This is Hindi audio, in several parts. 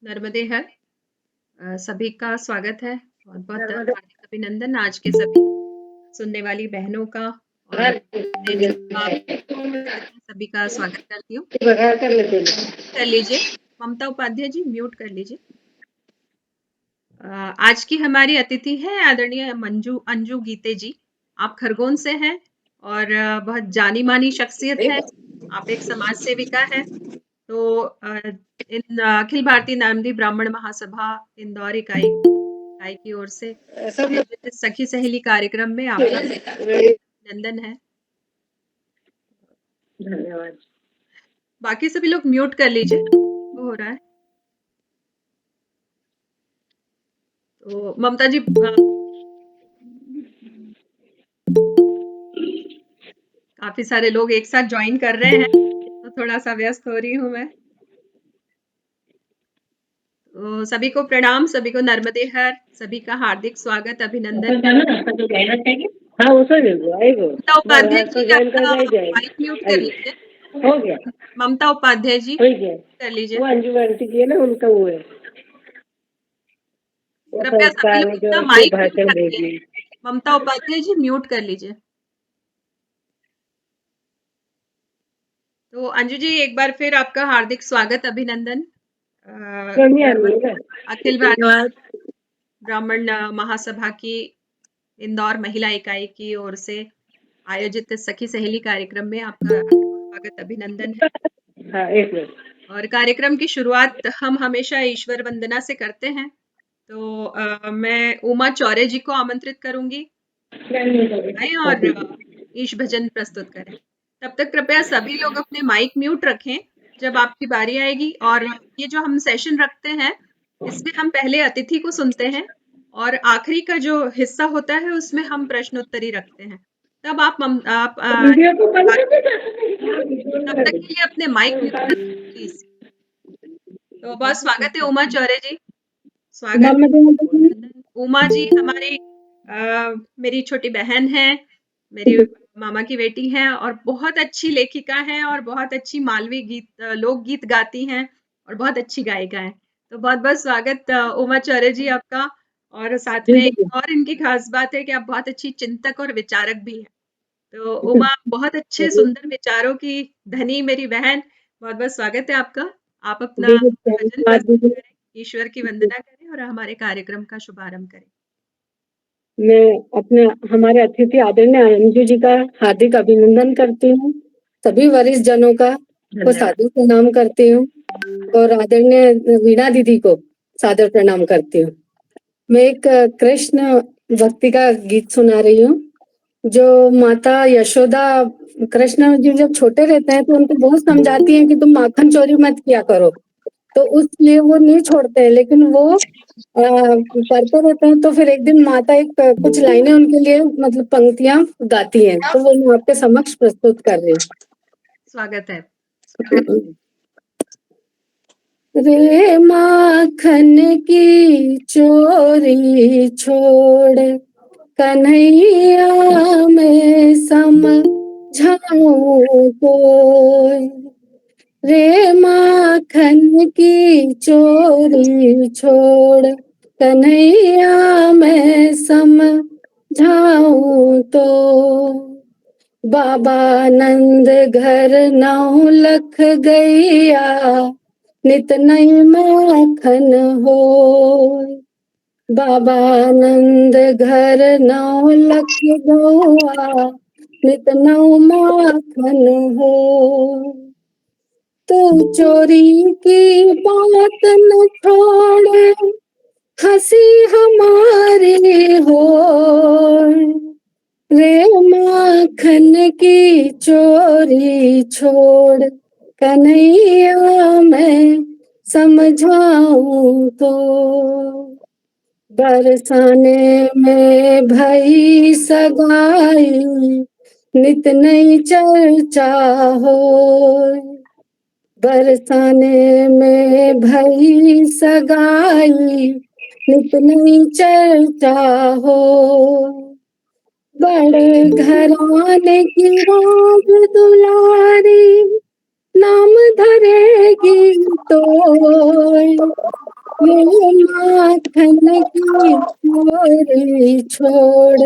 नर्मदे हर सभी का स्वागत है। बहुत बहुत हार्दिक अभिनंदन आज के सभी सुनने वाली बहनों का और सभी का स्वागत करती हूँ। कर लीजिए ममता उपाध्याय जी, म्यूट कर लीजिए। आज की हमारी अतिथि है आदरणीय अंजू गीते जी। आप खरगोन से हैं और बहुत जानी मानी शख्सियत है। आप एक समाज सेविका है। तो इन अखिल भारतीय नामदेव ब्राह्मण महासभा इंदौर इकाई की ओर से आयोजित सखी सहेली कार्यक्रम में आपका अभिनंदन है। धन्यवाद। बाकी सभी लोग म्यूट कर लीजिए, वो हो रहा है। तो ममता जी काफी सारे लोग एक साथ ज्वाइन कर रहे हैं, तो थोड़ा सा व्यस्त हो रही हूँ मैं। तो सभी को प्रणाम, सभी को नर्मदे हर, सभी का हार्दिक स्वागत अभिनंदन। हाँ वो सब आएगा। ममता उपाध्याय जी अपना माइक म्यूट कर लीजिए। हो गया। ममता उपाध्याय जी कर लीजिए। वो अंजू आंटी की है ना, उनका वो है। कृपया सभी लोग अपना माइक म्यूट करिए। ममता उपाध्याय जी म्यूट कर लीजिए। तो अंजू जी एक बार फिर आपका हार्दिक स्वागत अभिनंदन। अखिल भारतीय ब्राह्मण महासभा की इंदौर महिला इकाई की ओर से आयोजित सखी सहेली कार्यक्रम में आपका स्वागत अभिनंदन है। हाँ, एक मिनट। और कार्यक्रम की शुरुआत हम हमेशा ईश्वर वंदना से करते हैं। तो मैं उमा चौरे जी को आमंत्रित करूंगी और ईश भजन प्रस्तुत करें। तब तक कृपया सभी लोग अपने माइक म्यूट रखें जब आपकी बारी आएगी। और ये जो हम सेशन रखते हैं, इसमें हम पहले अतिथि को सुनते हैं और आखिरी का जो हिस्सा होता है उसमें हम प्रश्नोत्तरी रखते हैं। तब आप तब तक के लिए अपने माइक म्यूट रखें प्लीज। तो बहुत स्वागत है उमा चौरे जी, स्वागत। उमा जी हमारी मेरी छोटी बहन है, मेरी मामा की बेटी हैं और बहुत अच्छी लेखिका हैं और बहुत अच्छी मालवी गीत लोकगीत गाती हैं और बहुत अच्छी गायिका हैं। तो बहुत बहुत स्वागत उमा चौरे जी आपका। और साथ में एक और इनकी खास बात है कि आप बहुत अच्छी चिंतक और विचारक भी हैं। तो उमा बहुत अच्छे सुंदर विचारों की धनी मेरी बहन, बहुत बहुत स्वागत है आपका। आप अपना भजन प्रस्तुत करें, ईश्वर की वंदना करें और हमारे कार्यक्रम का शुभारंभ करें। मैं हमारे अतिथि आदरणीय अंजू जी का हार्दिक अभिनंदन करती हूँ। सभी वरिष्ठ जनों का को सादर प्रणाम करती हूँ और आदरणीय वीणा दीदी को सादर प्रणाम करती हूँ। मैं एक कृष्ण भक्ति का गीत सुना रही हूँ। जो माता यशोदा कृष्ण जी जब छोटे रहते हैं तो उनको बहुत समझाती हैं कि तुम माखन चोरी मत किया करो, तो उसलिए वो नहीं छोड़ते हैं, लेकिन वो करते रहते हैं। तो फिर एक दिन माता एक कुछ लाइनें उनके लिए मतलब पंक्तियां गाती हैं, तो वो मैं आपके समक्ष प्रस्तुत कर रही हूँ। स्वागत है। रे माखन की चोरी छोड़ कन्हैया में समझाऊं कोई, रे माखन की चोरी छोड़ कन्हैया में समझाऊं तो, बाबा नंद घर 9 लख गैया नित नई माखन हो, बाबा नंद घर 9 लख गौआ नित नौ माखन हो। तू चोरी की बात न छोड़े हंसी हमारी हो, रे माखन की चोरी छोड़ कन्हैया मैं समझाऊं तो, बरसाने में भई सगाई नित नई चर्चा हो, बरसाने में भई सगाई नित नई चर्चा हो, बड़े घराने की राज दुलारी नाम धरेगी तो, ये माखन की चोरी छोड़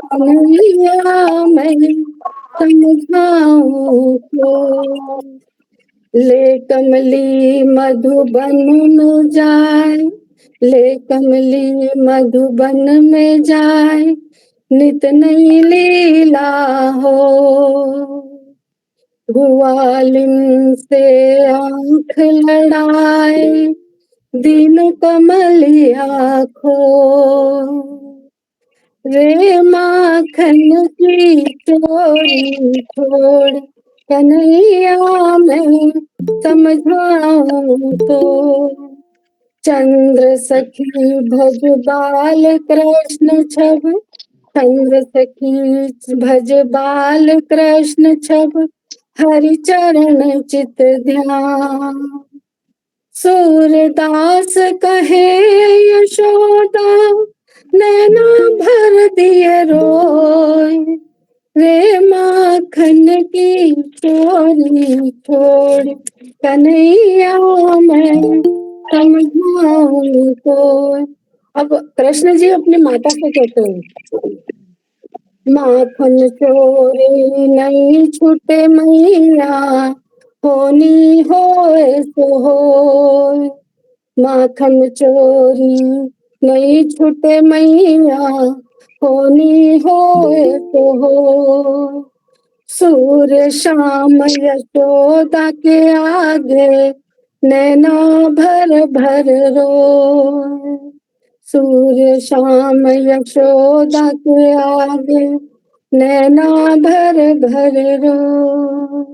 कन्हैया मैं समझाऊं को। ले कमली मधुबन में जाए, ले कमली मधुबन में जाए, नित नई लीला हो। ग्वालिन से आंख लड़ाए, दीन कमलिया खो। रे माखन की चोरी छोड़ कन्हैया मैं समझाऊं तो। चंद्र सखी भज बाल कृष्ण छब, चंद्र सखी भज बाल कृष्ण छब, हरि चरण चित ध्यान। सूरदास कहे यशोदा, नैना भर दिए रोय। वे माखन की चोरी छोड़ कन्हैया मैं समझाऊं तो। अब कृष्ण जी अपनी माता से कहते हैं, माखन चोरी नहीं छूटे मैया, होनी होए सो होय। माखन चोरी नहीं छूटे मैया, होनी होए तो हो। सूर्य शाम यशोदा के आगे, नैना भर भर रोए। सूर्य शाम यशोदा के आगे, नैना भर भर रोए।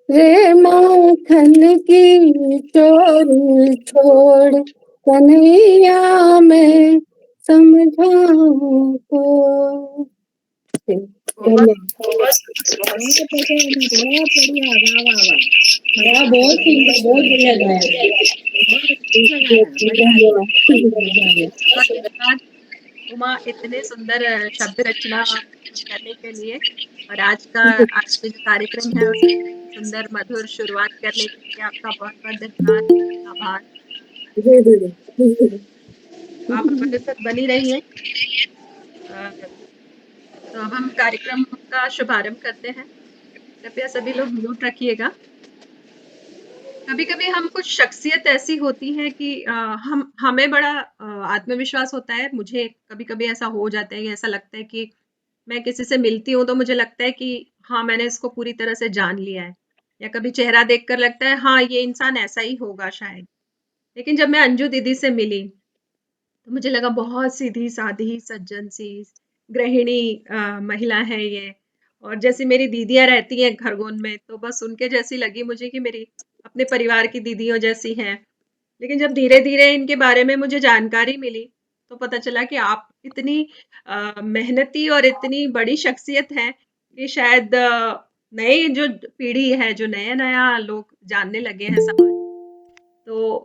रे माखन की चोरी छोड़ कन्हैया मैं समझाऊं को। बहुत बहुत बढ़िया, वाह वाह वाह, वाह बहुत सुंदर, बहुत बढ़िया गाया। धन्यवाद। बहुत धन्यवाद उमा, इतने सुंदर शब्द रचना करने के लिए, और आज के जो कार्यक्रम है उसकी सुंदर मधुर शुरुआत करने के लिए आपका बहुत बहुत धन्यवाद, आभार। जी जी जी। आप हमारे साथ बनी रहिए। अ, तो अब हम कार्यक्रम का शुभारंभ करते हैं। कृपया सभी लोग म्यूट रखिएगा। कभी-कभी हम कुछ शख्सियत ऐसी होती है कि हम हमें बड़ा आत्मविश्वास होता है। मुझे कभी-कभी ऐसा हो जाता है, ऐसा लगता है कि मैं किसी से मिलती हूँ तो मुझे लगता है कि हाँ, मैंने इसको पूरी तरह से जान लिया है, या कभी चेहरा देखकर लगता है हाँ, ये इंसान ऐसा ही होगा शायद। लेकिन जब मैं अंजू दीदी से मिली तो मुझे लगा बहुत सीधी-सादी, सज्जन-सी, गृहिणी महिला है ये। और जैसे मेरी दीदियाँ रहती हैं खरगोन में, तो बस उनके जैसी लगी मुझे कि मेरी अपने परिवार की दीदियों जैसी हैं। लेकिन जब धीरे-धीरे इनके बारे में मुझे जानकारी मिली, तो पता चला कि आप इतनी मेहनती और इतनी बड़ी शख्सियत हैं कि शायद नई जो पीढ़ी है, जो नया-नया लोग जानने लगे हैं समाज, तो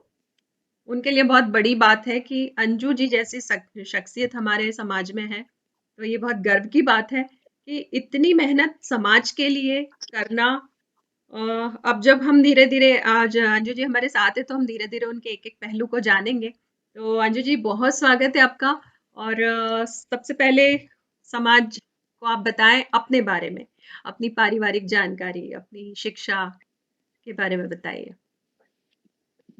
उनके लिए बहुत बड़ी बात है कि अंजू जी जैसी शख्सियत हमारे समाज में है। तो ये बहुत गर्व की बात है कि इतनी मेहनत समाज के लिए करना। अ, अब जब हम धीरे-धीरे, आज अंजू जी हमारे साथ है तो हम धीरे-धीरे उनके एक-एक पहलू को जानेंगे। तो अंजू जी बहुत स्वागत है आपका। और सबसे पहले समाज को आप बताएँ अपने बारे में, अपनी पारिवारिक जानकारी, अपनी शिक्षा के बारे में बताइए।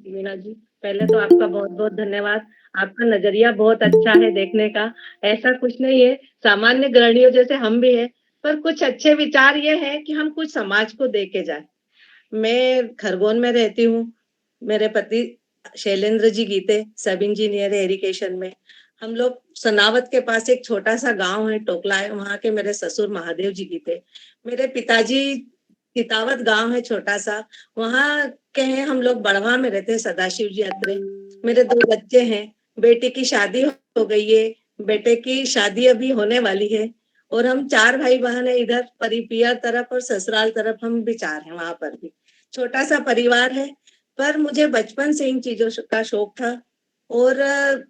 वीणा जी, पहले तो आपका बहुत बहुत धन्यवाद। आपका नजरिया बहुत अच्छा है देखने का। ऐसा कुछ नहीं है, सामान्य गृहिणियों जैसे हम भी हैं, पर कुछ अच्छे विचार ये है कि हम कुछ समाज को दे के जाए। मैं खरगोन में रहती हूँ। मेरे पति शैलेंद्र जी गीते सब इंजीनियर है एरिगेशन में। हम लोग सनावत के पास एक छोटा सा गांव है, टोकला है, वहां के मेरे ससुर महादेव जी गीते। मेरे पिताजी कितावत गांव है छोटा सा, वहां के हैं। हम लोग बड़वा में रहते हैं, सदाशिव जी अत्रे। मेरे 2 बच्चे हैं, बेटी की शादी हो गई है, बेटे की शादी अभी होने वाली है, और हम 4 भाई बहन है इधर पियर तरफ, और ससुराल तरफ हम भी 4 हैं, वहां पर भी छोटा सा परिवार है। पर मुझे बचपन से इन चीजों का शौक था, और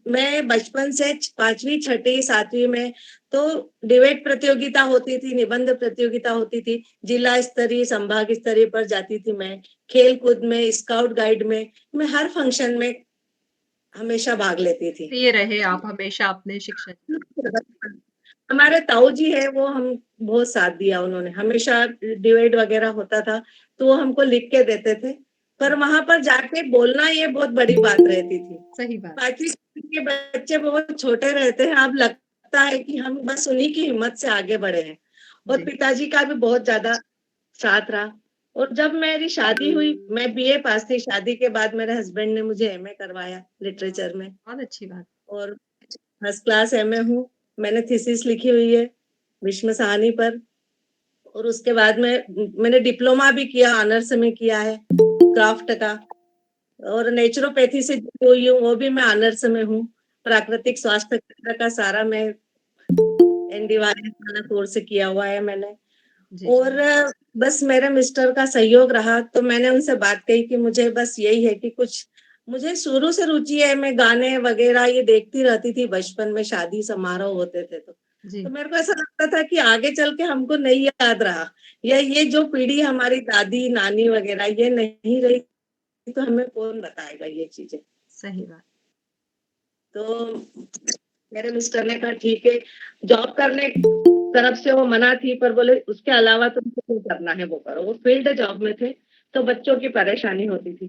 मैं बचपन से 5वीं 6वीं 7वीं में तो डिबेट प्रतियोगिता होती थी, निबंध प्रतियोगिता होती थी, जिला स्तरीय संभाग स्तरीय पर जाती थी मैं। खेल कूद में, स्काउट गाइड में, मैं हर फंक्शन में हमेशा भाग लेती थी। प्रिय रहे आप हमेशा अपने शिक्षक। हमारे ताऊ जी है वो हम बहुत साथ दिया उन्होंने, हमेशा डिबेट वगैरह होता था तो वो हमको लिख के देते थे, पर वहां पर जाके बोलना ये बहुत बड़ी बात रहती थी। सही बात। बाकी के बच्चे बहुत छोटे रहते हैं, अब लगता है कि हम बस उन्हीं की हिम्मत से आगे बढ़े हैं। और जी। पिताजी का भी बहुत ज्यादा साथ रहा। और जब मेरी शादी हुई, मैं बीए पास थी, शादी के बाद मेरे हस्बैंड ने मुझे एमए करवाया लिटरेचर में, बहुत अच्छी बात। और फर्स्ट क्लास एमए हूँ। मैंने थीसिस लिखी हुई है भीष्म साहनी पर। और उसके बाद में मैंने डिप्लोमा भी किया, ऑनर्स में किया है क्राफ्ट का। और नेचुरोपैथी से जुड़ी हुई हूँ, वो भी मैं ऑनर्स में हूँ। प्राकृतिक स्वास्थ्य केंद्र का सारा मैं एनडीवाई वाला कोर्स किया हुआ है मैंने। जी। और बस मेरे मिस्टर का सहयोग रहा, तो मैंने उनसे बात कही कि मुझे बस यही है कि कुछ, मुझे शुरू से रुचि है, मैं गाने वगैरह ये देखती रहती थी बचपन में, शादी समारोह होते थे जी। तो मेरे को ऐसा लगता था कि आगे चल के हमको नहीं याद रहा, या ये जो पीढ़ी हमारी दादी नानी वगैरह ये नहीं रही, तो हमें कौन बताएगा ये चीजें। सही बात। तो मेरे मिस्टर ने कहा ठीक है, जॉब करने तरफ से वो मना थी, पर बोले उसके अलावा तुमको जो करना है वो करो। वो फील्ड जॉब में थे, तो बच्चों की परेशानी होती थी।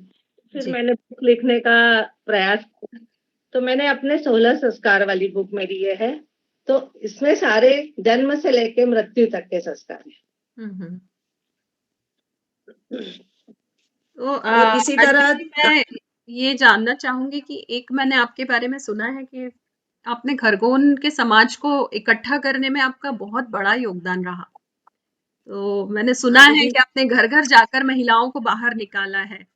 फिर जी। मैंने बुक लिखने का प्रयास किया, तो मैंने अपने 16 संस्कार वाली बुक मेरी ये है। तो इसमें सारे जन्म से लेके मृत्यु तक के संस्कार हम्म। हैं। तो और इसी अंजू तरह जी, मैं ये जानना चाहूंगी कि एक मैंने आपके बारे में सुना है कि आपने खरगोन के समाज को इकट्ठा करने में आपका बहुत बड़ा योगदान रहा। तो मैंने सुना हाँ है दीदी, कि आपने घर घर जाकर महिलाओं को बाहर निकाला है।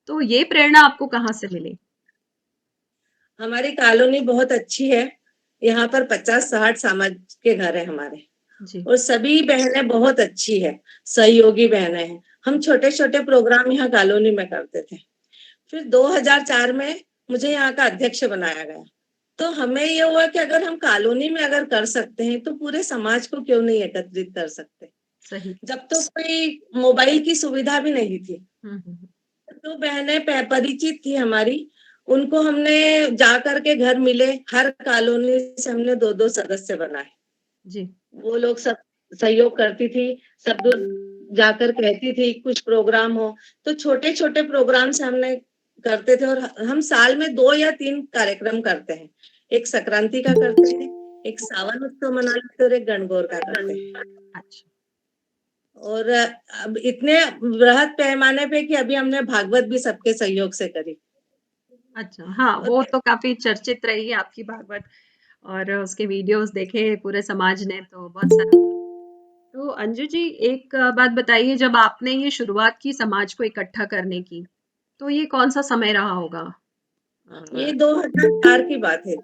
तो ये प्रेरणा आपको कहाँ से मिली? हमारी कॉलोनी बहुत अच्छी है। यहाँ पर 50-60 समाज के घर है हमारे, जी। और सभी बहनें बहुत अच्छी है, सहयोगी बहनें हैं। हम छोटे छोटे प्रोग्राम यहाँ कॉलोनी में करते थे। फिर 2004 में मुझे यहाँ का अध्यक्ष बनाया गया। तो हमें ये हुआ कि अगर हम कॉलोनी में अगर कर सकते हैं तो पूरे समाज को क्यों नहीं एकत्रित कर सकते। सही। जब तो कोई मोबाइल की सुविधा भी नहीं थी, हम्म। तो बहनें परिचित थी हमारी, उनको हमने जा करके घर मिले, हर कॉलोनी से हमने 2-2 सदस्य बनाए। जी। वो लोग सब सहयोग करती थी, सब दूर जाकर कहती थी कुछ प्रोग्राम हो, तो छोटे छोटे प्रोग्राम से हमने करते थे। और हम साल में 2 या 3 कार्यक्रम करते हैं। एक संक्रांति का करते हैं, एक सावन उत्सव मना लेते हैं, और एक गणगौर का करते हैं। अच्छा। और अब इतने बृहद पैमाने पे कि अभी हमने भागवत भी सबके सहयोग से करी। अच्छा, हाँ, और वो तो काफी चर्चित रही है आपकी भागवत, और उसके वीडियोस देखे पूरे समाज ने तो बहुत सारा। तो अंजू जी, एक बात बताइए, जब आपने ये शुरुआत की समाज को इकट्ठा करने की, तो ये कौन सा समय रहा होगा? ये 2004 की बात है।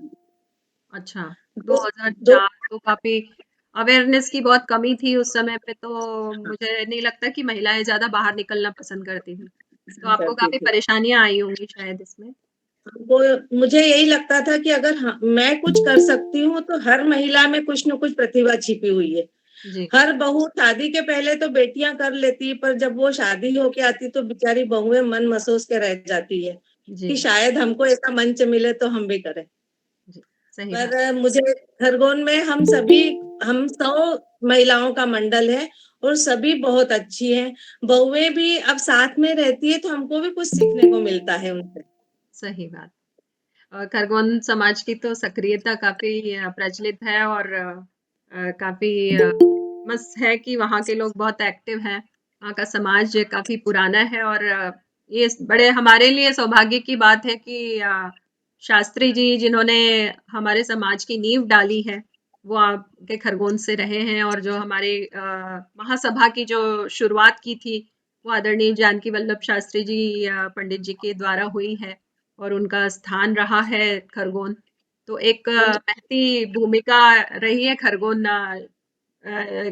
अच्छा, दो, दो 2004 तो काफी अवेयरनेस की बहुत कमी थी उस समय पे, तो मुझे नहीं लगता कि महिलाएं ज्यादा बाहर निकलना पसंद करती थी। तो आपको करती काफी थी। परेशानियां आई होंगी शायद इसमें। वो मुझे यही लगता था कि अगर मैं कुछ कर सकती हूँ तो हर महिला में कुछ न कुछ प्रतिभा छिपी हुई है। जी। हर बहू शादी के पहले तो बेटियां कर लेती, पर जब वो शादी होके आती तो बेचारी बहुएं मन महसूस के रह जाती है जी। कि शायद हमको ऐसा मंच मिले तो हम भी करें। जी। सही बात। पर मुझे खरगोन में हम 100 महिलाओं का मंडल है, और सभी बहुत अच्छी हैं। बहुएं भी अब साथ में रहती है तो हमको भी कुछ सीखने को मिलता है उनसे। सही बात। खरगोन समाज की तो सक्रियता काफी प्रचलित है, और काफी मस्त है कि वहाँ के लोग बहुत एक्टिव हैं। वहाँ का समाज काफी पुराना है, और ये बड़े हमारे लिए सौभाग्य की बात है कि शास्त्री जी जिन्होंने हमारे समाज की नींव डाली है, वो आपके खरगोन से रहे हैं, और जो हमारे महासभा की जो शुरुआत की थी, वो आदरणीय जानकी वल्लभ शास्त्री जी पंडित जी के द्वारा हुई है, और उनका स्थान रहा है खरगोन। तो एक महती भूमिका रही है खरगोन अ,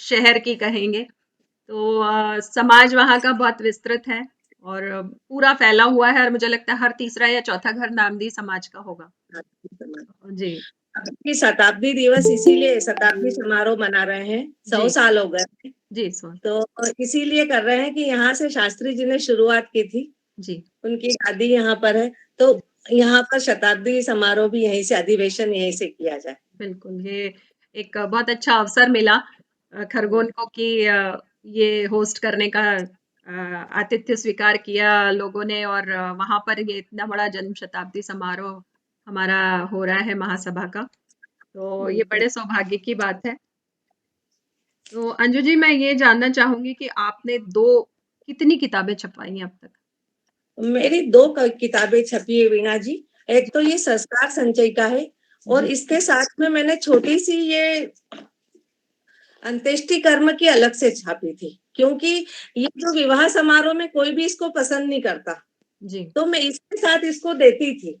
शहर की, कहेंगे तो। समाज वहाँ का बहुत विस्तृत है, और पूरा फैला हुआ है, और मुझे लगता है हर तीसरा या चौथा घर नामदी समाज का होगा। जी। की शताब्दी दिवस इसीलिए शताब्दी समारोह मना रहे हैं, 100 जी। साल हो गए। जी। सो। तो इसीलिए कर रहे हैं कि यहाँ से शास्त्री जी ने शुरुआत की थी, जी। उनकी गादी यहाँ पर है। तो यहाँ पर शताब्दी समारोह भी यहीं से, अधिवेशन यहीं से किया जाए। बिल्कुल, ये एक बहुत अच्छा अवसर मिला खरगोन को कि ये होस्ट करने का आतिथ्य स्वीकार किया लोगों ने, और वहाँ पर ये इतना बड़ा जन्म शताब्दी समारोह हमारा हो रहा है महासभा का, तो ये बिल्कुल। बड़े सौभाग्य की बात है। तो अंजू जी, मैं ये जानना चाहूंगी कि आपने कितनी किताबें छपवाई हैं अब तक? मेरी 2 किताबें छपी है वीणा जी। एक जी। तो ये संस्कार संचयिका है, और जी। इसके साथ में मैंने छोटी सी ये अंत्येष्टि कर्म की अलग से छापी थी, क्योंकि ये जो विवाह समारोह में कोई भी इसको पसंद नहीं करता, जी। तो मैं इसके साथ इसको देती थी।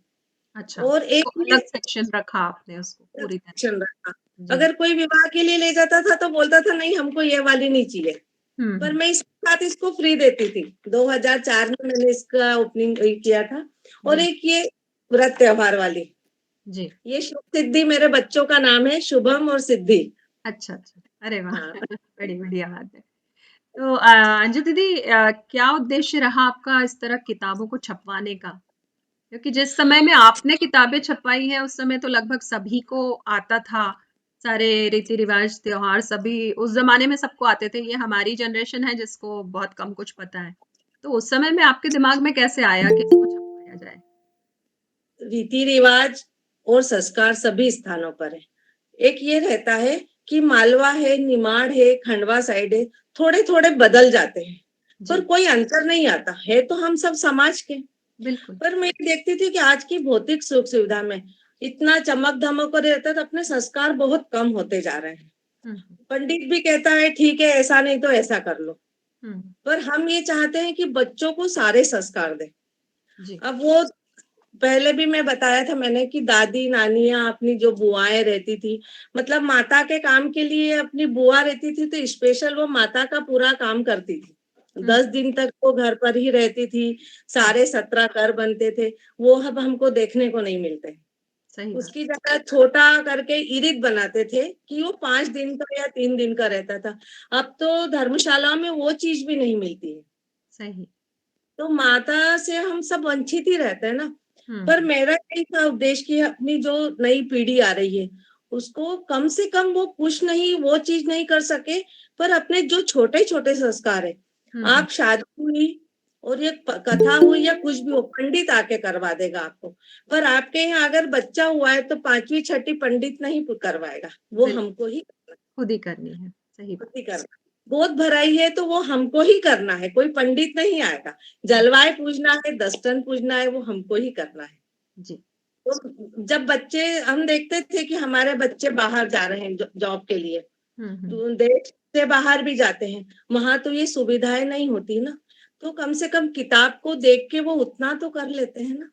अच्छा, और एक तो ये अलग सेक्शन रखा आपने उसको पूरी तरह? सेक्शन रखा। जी। अगर कोई विवाह के लिए ले जाता था तो बोलता था नहीं हमको ये वाली नहीं चाहिए, पर हम्म। मैं इसके साथ इसको फ्री देती थी। 2004 में मैंने इसका ओपनिंग किया था। और जी। एक ये व्रत त्योहार वाली, जी। ये शुभ सिद्धि, मेरे बच्चों का नाम है शुभम और सिद्धि। अच्छा, अच्छा। अरे वाह! हाँ। बड़ी बढ़िया बात है। तो अंजू दीदी, क्या उद्देश्य रहा आपका इस तरह किताबों को छपवाने का? क्योंकि जिस समय में आपने किताबें छपवाई हैं, उस समय तो लगभग सभी को आता था, सारे रीति रिवाज त्योहार सभी उस जमाने में सबको आते थे। ये हमारी जनरेशन है जिसको बहुत कम कुछ पता है। तो उस समय में आपके दिमाग में कैसे आया कि इसको छपवाया जाए? रीति रिवाज और संस्कार सभी स्थानों पर है। एक ये रहता है कि मालवा है, निमाड़ है, खंडवा साइड है, थोड़े थोड़े बदल जाते हैं, पर जी। कोई अंतर नहीं आता है, तो हम सब समाज के। बिल्कुल। पर मैं देखती थी कि आज की भौतिक सुख सुविधा में इतना चमक धमक रहता है, तो अपने संस्कार बहुत कम होते जा रहे हैं। हम्म। पंडित भी कहता है ठीक है, ऐसा नहीं तो ऐसा कर लो, हम्म। पर हम ये चाहते हैं कि बच्चों को सारे संस्कार दें। जी। अब वो पहले भी मैं बताया था मैंने कि दादी नानियां, अपनी जो बुआएं रहती थी, मतलब माता के काम के लिए अपनी बुआ रहती थी, तो स्पेशल वो माता का पूरा काम करती थी। हम्म। 10 दिन तक वो घर पर ही रहती थी, हम्म। सारे 17 कर बनते थे। वो अब हमको देखने को नहीं मिलते। सही बात। उसकी जगह छोटा करके इरिद बनाते थे कि वो 5 दिन का या 3 दिन का रहता था। अब तो धर्मशाला में वो चीज भी नहीं मिलती है, सही। तो माता से हम सब वंचित ही रहते हैं ना। पर हम्म। मेरा यही था उद्देश्य कि अपनी जो नई पीढ़ी आ रही है, उसको कम से कम वो कुछ नहीं, वो चीज नहीं कर सके, पर अपने जो छोटे छोटे संस्कार है, हम्म। आप शादी हुई और ये कथा हुई या कुछ भी हो, पंडित आके करवा देगा आपको। पर आपके यहाँ अगर बच्चा हुआ है तो 5वीं 6ठी पंडित नहीं करवाएगा, वो बिल्कुल। हमको ही खुद ही करनी है। सही बात। ही करना। गोद भराई है तो वो हमको ही करना है, कोई पंडित नहीं आएगा। जलवाए पूजना है, दस्तन पूजना है, वो हमको ही करना है। जी। तो जब बच्चे, हम देखते थे कि हमारे बच्चे बाहर जा रहे हैं जॉब के लिए, हम्म। देश से बाहर भी जाते हैं, वहां तो ये सुविधाएं नहीं होती ना, तो कम से कम किताब को देख के वो उतना तो कर लेते हैं ना,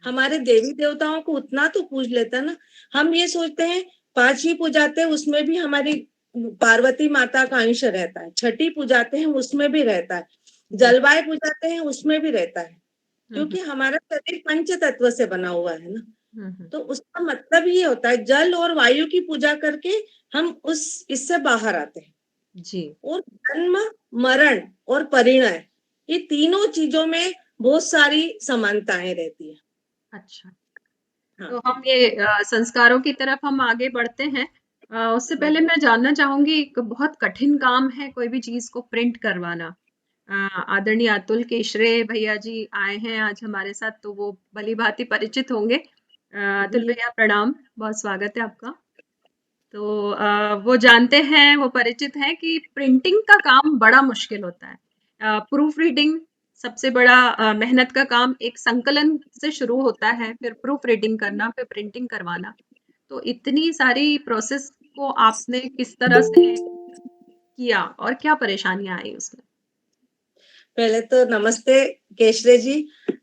हमारे देवी देवताओं को उतना तो पूज लेता है ना। हम ये सोचते हैं 5वीं पूजाते हैं उसमें भी हमारी पार्वती माता का अंश रहता है, 6ठी पूजाते हैं उसमें भी रहता है, जी। जलवायु पूजाते हैं उसमें भी रहता है, हम्म। क्योंकि हमारा शरीर पंच तत्व से बना हुआ है ना। हम्म। तो उसका मतलब ये होता है जल और वायु की पूजा करके हम उस इससे बाहर आते हैं। जी। और जन्म, मरण और परिणय, ये तीनों चीजों में बहुत सारी समानताएं रहती है। अच्छा, हाँ। तो हम ये संस्कारों की तरफ हम आगे बढ़ते हैं। उससे हम्म। पहले मैं जानना चाहूंगी, एक बहुत कठिन काम है कोई भी चीज को प्रिंट करवाना। आदरणीय अतुल केशरे भैया जी आए हैं आज हमारे साथ, तो वो भली भांति परिचित होंगे। अतुल जी। भैया प्रणाम, बहुत स्वागत है आपका। तो वो जानते हैं, वो परिचित हैं कि प्रिंटिंग का काम बड़ा मुश्किल होता है। प्रूफ रीडिंग सबसे बड़ा मेहनत का काम, एक संकलन से शुरू होता है, फिर प्रूफ रीडिंग करना, फिर प्रिंटिंग करवाना। तो इतनी सारी प्रोसेस को आपने किस तरह से किया और क्या परेशानियां आई उसमें? पहले तो नमस्ते केशरे जी।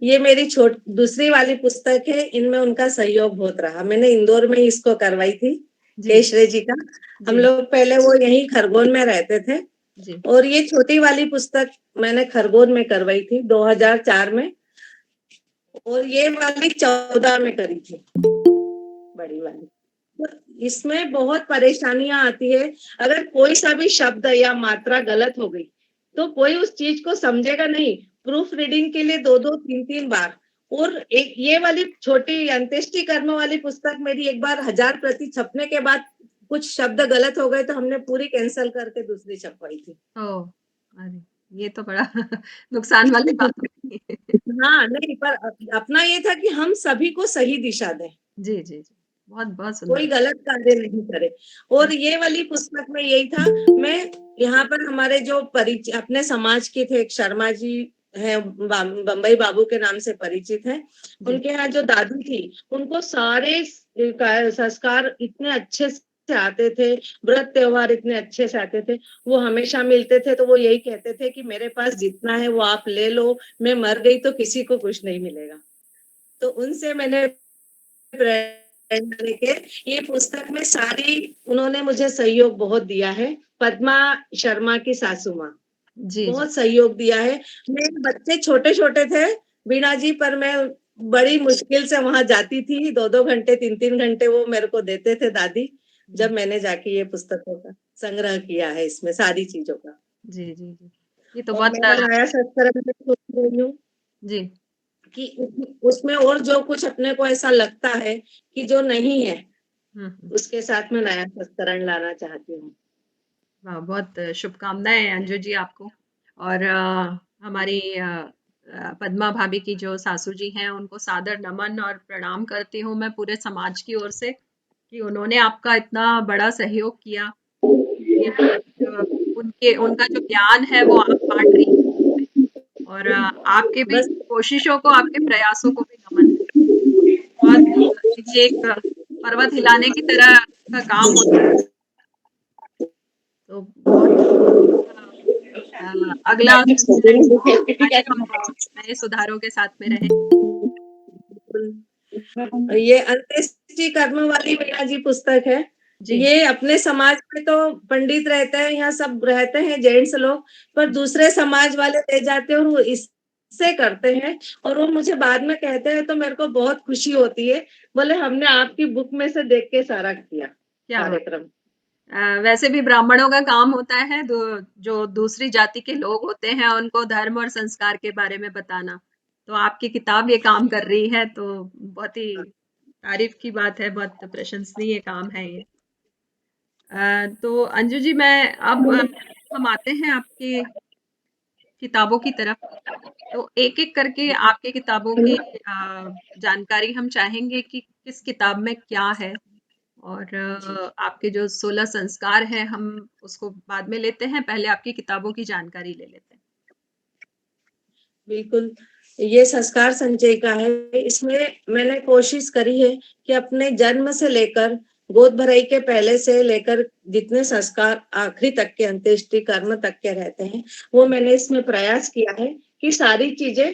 ये मेरी दूसरी वाली पुस्तक है, इनमें उनका सहयोग बहुत रहा। मैंने इंदौर में इसको करवाई थी, जी। केशरे जी का। हम जी। लोग पहले, वो यहीं खरगोन में रहते थे, जी। और ये छोटी वाली पुस्तक मैंने खरगोन में करवाई थी 2004 में, और ये वाली 14 में करी थी, बड़ी वाली। तो इसमें बहुत परेशानियां आती है। अगर कोई सा भी शब्द या मात्रा गलत हो गई तो कोई उस चीज को समझेगा नहीं। प्रूफ रीडिंग के लिए 2-2 3-3 बार, और एक ये वाली छोटी अंत्येष्टि कर्म वाली पुस्तक मेरी एक बार 1000 प्रति छपने के बाद कुछ शब्द गलत हो गए तो हमने पूरी कैंसिल करके दूसरी छपवाई थी। ओह! अरे! ये तो बड़ा नुकसान वाली बात हो गई। हाँ, नहीं पर अपना ये था कि हम सभी को सही दिशा दें, जी, जी, जी। बहुत, बहुत कोई सुंदर। गलत कार्य नहीं करे। हुँ, और ये वाली पुस्तक में यही था, मैं यहाँ पर हमारे जो परिचय अपने समाज के थे, एक शर्मा जी है, बम्बई बाबू के नाम से परिचित है। जी। उनके यहाँ जो दादी थी, उनको सारे संस्कार इतने अच्छे से आते थे, व्रत त्योहार इतने अच्छे से आते थे। वो हमेशा मिलते थे तो वो यही कहते थे कि मेरे पास जितना है वो आप ले लो, मैं मर गई तो किसी को कुछ नहीं मिलेगा। तो उनसे मैंने प्रेरणा लेके ये पुस्तक में सारी, उन्होंने मुझे सहयोग बहुत दिया है। पद्मा शर्मा की सासू माँ जी, जी। बहुत सहयोग दिया है। मेरे बच्चे छोटे छोटे थे वीणा जी, पर मैं बड़ी मुश्किल से वहां जाती थी, 2-2 घंटे 3-3 घंटे वो मेरे को देते थे दादी, जी। जब मैंने जाके ये पुस्तकों का संग्रह किया है इसमें सारी चीजों का। जी, जी, जी। ये तो और बहुत मेरा नया संस्करण में सोच रही हूँ जी। कि उसमें और जो कुछ अपने को ऐसा लगता है कि जो नहीं है, हुँ, हुँ। उसके साथ में नया संस्करण लाना चाहती हूँ। बहुत शुभकामनाएँ अंजू जी आपको। और हमारी पद्मा भाभी की जो सासू जी हैं उनको सादर नमन और प्रणाम करती हूँ मैं पूरे समाज की ओर से कि उन्होंने आपका इतना बड़ा सहयोग किया। ये अ, उनके उनका जो ज्ञान है वो आप बाँट रही हैं और आपके भी बस कोशिशों को, आपके प्रयासों को भी नमन है। बहुत ये एक पर्वत हिलाने की तरह का काम होता है। तो बहुत अगला आगे हम नए सुधारों के साथ में रहें। ये अंत्येष्टि कर्म वाली मीरा जी पुस्तक है। जी। ये अपने समाज में तो पंडित रहते हैं, यहाँ सब रहते हैं जेंट्स लोग, पर दूसरे समाज वाले ले जाते हैं और वो इससे करते हैं, और वो मुझे बाद में कहते हैं तो मेरे को बहुत खुशी होती है, बोले हमने आपकी बुक में से देख के सारा किया क्या बात। कार्यक्रम। वैसे भी ब्राह्मणों का काम होता है जो दूसरी जाति के लोग होते हैं उनको धर्म और संस्कार के बारे में बताना। तो आपकी किताब ये काम कर रही है तो बहुत ही तारीफ की बात है, बहुत प्रशंसनीय काम है ये। तो अंजू जी मैं अब हम आते हैं आपकी किताबों की तरफ। तो एक-एक करके आपकी किताबों की जानकारी हम चाहेंगे कि किस किताब में क्या है और आपके जो 16 संस्कार हैं हम उसको बाद में लेते हैं, पहले आपकी किताबों की जानकारी ले लेते हैं। बिल्कुल, ये संस्कार संचय का है। इसमें मैंने कोशिश करी है कि अपने जन्म से लेकर गोद भराई के पहले से लेकर जितने संस्कार आखिरी तक के अंत्येष्टि कर्म तक के रहते हैं, वो मैंने इसमें प्रयास किया है कि सारी चीजें,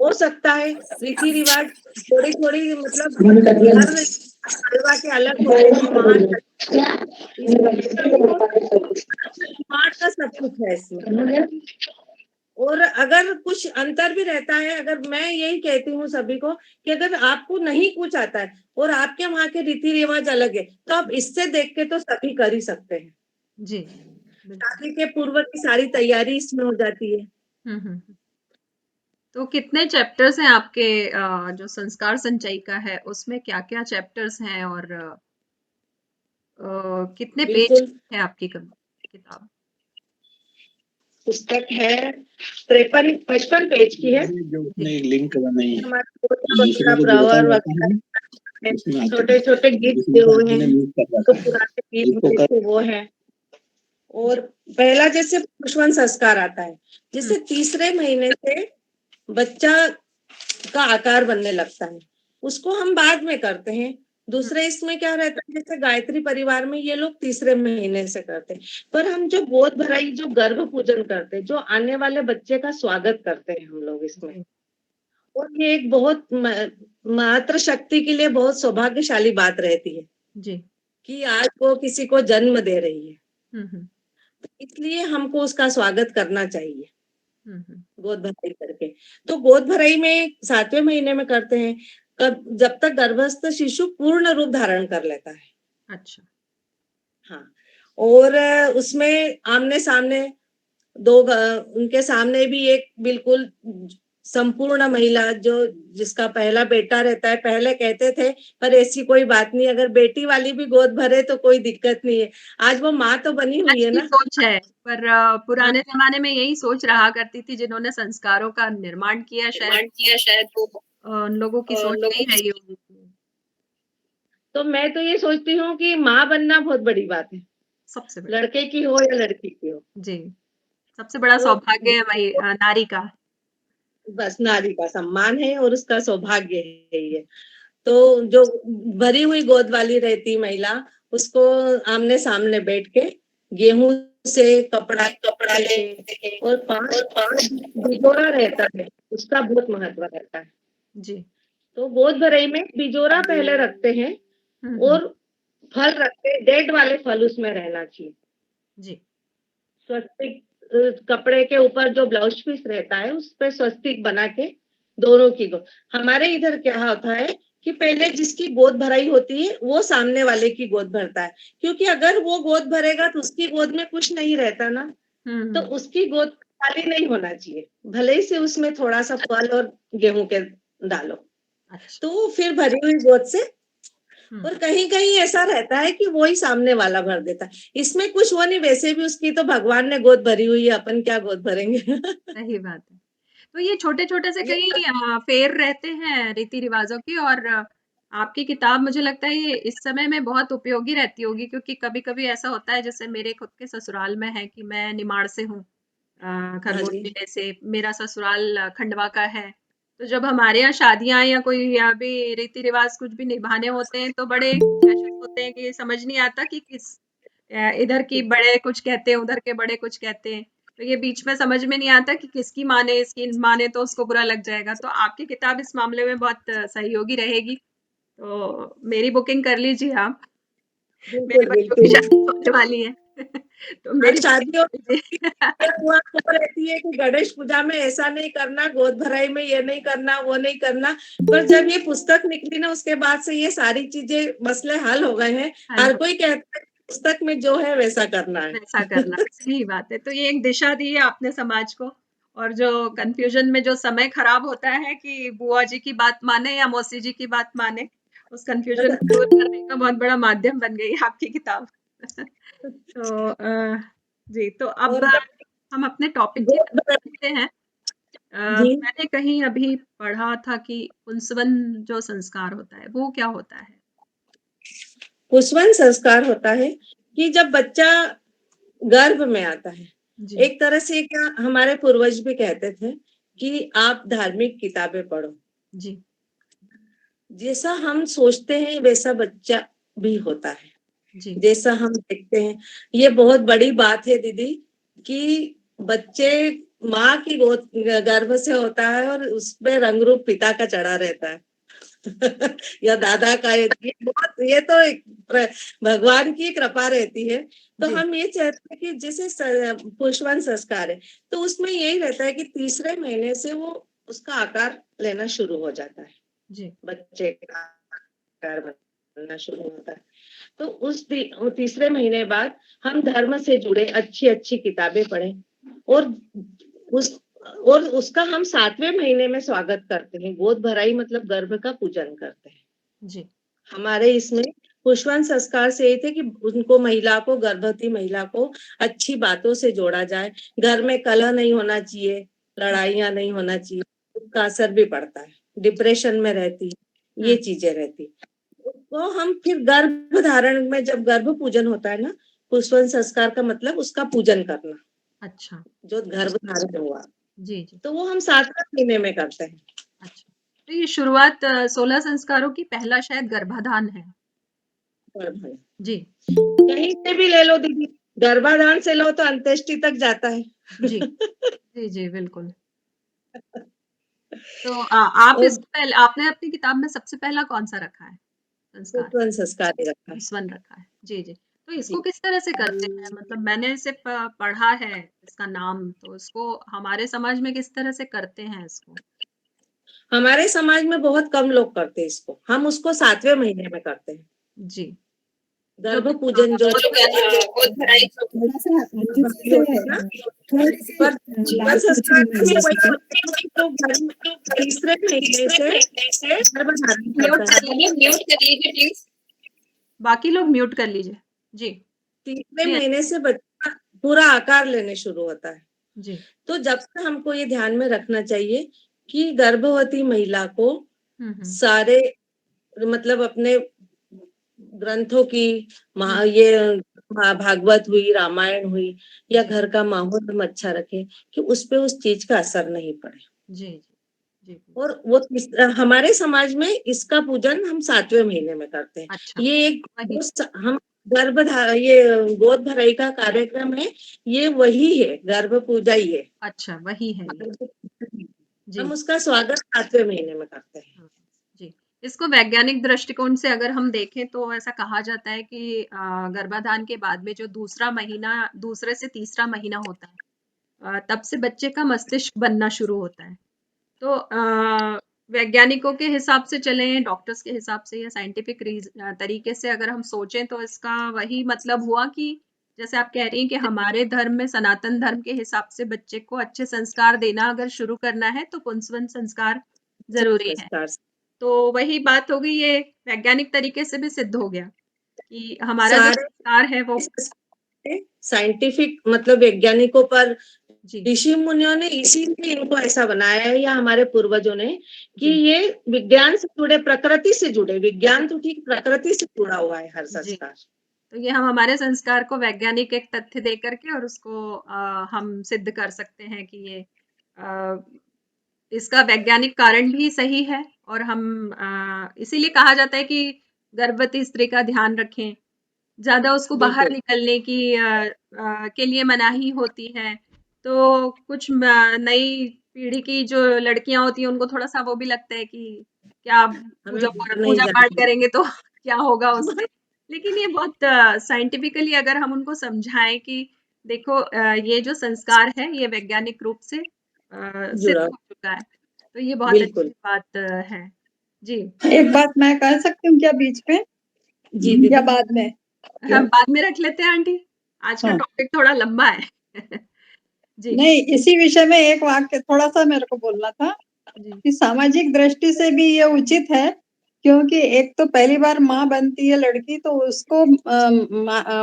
हो सकता है रीति रिवाज थोड़ी थोड़ी मतलब हर हलवा के अलग होते हैं, वहां समाज का सब कुछ है इसमें। और अगर कुछ अंतर भी रहता है, अगर मैं यही कहती हूँ सभी को कि अगर आपको नहीं कुछ आता है और आपके वहां के रीति रिवाज अलग है, तो आप इससे देख के तो सभी कर ही सकते हैं। जी, बिल्कुल। शादी के पूर्व की सारी तैयारी इसमें हो जाती है। हुँ, हुँ, हुँ। तो कितने चैप्टर्स हैं आपके जो संस्कार संचयिका है, उसमें क्या-क्या चैप्टर्स हैं और कितने पेज बिल्कुल, है आपकी किताब? पुस्तक है 53-55 पेज की है। जो जी। अपने लिंक बनाई है हमारे दूसरों वगैरह को जोड़ता प्रवर जाता है, वगैरह उसमें आते छोटे हैं, छोटे गीत दिए जिसमें हुए हैं, अपने म्यूट कर तो जाता है पुराने गीत इसको मिले कर। थे वो है। और पहला जैसे पुष्पन संस्कार आता है, हुँ, जैसे तीसरे महीने से बच्चा का आकार बनने लगता है, उसको हम बाद में करते हैं। हुँ। दूसरे इसमें क्या रहता है, जैसे गायत्री परिवार में ये लोग तीसरे महीने से करते हैं, पर हम जो गोद भराई जो गर्भ पूजन करते हैं, जो आने वाले बच्चे का स्वागत करते हैं हम लोग इसमें, जी, और ये एक बहुत मातृ शक्ति के लिए बहुत सौभाग्यशाली बात रहती है जी। कि आज वो किसी को जन्म दे रही है, हुँ, हुँ। इसलिए हमको उसका स्वागत करना चाहिए हुँ, हुँ। गोद भराई करके। तो गोद भराई में 7वें महीने में करते हैं, कब जब तक गर्भस्थ शिशु पूर्ण रूप धारण कर लेता है। अच्छा। हाँ, और उसमें आमने सामने उनके सामने भी एक बिल्कुल संपूर्ण महिला जो जिसका पहला बेटा रहता है, पहले कहते थे पर ऐसी कोई बात नहीं, अगर बेटी वाली भी गोद भरे तो कोई दिक्कत नहीं है। आज वो माँ तो बनी हुई आज है की ना। सोच है, पर हाँ, पुराने ज़माने में यही सोच रहा करती थी जिन्होंने संस्कारों का निर्माण किया, शायद वो उन लोगों की सोच लोगों नहीं की। रही होगी। तो मैं तो ये सोचती हूँ कि माँ बनना बहुत बड़ी बात है, सबसे बड़ी, लड़के की हो या लड़की की हो। जी, सबसे बड़ा तो सौभाग्य है वही नारी का। बस नारी का सम्मान है और उसका सौभाग्य है ये। तो जो भरी हुई गोद वाली रहती महिला, उसको आमने सामने बैठ के गेहूं से कपड़ा कपड़ा ले और पांच बिजोरा रहता है, उसका बहुत महत्व रहता है। जी, तो गोद भराई में बिजोरा पहले रखते हैं हुँ, और फल रखते हैं, डेट वाले फल उसमें रहना चाहिए। जी, स्वस्तिक कपड़े के ऊपर जो ब्लाउज पीस रहता है उस पे स्वस्तिक बना के दोनों की गोद। हमारे इधर क्या होता है कि पहले जिसकी गोद भराई होती है वो सामने वाले की गोद भरता है, क्योंकि अगर वो गोद भरेगा तो उसकी गोद में कुछ नहीं रहता ना, तो हुँ, उसकी गोद खाली नहीं होना चाहिए, भले ही से उसमें थोड़ा सा फल और गेहूं के डालो, अच्छा, तो वो फिर भरी हुई गोद से। हुँ, और कहीं कहीं ऐसा रहता है कि वो ही सामने वाला भर देता है, इसमें कुछ वो नहीं, वैसे भी उसकी तो भगवान ने गोद भरी हुई है, अपन क्या गोद भरेंगे। सही बात है। तो ये छोटे-छोटे से ये कई फेर रहते हैं रीति-रिवाज़ों के, और आपकी किताब मुझे लगता है ये इस समय में बहुत उपयोगी रहती होगी, क्योंकि कभी-कभी ऐसा होता है, जैसे मेरे खुद के ससुराल में है कि मैं निमाड़ से हूँ, हाँ खरगोन जी। जिले से, मेरा ससुराल खंडवा का है। तो जब हमारे यहाँ शादियाँ या कोई या भी रीति-रिवाज़ कुछ भी निभाने होते हैं, तो बड़े क्लैशेस होते हैं कि समझ नहीं आता कि इधर की बड़े कुछ कहते हैं, उधर के बड़े कुछ कहते हैं। तो ये बीच में समझ में नहीं आता कि किसकी माने, इसकी माने तो उसको बुरा लग जाएगा। तो आपकी किताब इस मामले में बहुत सहयोगी रहेगी। तो मेरी बुकिंग कर लीजिए आप। मेरे बिल्कुल बच्चों की बिल्कुल। शादी होने वाली है। तो और मेरी बुकिंग शादियों कर लीजिए। ये हुआ खबर रहती है कि गणेश पूजा में ऐसा नहीं करना, गोद भराई में ये नहीं करना, वो नहीं करना, पर जब ये पुस्तक निकली ना उसके बाद से ये सारी चीजें मसले हल हो गए हैं। हल हर हो, कोई कहता है कि पुस्तक में जो है वैसा करना है। वैसा करना, सही बात है। तो ये एक दिशा दी है आपने समाज को, और जो कन्फ्यूजन में जो समय खराब होता है कि बुआ जी की बात माने या मौसी जी की बात माने, उस कन्फ्यूजन को दूर करने का बहुत बड़ा माध्यम बन गई है आपकी किताब। तो जी, तो अब और हम अपने टॉपिक की गोद तरफ भराई बढ़ते हैं। जी। मैंने कहीं अभी पढ़ा था कि पुंसवन जो संस्कार होता है, वो क्या होता है? पुष्पन संस्कार होता है कि जब बच्चा गर्भ में आता है, जी, एक तरह से क्या हमारे पूर्वज भी कहते थे कि आप धार्मिक किताबें पढ़ो, जी, जैसा हम सोचते हैं वैसा बच्चा भी होता है, जी, जैसा हम देखते हैं। ये बहुत बड़ी बात है दीदी कि बच्चे माँ की गोद गर्भ से होता है और उसमें रंग रूप पिता का चढ़ा रहता है। या दादा का, ये बहुत, ये तो एक भगवान की कृपा रहती है। तो जी, हम ये चाहते हैं कि जैसे पुष्पन संस्कार है, तो उसमें यही रहता है कि तीसरे महीने से वो उसका आकार लेना शुरू हो जाता है, जी, बच्चे का आकार बनना शुरू होता है। तो तीसरे महीने बाद हम धर्म से जुड़े अच्छी अच्छी किताबें पढ़ें, और उस और उसका हम 7वें महीने में स्वागत करते हैं। गोद भराई मतलब गर्भ का पूजन करते हैं। जी, हमारे इसमें पुष्पन संस्कार से ये थे कि उनको, महिला को, गर्भवती महिला को अच्छी बातों से जोड़ा जाए, घर में कलह नहीं होना चाहिए, हुँ, लड़ाइयाँ नहीं होना चाहिए, उसका असर भी पड़ता है, डिप्रेशन में रहती है, हुँ, ये चीजें रहती। तो हम फिर गर्भ धारण में, जब गर्भ पूजन होता है ना, पुष्पन संस्कार का मतलब उसका पूजन करना, अच्छा, जो गर्भ धारण हुआ, जी, जी, तो वो हम 7वें महीने में करते हैं। अच्छा। तो ये शुरुआत 16 संस्कारों की पहला शायद गर्भाधान है। गर्भ जी, कहीं से भी ले लो दीदी, गर्भाधान से लो तो अंत्येष्टि तक जाता है। जी, जी, जी, बिल्कुल। तो आप और इससे पहले आपने अपनी किताब में सबसे पहला कौन-सा रखा है संस्कार? पुष्पन संस्कार ही रखा है। स्वन रखा है। जी, जी। तो इसको जी। किस तरह से करते हैं? मतलब मैंने सिर्फ़ पढ़ा है इसका नाम, तो इसको हमारे समाज में किस तरह से करते हैं इसको? हमारे समाज में बहुत कम लोग करते हैं इसको, हम उसको 7वें महीने में करते हैं। जी, जो गर्भ पूजन जो गोद भराई थोड़ा सा अंजू जी होता है से ना, थोड़ी सी पर बात संस्कार पूछनी में है वही मुझसे। होता है कि तो तीसरे महीने से गर्भ धारण म्यूट करता कर है। लीजिए, म्यूट कर लीजिए प्लीज। बाकी लोग म्यूट कर लीजिए। जी। तीसरे जी महीने से बच्चा पूरा आकार लेने शुरू होता है। जी। तो जब से हमको ये ध्यान में रखना चाहिए कि गर्भवती महिला को हम्म। सारे मतलब अपने ग्रंथों की हम्म, ये भागवत हुई, रामायण हुई या जी घर का माहौल हम अच्छा रखें कि उस पे उस चीज का असर नहीं पड़े। जी जी जी। और वो हमारे समाज में इसका पूजन हम 7वें महीने में करते हैं। अच्छा, ये एक वही। हम ये गोद भराई का कार्यक्रम है, ये वही है, गर्भ पूजा ही है। अच्छा, वही है ये। जी। हम उसका स्वागत 7वें महीने में करते हैं। हाँ, जी। इसको वैज्ञानिक दृष्टिकोण से अगर हम देखें तो ऐसा कहा जाता है कि गर्भाधान के बाद में जो दूसरा महीना, दूसरे से तीसरा महीना होता है, तब से बच्चे का मस्तिष्क बनना शुरू होता है। तो वैज्ञानिकों के हिसाब से चलें, डॉक्टर्स के हिसाब से या साइंटिफिक तरीके से अगर हम सोचें तो इसका वही मतलब हुआ कि जैसे आप कह रही हैं कि हमारे धर्म में, सनातन धर्म के हिसाब से बच्चे को अच्छे संस्कार देना अगर शुरू करना है तो पुंसवन संस्कार जरूरी है। संस्कार तो वही बात हो गई, ये वैज्ञानिक तरीके से भी सिद्ध हो गया कि हमारा जो सारे संस्कार है वो। साइंटिफिक मतलब वैज्ञानिकों पर जी ऋषि मुनियों ने इसीलिए इनको ऐसा बनाया है या हमारे पूर्वजों ने कि जी ये विज्ञान से जुड़े, प्रकृति से जुड़े, विज्ञान तो ठीक प्रकृति से जुड़ा हुआ है हर जी। संस्कार। तो ये हम हमारे संस्कार को वैज्ञानिक एक तथ्य दे करके और उसको हम सिद्ध कर सकते हैं कि ये अ, इसका वैज्ञानिक कारण भी सही है। और हम इसीलिए कहा जाता है कि गर्भवती स्त्री का ध्यान रखें, ज्यादा उसको बाहर बिल्कुल निकलने की के लिए मनाही होती है। तो कुछ नई पीढ़ी की जो लड़कियां होती हैं उनको थोड़ा सा वो भी लगता है कि क्या हमें बाहर नहीं पूजा पाठ जाना करेंगे तो क्या होगा उससे। लेकिन ये बहुत साइंटिफिकली अगर हम उनको समझाएं कि देखो, ये जो संस्कार है ये वैज्ञानिक रूप से सिद्ध जुड़ा। हो चुका है। तो ये बहुत अच्छी बिल्कुल। बात है। जी। एक बात मैं कह सकती हूँ क्या बीच में, जी या दीदी। बाद में? हम बाद में रख लेते हैं आंटी, आज का हाँ, टॉपिक थोड़ा लंबा है। जी नहीं, इसी विषय में एक वाक्य थोड़ा सा मेरे को बोलना था जी कि सामाजिक दृष्टि से भी ये उचित है, क्योंकि एक तो पहली बार माँ बनती है लड़की, तो उसको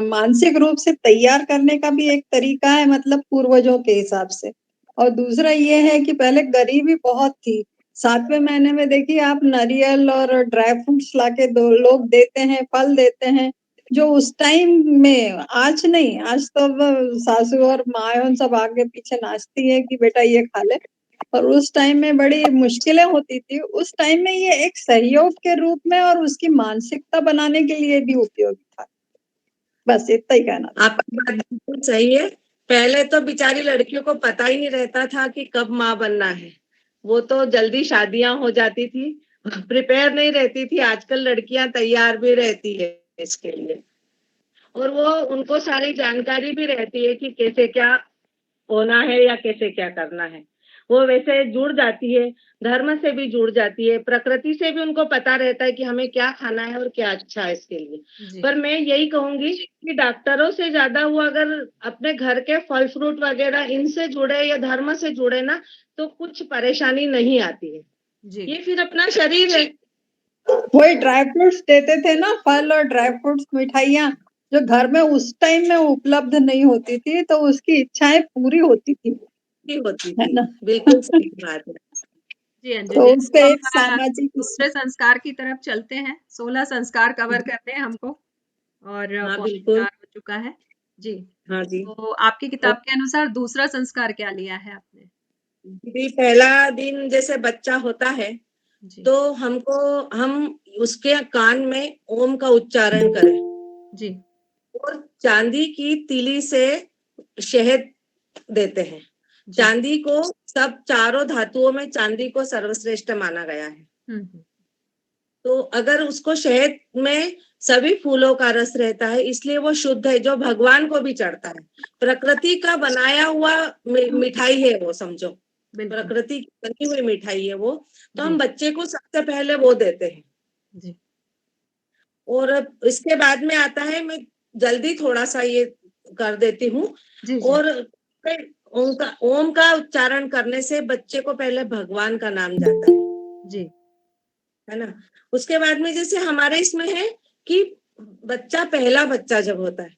मानसिक रूप से तैयार करने का भी एक तरीका है, मतलब पूर्वजों के हिसाब से। और दूसरा ये है कि पहले गरीबी बहुत थी। 7वें महीने में देखिए आप, नारियल और ड्राई फ्रूट्स लाके दो लोग देते हैं, फल देते हैं, जो उस टाइम में, आज नहीं, आज तो अब सासू और माँ सब आगे पीछे नाचती है कि बेटा ये खा ले। और उस टाइम में बड़ी मुश्किलें होती थी। उस टाइम में ये एक सहयोग के रूप में और उसकी मानसिकता बनाने के लिए भी उपयोगी था। बस इतना ही कहना था। आपकी बात बिल्कुल सही है। पहले तो बेचारी लड़कियों को पता ही नहीं रहता था कि कब माँ बनना है, वो तो जल्दी शादियां हो जाती थी, प्रिपेयर नहीं रहती थी। आजकल लड़कियां तैयार भी रहती है इसके लिए, और वो उनको सारी जानकारी भी रहती है कि कैसे क्या होना है या कैसे क्या करना है। वो वैसे जुड़ जाती है, धर्म से भी जुड़ जाती है, प्रकृति से भी उनको पता रहता है कि हमें क्या खाना है और क्या अच्छा है इसके लिए। जी पर मैं यही कहूंगी कि डॉक्टरों से ज्यादा वो अगर अपने घर के फल फ्रूट वगैरह इनसे जुड़े या धर्म से जुड़े ना, तो कुछ परेशानी नहीं आती है। जी ये फिर अपना शरीर है। वही ड्राई फ्रूट्स देते थे ना, फल और ड्राई फ्रूट्स, मिठाइयाँ, जो घर में उस टाइम में उपलब्ध नहीं होती थी, तो उसकी इच्छाएं पूरी होती थी, नहीं होती है थी। ना? बिल्कुल सही बात है। जी अंजू तो जी, उसपे तो हम एक सामाजिक दूसरे संस्कार की तरफ चलते हैं। 16 संस्कार कवर करने हैं हमको और हाँ पौने बिल्कुल। 4 हो चुका है। जी। हाँ जी। तो आपकी किताब के अनुसार दूसरा संस्कार क्या लिया है आपने? दीदी, पहला दिन जैसे बच्चा होता है जी तो हम उसके कान में ओम का उच्चारण करें, जी और चांदी की तीली से शहद देते हैं। जी। चांदी को, सब चारों धातुओं में चांदी को सर्वश्रेष्ठ माना गया है। हम्म। तो अगर उसको, शहद में सभी फूलों का रस रहता है, इसलिए वो शुद्ध है, जो भगवान को भी चढ़ता है। प्रकृति का बनाया हुआ मिठाई है वो, समझो बिल्कुल। प्रकृति की बनी हुई मिठाई है वो। तो हम जी बच्चे को सबसे पहले वो देते हैं। जी और इसके बाद में आता है, मैं जल्दी थोड़ा सा ये कर देती हूँ। जी जी और ओम का उच्चारण करने से बच्चे को पहले भगवान का नाम जाता जी है ना। उसके बाद में जैसे हमारे इसमें है कि बच्चा, पहला बच्चा जब होता है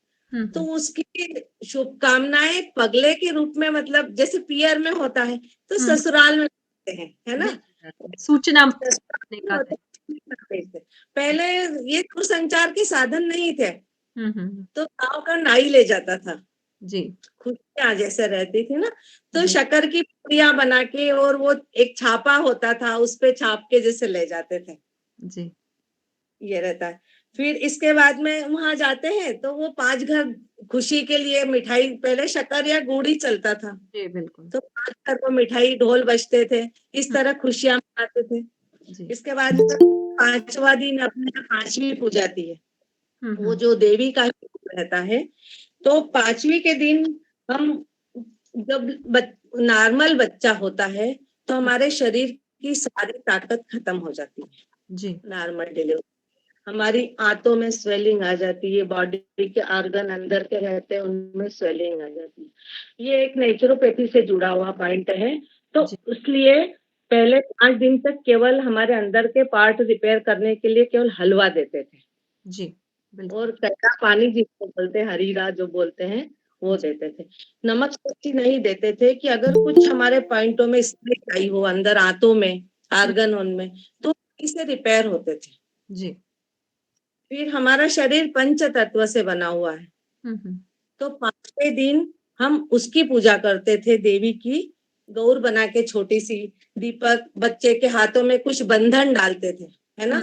तो उसकी शुभकामनाएं पगले के रूप में, मतलब जैसे पियर में होता है तो हम्म, ससुराल में करते हैं, है ना। सूचना ससुराल देने में का होते है। हैं। पहले ये दूरसंचार के साधन नहीं थे, हम्म, तो गाँव का नाई ले जाता था, जी खुशियाँ जैसे रहती थी ना, तो जी शक्कर की पुड़िया बना के, और वो एक छापा होता था उस पे छाप के जैसे ले जाते थे, जी ये रहता है। फिर इसके बाद में वहां जाते हैं तो वो 5 घर खुशी के लिए मिठाई, पहले शक्कर या गुड़ ही चलता था, जी बिल्कुल। तो 5 घर को मिठाई, ढोल बजते थे, इस हम्म, तरह खुशियां मनाते थे। जी इसके बाद में 5वां दिन अपने यहाँ 5वीं पूजा आती है, वो हम्म, जो देवी का रहता है। तो 5वीं के दिन हम, जब नॉर्मल बच्चा होता है तो हमारे शरीर की सारी ताकत खत्म हो जाती है। जी नॉर्मल डिलीवरी, हमारी आंतों में स्वेलिंग आ जाती है, बॉडी के ऑर्गन अंदर के रहते हैं उनमें स्वेलिंग आ जाती है। ये एक नेचुरोपैथी से जुड़ा हुआ पॉइंट है। तो जी इसलिए पहले 5 दिन तक केवल हमारे अंदर के पार्ट रिपेयर करने के लिए केवल हलवा देते थे, जी बिल्कुल। और कच्चा पानी जिसको बोलते हैं, हरीरा जो बोलते हैं, वो जी देते थे। नमक मिर्ची नहीं देते थे, कि अगर कुछ हमारे पॉइंटों में स्प्लिट आई हो अंदर आंतों में, हम्म, आर्गन उनमें, तो इसे रिपेयर होते थे। जी फिर हमारा शरीर पंच तत्व से बना हुआ है, हम्म, तो 5वें दिन हम उसकी पूजा करते थे, देवी की। गौर बना के छोटी सी, दीपक, बच्चे के हाथों में कुछ बंधन डालते थे, है ना।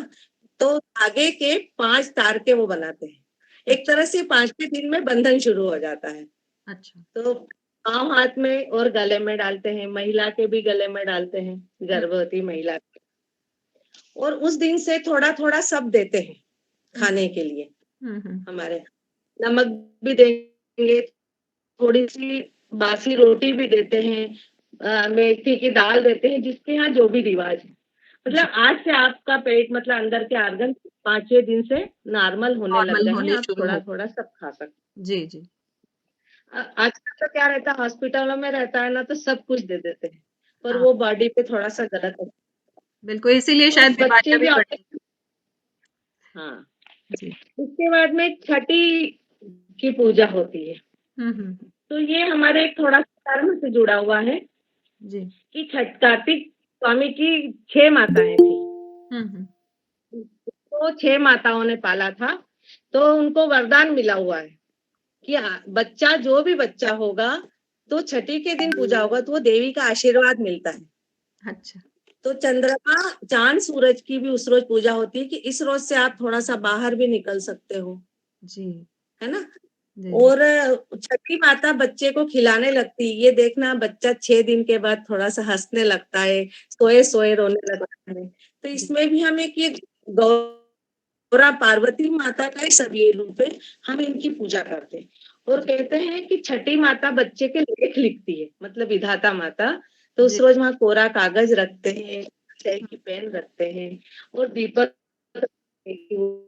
तो आगे के 5 तार के वो बनाते हैं, एक अच्छा तरह से 5वें दिन में बंधन शुरू हो जाता है। अच्छा तो पाँव हाथ में और गले में डालते हैं, महिला के भी गले में डालते हैं, हम्म, गर्भवती महिला के। और उस दिन से थोड़ा थोड़ा सब देते हैं हम्म, खाने के लिए। हम्म, हमारे नमक भी देंगे, थोड़ी सी बासी रोटी भी देते हैं, मेथी की दाल देते हैं, जिसके यहाँ जो भी रिवाज है। जी मतलब आज से आपका पेट, मतलब अंदर के ऑर्गन 5वें दिन से नॉर्मल होने लग नॉर्मल गए हैं, होने आप शुरू थोड़ा हो। थोड़ा सब खा सकते जी जी हैं। आजकल तो क्या रहता है, हॉस्पिटलों में रहता है ना, तो सब कुछ दे देते हैं, पर हाँ वो बॉडी पे थोड़ा सा गलत है। बिल्कुल, इसीलिए और शायद बच्चे बीमारियां भी भी बढ़ रही हाँ। हैं। जी उसके बाद में छठी की पूजा होती है। हम्म, तो ये हमारे एक थोड़ा सा धर्म से जुड़ा हुआ है, जी कि छठ, कार्तिक स्वामी की 6 माताएं थी, हम्म, तो 6 माताओं ने पाला था, तो उनको वरदान मिला हुआ है कि बच्चा, जो भी बच्चा होगा, तो छठी के दिन पूजा होगा तो वो देवी का आशीर्वाद मिलता है। अच्छा तो चंद्रमा, चांद, सूरज की भी उस रोज पूजा होती है, कि इस रोज से आप थोड़ा सा बाहर भी निकल सकते हो, जी है ना। जी और छठी माता बच्चे को खिलाने लगती है, ये देखना बच्चा 6 दिन के बाद थोड़ा सा हंसने लगता है, सोए सोए रोने लगता है। तो जी इसमें भी हम एक ये गौरा पार्वती माता का ही सब ये रूप है, हम इनकी पूजा करते हैं। और कहते हैं कि छठी माता बच्चे के लेख लिखती है, मतलब विधाता माता। तो उस जी रोज वहां कोरा कागज रखते हैं, चाय की पेन रखते हैं, और दीपक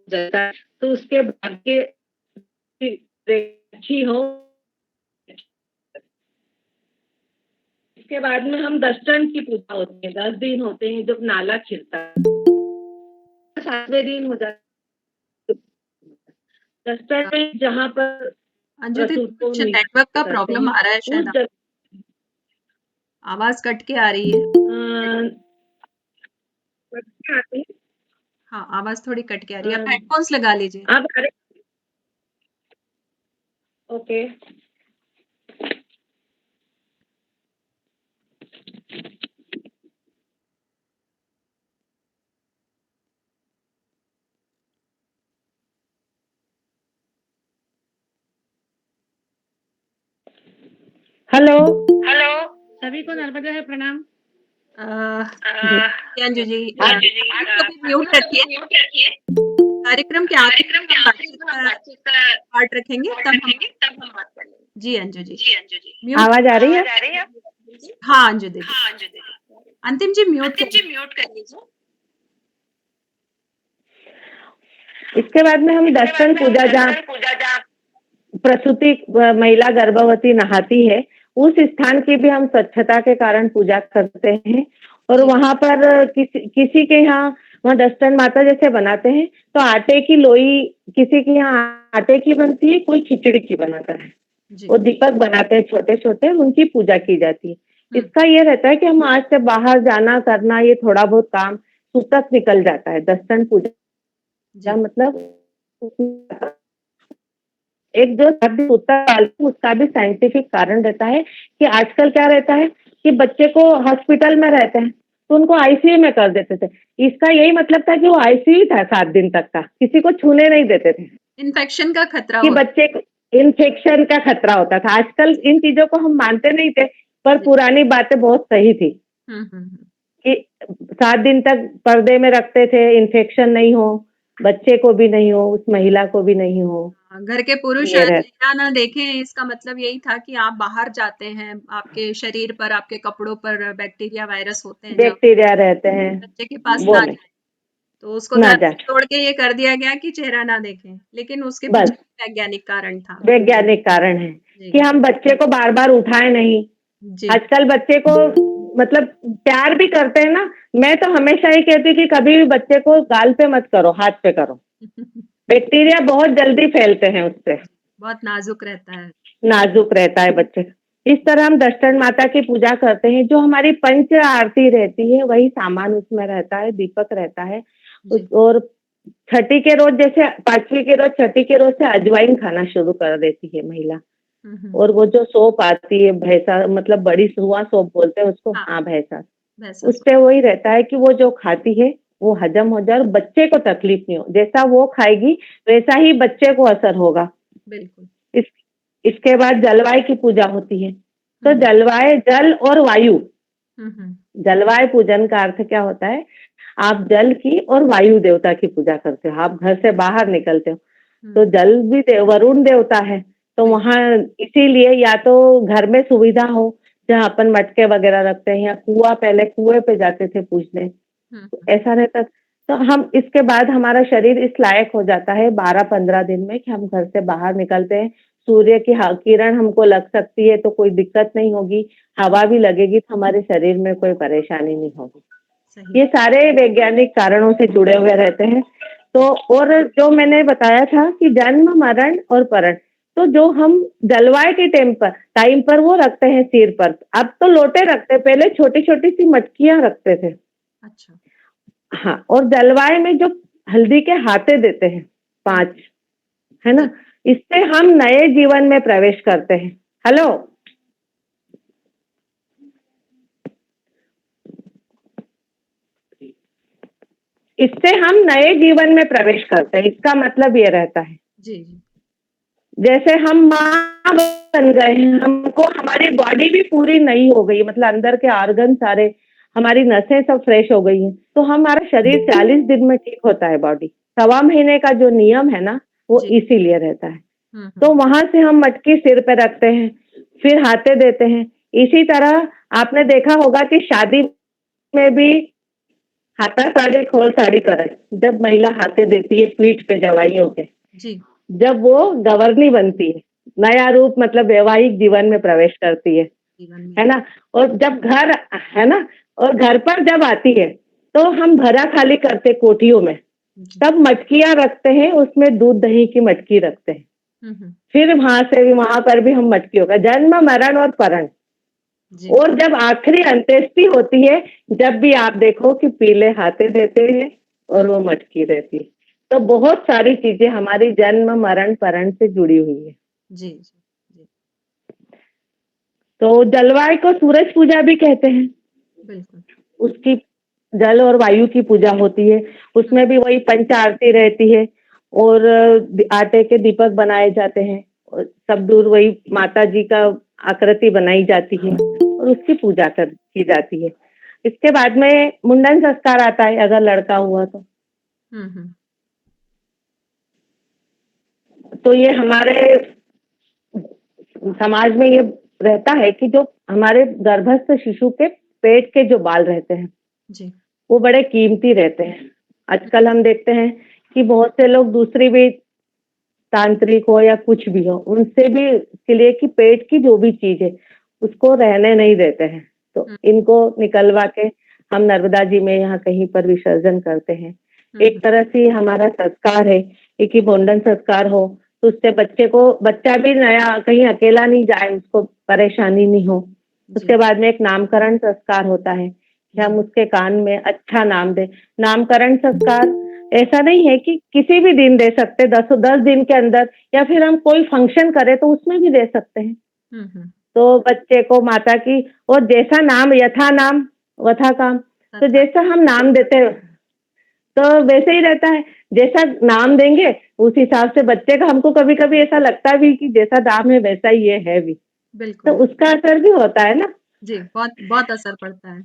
जलता है, तो उसके भाग्य अच्छी हो। इसके बाद में हम 10 टन की पूजा होती है, 10 दिन होते हैं जब नाला खिलता है, 7वें दिन हो जाता है 10 टन, जहाँ पर अंजू दीदी, प्रसूत को कुछ निकाल नेटवर्क का करते प्रॉब्लम हैं, आ रहा है उस शायद। जगह आवाज कट के आ रही है। बच्चे आते हैं। हाँ आवाज थोड़ी कट के आ रही है, आप अ, हेडफोन्स लगा लीजिए। अब अरे, ओके। हेलो हेलो, सभी को नर्मदा है प्रणाम। अंजू जी हाँ जी जी, आवाज को भी म्यूट रखिए। म्यूट रखिए। कार्यक्रम के आखिर कार्यक्रम में के हम आखिर बातचीत में हम का बातचीत का पार्ट रखेंगे, पार्ट तब हम रखेंगे, तब हम बात कर लेंगे। जी अंजू जी जी अंजू जी, म्यूट। आवाज आ रही है? आवाज आ रही है? हाँ अंजू दीदी। हाँ अंजू दीदी। अंतिम जी म्यूट अंतिम कर जी म्यूट कर लीजिए। इसके बाद में हम दस्तन पूजा, जहाँ प्रसूति महिला गर्भवती नहाती है, उस स्थान की भी हम स्वच्छता के कारण पूजा करते हैं। और वहां पर किसी के यहाँ वहाँ दस्तन माता जैसे बनाते हैं, तो आटे की लोई किसी के यहाँ आटे की बनती है, कोई खिचड़ी की बनाता है। जी। वो दीपक बनाते हैं छोटे छोटे, उनकी पूजा की जाती है। इसका ये रहता है कि हम आज से बाहर जाना करना, ये थोड़ा बहुत काम सूतक निकल जाता है। दस्तन पूजा मतलब एक जो उत्तर उसका भी साइंटिफिक कारण रहता है कि आजकल क्या रहता है कि बच्चे को हॉस्पिटल में रहते हैं तो उनको आईसीयू में कर देते थे। इसका यही मतलब था कि वो आईसीयू था 7 दिन तक का, किसी को छूने नहीं देते थे इन्फेक्शन का खतरा कि होता बच्चे को इन्फेक्शन का खतरा होता था। आजकल इन चीजों को हम मानते नहीं थे, पर पुरानी बातें बहुत सही थी कि 7 दिन तक पर्दे में रखते थे, इन्फेक्शन नहीं हो, बच्चे को भी नहीं हो, उस महिला को भी नहीं हो। घर के पुरुष ये रहता चेहरा ना देखें, इसका मतलब यही था कि आप बाहर जाते हैं, आपके शरीर पर, आपके कपड़ों पर बैक्टीरिया वायरस होते हैं, जब बैक्टीरिया रहते हैं, बच्चे के पास वो ना नहीं, जाए। तो उसको ना धर्म जाए, तोड़ के ये कर दिया गया कि चेहरा ना देखें, लेकिन उसके बस पीछे वैज्ञानिक कारण था। वैज्ञानिक कारण है जी कि हम बच्चे को बार बार उठाए नहीं। जी आजकल बच्चे को मतलब प्यार भी करते हैं ना, मैं तो हमेशा ही कहती कि कभी भी बच्चे को गाल पे मत करो, हाथ पे करो। बैक्टीरिया बहुत जल्दी फैलते हैं उससे, बहुत नाजुक रहता है। नाजुक रहता है बच्चे। इस तरह हम दस्तन माता की पूजा करते हैं। जो हमारी पंच आरती रहती है वही सामान उसमें रहता है, दीपक रहता है। जी और छठी के रोज, जैसे 5वीं के रोज, छठी के रोज से अजवाइन खाना शुरू कर देती है महिला। और वो जो सोप आती है, भैंसा मतलब बड़ी सुआ सोप बोलते हैं उसको, हाँ हाँ भैंसा, वैसा उससे वही रहता है कि वो जो खाती है वो हजम हो जाए और बच्चे को तकलीफ नहीं हो। जैसा वो खाएगी वैसा ही बच्चे को असर होगा। बिल्कुल। इस इसके बाद जलवायु की पूजा होती है। तो हम्म जलवायु, जल और वायु, हम्म जलवायु पूजन का अर्थ क्या होता है? आप जल की और वायु देवता की पूजा करते हो। आप घर से बाहर निकलते हो तो जल भी वरुण देवता है, तो बिल्कुल। वहां इसीलिए या तो घर में सुविधा हो जहाँ अपन मटके वगैरह रखते हैं, या कुआं, पहले कुएं पे जाते थे पूजने, ऐसा रहता। तो हम इसके बाद हमारा शरीर इस लायक हो जाता है 12-15 दिन में कि हम घर से बाहर निकलते हैं। सूर्य की किरण हमको लग सकती है तो कोई दिक्कत नहीं होगी, हवा भी लगेगी तो हमारे शरीर में कोई परेशानी नहीं होगी। सही। ये सारे वैज्ञानिक कारणों से जुड़े हुए रहते हैं। तो और जो मैंने बताया था कि जन्म, मरण और परण, तो जो हम जलवायु के टाइम पर वो रखते हैं सिर पर। अब तो लोटे रखते, पहले छोटी छोटी सी मटकियां रखते थे। अच्छा। हाँ, और जलवायु में जो हल्दी के हाथे देते हैं 5, है ना, इससे हम नए जीवन में प्रवेश करते हैं। हेलो, इससे हम नए जीवन में प्रवेश करते हैं। इसका मतलब ये रहता है जी जी जैसे हम माँ बन गए हैं, हमको हमारी बॉडी भी पूरी नई हो गई, मतलब अंदर के ऑर्गन सारे, हमारी नसें सब फ्रेश हो गई हैं, तो हमारा शरीर 40 दिन में ठीक होता है। बॉडी 1.25 महीने का जो नियम है ना, वो जी। इसीलिए रहता है। तो वहां से हम मटकी सिर पे रखते हैं, फिर हाथे देते हैं। इसी तरह आपने देखा होगा कि शादी में भी हाथा साड़ी खोल साड़ी करे, जब महिला हाथे देती है पीठ पे जवाइयों के, जी जब वो गवर्नी बनती है, नया रूप मतलब वैवाहिक जीवन में प्रवेश करती जीवन में। है ना। और जब घर, है ना, और घर पर जब आती है तो हम भरा खाली करते कोठियों में, जी। तब मटकियां रखते हैं, उसमें दूध दही की मटकी रखते हैं। हम्म फिर वहां से भी, वहां पर भी हम मटकियों का जन्म, मरण और परण। जी और जब आखिरी अंत्येष्टि होती है, जब भी आप देखो कि पीले हाथे देते हैं और वो मटकी रहती है। तो बहुत सारी चीजें हमारी जन्म, मरण, परण से जुड़ी हुई है। जी जी तो जलवायु को सूरज पूजा भी कहते हैं। बिल्कुल। उसकी जल और वायु की पूजा होती है। उसमें भी वही पंच आरती रहती है और आटे के दीपक बनाए जाते हैं और सब दूर वही माता जी का आकृति बनाई जाती है और उसकी पूजा की जाती है। इसके बाद में मुंडन संस्कार आता है, अगर लड़का हुआ हम्म तो ये हमारे समाज में ये रहता है कि जो हमारे गर्भस्थ शिशु के पेट के जो बाल रहते हैं जी वो बड़े कीमती रहते हैं। आजकल हम देखते हैं कि बहुत से लोग दूसरी भी तांत्रिक हो या कुछ भी हो, उनसे भी के लिए कि पेट की जो भी चीज है उसको रहने नहीं देते हैं, तो हुँ, इनको निकलवा के हम नर्मदा जी में यहाँ कहीं पर विसर्जन करते हैं। हुँ, एक तरह से हमारा संस्कार है, एक ही मुंडन संस्कार हो तो उससे बच्चा भी नया कहीं अकेला नहीं जाए, उसको परेशानी नहीं हो। जी, उसके बाद में एक नामकरण संस्कार होता है कि हम जी, उसके कान में अच्छा नाम दें। नामकरण संस्कार ऐसा नहीं है कि किसी भी दिन दे सकते, 10 दिन के अंदर, या फिर हम कोई फंक्शन करें तो उसमें भी दे सकते हैं। हुँ, हुँ, तो बच्चे को माता की, और जैसा नाम यथा नाम वथा काम, तो तथा जैसा हम नाम देते हैं तो वैसे ही रहता है। जैसा नाम देंगे उस हिसाब से बच्चे का, हमको कभी कभी ऐसा लगता भी कि जैसा नाम है वैसा ही ये है भी, तो बिल्कुल, उसका असर भी होता है ना, जी, बहुत बहुत असर पड़ता है।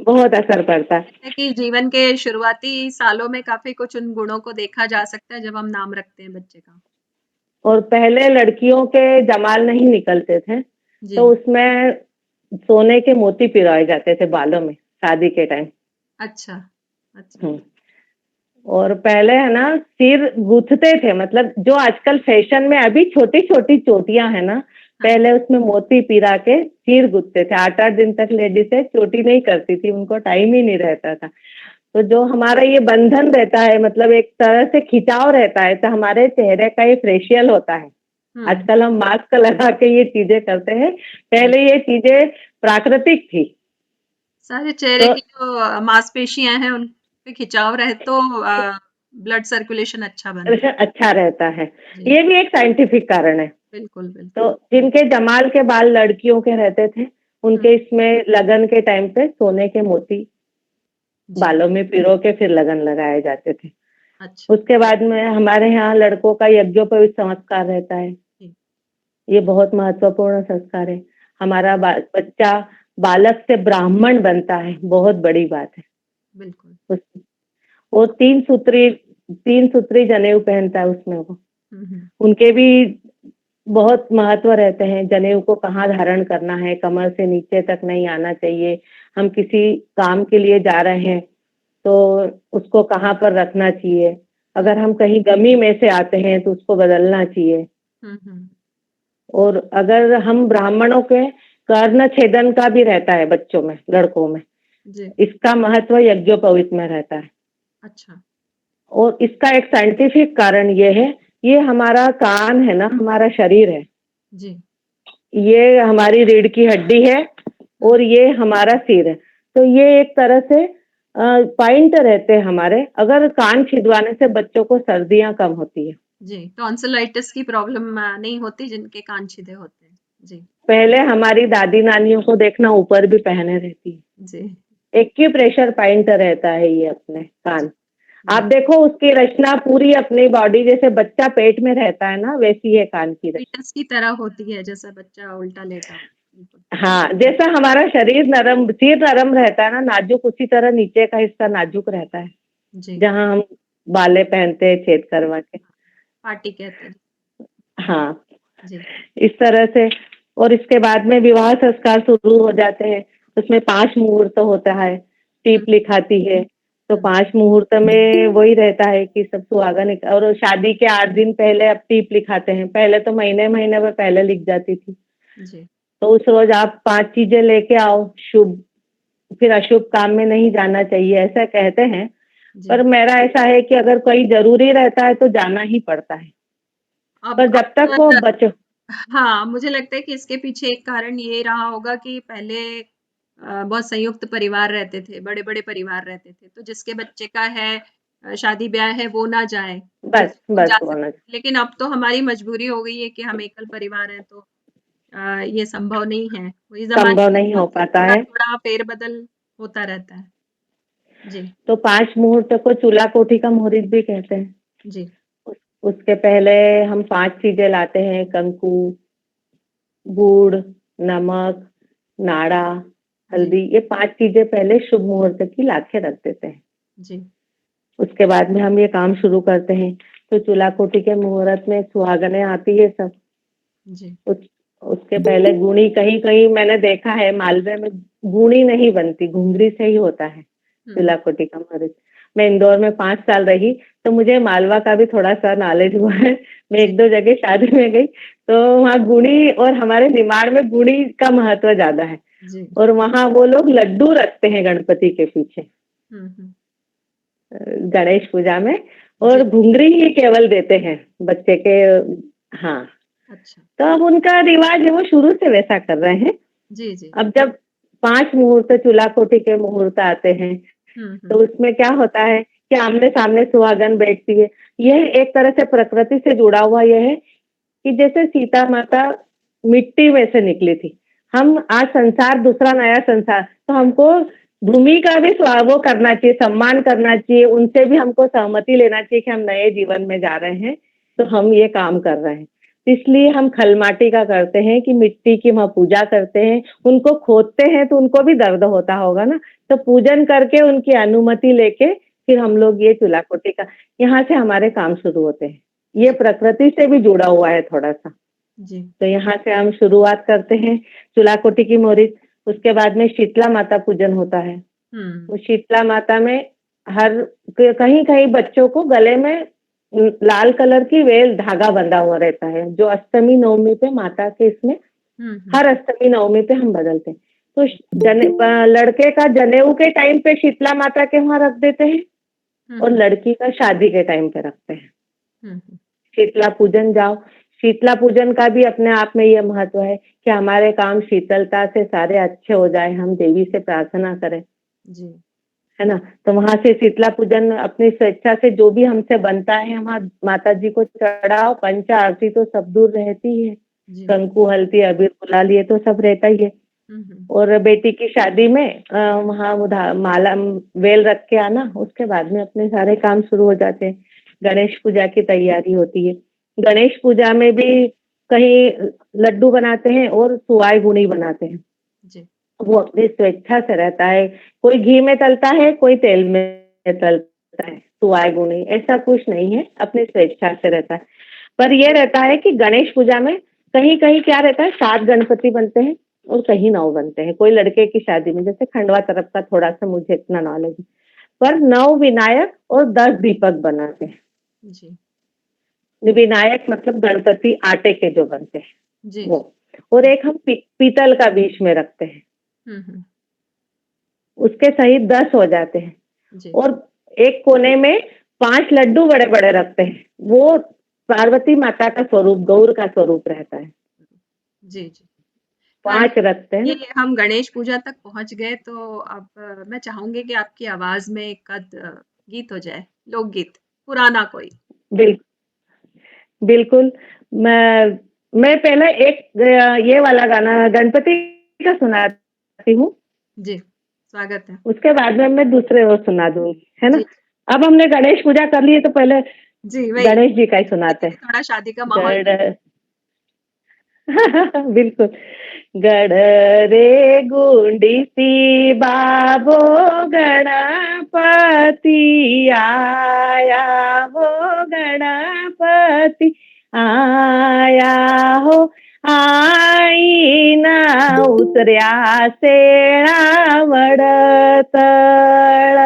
बहुत असर पड़ता है। कहते हैं कि जीवन के शुरुआती सालों में काफ़ी कुछ उन गुणों को देखा जा सकता है जब हम नाम रखते हैं बच्चे का। और पहले लड़कियों के जमाल नहीं निकलते थे, तो जी, उसमें सोने के मोती पिरोए जाते थे बालों में शादी के टाइम। अच्छा, अच्छा, हम्म। और पहले है ना सिर गूंथते थे, मतलब जो आजकल फैशन में अभी छोटी छोटी चोटियां है ना, हाँ, पहले उसमें मोती पिरा के सिर गूंथते थे। 8 8 दिन तक लेडीज चोटी नहीं करती थी, उनको टाइम ही नहीं रहता था। तो जो हमारा ये बंधन रहता है, मतलब एक तरह से खिंचाव रहता है, तो हमारे चेहरे का ये फेशियल होता है। हुँ, आजकल हम मास्क लगा के ये चीजें करते हैं, जी। पहले ये चीजें प्राकृतिक थी। सारे चेहरे तो की जो मांसपेशियाँ हैं उन पे खिंचाव रहे तो ब्लड सर्कुलेशन अच्छा बनता है। अच्छा रहता है। जी, ये भी एक साइंटिफिक कारण है। बिल्कुल, बिल्कुल। तो जिनके जमाल के बाल लड़कियों के रहते थे, हुँ, उनके इसमें लगन के टाइम पे सोने के मोती जी, बालों में पिरो के फिर लगन लगाए जाते थे। अच्छा, उसके बाद में हमारे यहाँ लड़कों का यज्ञोपवीत संस्कार रहता है। जी, ये बहुत महत्वपूर्ण संस्कार है। हमारा बच्चा बालक से ब्राह्मण बनता है, बहुत बड़ी बात है। बिल्कुल। उस- वो 3 सूत्री जनेऊ पहनता है उसमें वो। हुँ, हुँ, उनके भी बहुत महत्व रहते हैं। जनेऊ को कहाँ धारण करना है, कमर से नीचे तक नहीं आना चाहिए। हम किसी काम के लिए जा रहे हैं तो उसको कहाँ पर रखना चाहिए। हुँ, अगर हम कहीं गमी में से आते हैं तो उसको बदलना चाहिए। हुँ, हुँ, और अगर हम ब्राह्मणों के कर्ण छेदन का भी रहता है बच्चों में, लड़कों में, जी, इसका महत्व यज्ञोपवीत में रहता है। अच्छा, और इसका एक साइंटिफिक कारण ये है, ये हमारा कान है ना, हमारा शरीर है, जी, ये हमारी रीढ़ की हड्डी है, हुँ, और ये हमारा सिर है। तो ये एक तरह से पॉइंट रहते हैं हमारे। अगर कान छिदवाने से बच्चों को सर्दियां कम होती है। जी, टॉन्सिलाइटिस की प्रॉब्लम नहीं होती जिनके कान छिदे होते हैं। जी, पहले हमारी दादी नानियों को देखना ऊपर भी पहने रहती है, जी, एक्यूप्रेशर पॉइंट रहता है ये अपने जी, कान। आप जी, देखो उसकी रचना पूरी अपनी बॉडी, जैसे बच्चा पेट में रहता है ना, वैसी है कान की रचना। फीटस की तरह होती है जैसा बच्चा उल्टा लेटा हो। बिल्कुल। हाँ, जैसा हमारा शरीर नरम, सिर नरम रहता है ना, नाजुक, उसी तरह नीचे का हिस्सा नाजुक रहता है, जी, जहाँ हम बाले पहनते हैं छेद करवा के। पार्टी कहते हैं। हाँ, जी, इस तरह से। और इसके बाद में विवाह संस्कार शुरू हो जाते हैं। उसमें 5 मुहूर्त होता है, हुँ, टीप लिखाती है। तो हुँ, 5 मुहूर्त में वही रहता है कि सब सुहागन और शादी के 8 दिन पहले अब टीप लिखाते हैं। पहले तो महीने महीने में पहले लिख जाती थी। जी, तो उस रोज आप 5 चीजें लेके आओ शुभ, फिर अशुभ काम में नहीं जाना चाहिए, ऐसा कहते हैं। जी। पर मेरा ऐसा है कि अगर कोई जरूरी रहता है तो जाना ही पड़ता है। पर अब जब तक वो बच हाँ, मुझे लगता है कि इसके पीछे एक कारण ये रहा होगा कि पहले बहुत संयुक्त परिवार रहते थे, बड़े-बड़े परिवार रहते थे, तो जिसके बच्चे का है शादी-ब्याह है वो ना जाए, बस दूसरे लोग बस जा होना सकते हैं। लेकिन अब तो हमारी मजबूरी हो गई है कि हम एकल परिवार हैं तो ये संभव नहीं है। वही ज़माने संभव के नहीं हिसाब हो से पाता है। थोड़ा-थोड़ा फेर-बदल होता रहता है। जी, तो 5 मुहूर्त को चूल्हा कोठी का मुहूर्त भी कहते हैं। जी, उसके पहले हम 5 चीजें लाते हैं, कंकु, गुड़, नमक, नाड़ा, जी, हल्दी, ये 5 चीजें पहले शुभ मुहूर्त की लाके रख देते हैं। जी, उसके बाद में हम ये काम शुरू करते हैं। तो चूल्हा कोठी के मुहूर्त में सुहागनें आती है सब। जी। उस उसके पहले गुणी, कहीं कहीं मैंने देखा है मालवे में गुणी नहीं बनती, घुंघरी से ही होता है हुँ, चूल्हा कोठी का मुहूर्त। मैं इंदौर में 5 साल रही, तो मुझे मालवा का भी थोड़ा-सा नॉलेज हुआ है। मैं जी, 1-2 जगह शादी में गई, तो वहाँ गुड़ी और हमारे निमाड़ में गुड़ी का महत्व ज़्यादा है जी। और वहाँ वो लोग लड्डू रखते हैं गणपति के पीछे हुँ। गणेश पूजा में जी, और घुंघरी ही केवल देते हैं बच्चे के। हाँ, अच्छा। तो अब उनका रिवाज है, वो शुरू से वैसा कर रहे हैं। जी। अब जब 5 मुहूर्त चूल्हा-कोठी के मुहूर्त आते हैं, तो हुँ। उसमें क्या होता है कि आमने-सामने सुहागन बैठती है। यह एक तरह से प्रकृति से जुड़ा हुआ ये है कि जैसे सीता माता मिट्टी में से निकली थी, हम आज संसार दूसरा नया संसार, तो हमको भूमि का भी वो करना चाहिए, सम्मान करना चाहिए, उनसे भी हमको सहमति लेना चाहिए कि हम नए जीवन में जा रहे हैं, तो हम ये काम कर रहे हैं। इसलिए हम खल-माटी का करते हैं कि मिट्टी की वहाँ पूजा करते हैं, उनको खोदते हैं तो उनको भी दर्द होता होगा ना, तो पूजन करके उनकी अनुमति लेके फिर हम लोग ये चूल्हा-कोठी का यहाँ से हमारे काम शुरू होते हैं। ये जी, प्रकृति से भी जुड़ा हुआ है थोड़ा-सा। जी। तो यहाँ से हम शुरुआत करते हैं चूल्हा-कोठी की मोहरी, उसके बाद में शीतला माता पूजन होता है। हुँ। वो शीतला माता में हर कहीं-कहीं बच्चों को गले में लाल कलर की वेल धागा बंधा हुआ रहता है, जो अष्टमी नवमी पे माता के इसमें हुँ। हर अष्टमी नवमी पे हम बदलते हैं। तो लड़के का जनेऊ के टाइम पे शीतला माता के वहाँ रख देते हैं और हुँ। लड़की का शादी के टाइम पे रखते हैं। हुँ। शीतला पूजन जाओ, शीतला पूजन का भी अपने आप में ये महत्व है कि हमारे काम शीतलता से सारे अच्छे हो जाए, हम देवी से प्रार्थना करें, जी, है ना? तो वहाँ से शीतला पूजन अपनी स्वेच्छा से जो भी हमसे बनता है वहाँ माता जी को चढ़ाओ, पंचा आरती तो सब दूर रहती है, जी। कंकु, हल्दी, अबीर, गुलाल ये तो सब रहता ही है। हुँ। और बेटी की शादी में वहाँ माला वेल रख के आना, उसके बाद में अपने सारे काम शुरू हो जाते हैं। गणेश पूजा की तैयारी होती है। गणेश पूजा में भी कहीं लड्डू बनाते हैं और सुवाई गुड़ी बनाते हैं। जी, वो अपनी स्वेच्छा से रहता है। कोई घी में तलता है, कोई तेल में तलता है, सुवाई गुड़ी ऐसा कुछ नहीं है, अपनी स्वेच्छा से रहता है। पर ये रहता है कि गणेश पूजा में कहीं-कहीं क्या रहता है 7 गणपति बनते हैं और कहीं 9 बनते हैं। कोई लड़के की शादी में जैसे खंडवा तरफ का थोड़ा-सा मुझे इतना नॉलेज है। पर 9 विनायक और 10 दीपक बनाते हैं। जी, विनायक मतलब गणपति आटे के जो बनते हैं, जी, वो। और एक हम पीतल का बीच में रखते हैं। हुँ। उसके सहित 10 हो जाते हैं जी, और एक कोने में 5 लड्डू बड़े-बड़े रखते हैं। वो पार्वती माता का स्वरूप, गौर का स्वरूप रहता है। जी। तो 5 आंटी, रखते हैं ये ना। हम गणेश पूजा तक पहुँच गए, तो अब मैं चाहूँगी कि आपकी आवाज़ में एक आध गीत हो जाए, लोकगीत, पुराना कोई। बिल बिल्कुल। मैं पहले एक ये वाला गाना गणपति का सुनाती हूँ, जी, स्वागत है। उसके बाद में मैं दूसरे वो सुना दूँगी, है ना? जी, अब हमने गणेश पूजा कर ली है तो पहले जी, वही। गणेश जी का ही सुनाते इसीलिए हैं। थोड़ा शादी का माहौल बन गण बिल्कुल। गण रे गुंडीसी बाबो गणपति आया हो, गणपति आया हो, आई ना उतर्या शेळावळ तळ,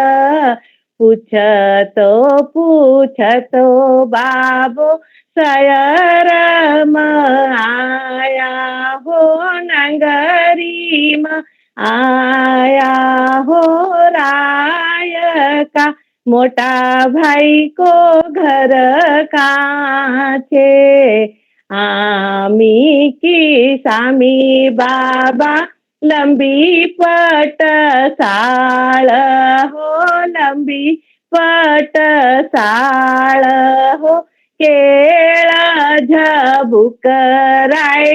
पूछतो बाबो सयरम आया हो, नगरी में आया हो, राय का मोटा भाई को घर का छे, आमी की सामी बाबा लंबी पट साळ हो, लंबी पट साळ हो, केळा झबुक राय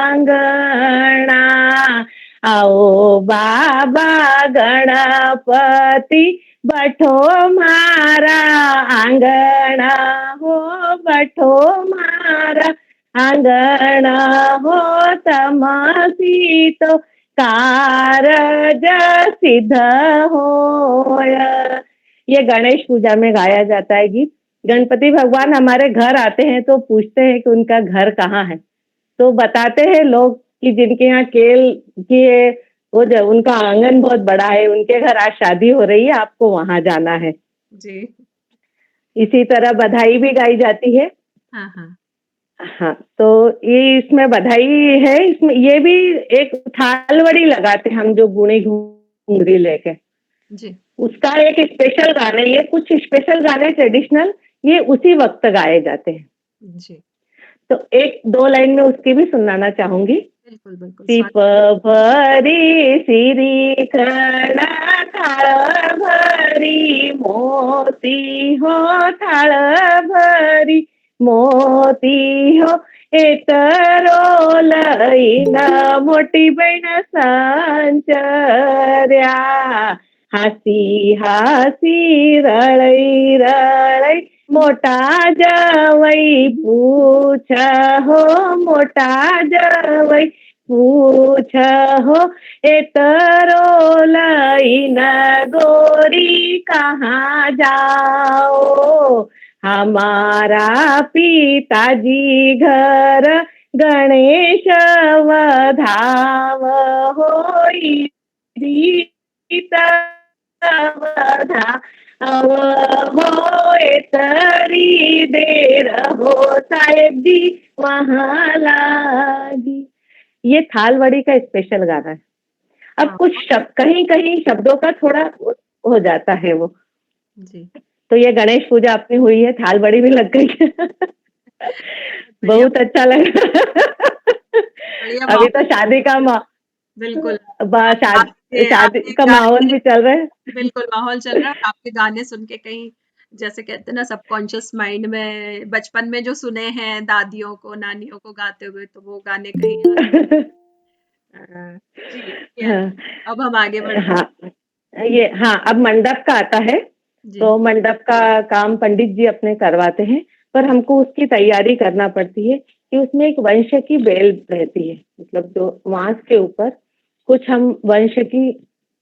अंगणा, आओ बाबा गणपति बठो मारा आंगणा हो, बठो मारा आंगणा हो, तमसी तो कारज सिद्ध होय। ये गणेश पूजा में गाया जाता है गीत। गणपति भगवान हमारे घर आते हैं तो पूछते हैं कि उनका घर कहाँ है, तो बताते हैं लोग कि जिनके यहाँ केल की वो जब उनका आंगन बहुत बड़ा है, उनके घर आज शादी हो रही है, आपको वहां जाना है। जी। इसी तरह बधाई भी गाई जाती है। हाँ, हाँ। हाँ, तो ये इसमें बधाई है, इसमें ये भी एक थालवड़ी लगाते हैं हम, जो गुणी घुंगरी लेके, जी, उसका एक स्पेशल गाने, ये कुछ स्पेशल गाने ट्रेडिशनल ये उसी वक्त गाए जाते हैं। जी। तो एक दो लाइन में उसकी भी सुनाना चाहूंगी। बिल्कुल, बिल्कुल दीप भरी श्रीखंड थाळ भरी मोती हो, थाळ भरी मोती हो, एकरो लईन मोठी बहीण संचर्या, हासी हासी रळई रळई मोठा जवई पूछ हो, मोठा जवई पूछ हो, एतरो लईन गोरी कहाँ जाओ, हमारा पिताजी घर गणेश वधाव होई वधा होए तरी देर हो साहेब जी वहां लागी। ये थालवड़ी का स्पेशल गाना है। अब हाँ, कुछ शब्द कहीं कहीं शब्दों का थोड़ा हो जाता है वो, जी। तो ये गणेश पूजा अपनी हुई है, थालवड़ी भी लग गई है। बढ़िया, बहुत अच्छा लगा। बढ़िया अभी तो माहौल। शादी का बिल्कुल। आपके शादी आपके का माहौल गाने भी चल रहा है। बिल्कुल माहौल चल रहा है और आपके गाने सुन के कहीं जैसे कहते हैं ना सबकॉन्शियस माइंड में बचपन में जो सुने हैं दादियों को, नानियों को गाते हुए तो वो गाने कहीं याद जी, क्या हाँ, अब हम आगे बढ़ते हाँ, ये हाँ, अब मंडप का आता है। जी, तो मंडप का काम पंडित जी अपने करवाते हैं, पर हमको उसकी तैयारी करना पड़ती है कि उसमें एक वंश की बेल रहती है, मतलब जो वांस के ऊपर कुछ हम वंश की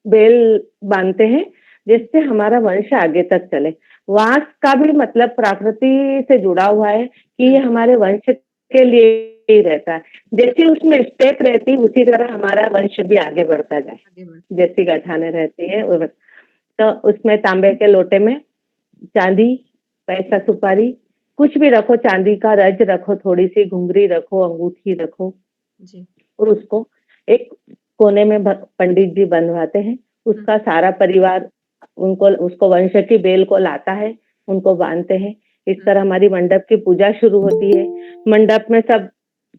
बेल बांधते हैं, जिससे हमारा वंश आगे तक चले। वांस का भी मतलब प्रकृति से जुड़ा हुआ है कि ये बिल्कुल हमारे वंश के लिए ही रहता है। जैसी उसमें स्टेप रहती उसी तरह हमारा वंश भी आगे बढ़ता जाए, आगे बढ़ जैसी गठाने रहती है। तो उसमें तांबे के लोटे में चांदी, पैसा, सुपारी कुछ भी रखो, चांदी का रज रखो, थोड़ी सी घुंघरी रखो, अंगूठी रखो, जी, और उसको एक कोने में पंडित जी बंधवाते हैं। हुँ, उसका सारा परिवार उनको उसको वंश की बेल को लाता है, उनको बांधते हैं। इस हुँ, तरह हमारी मंडप की पूजा शुरू होती है। मंडप में सब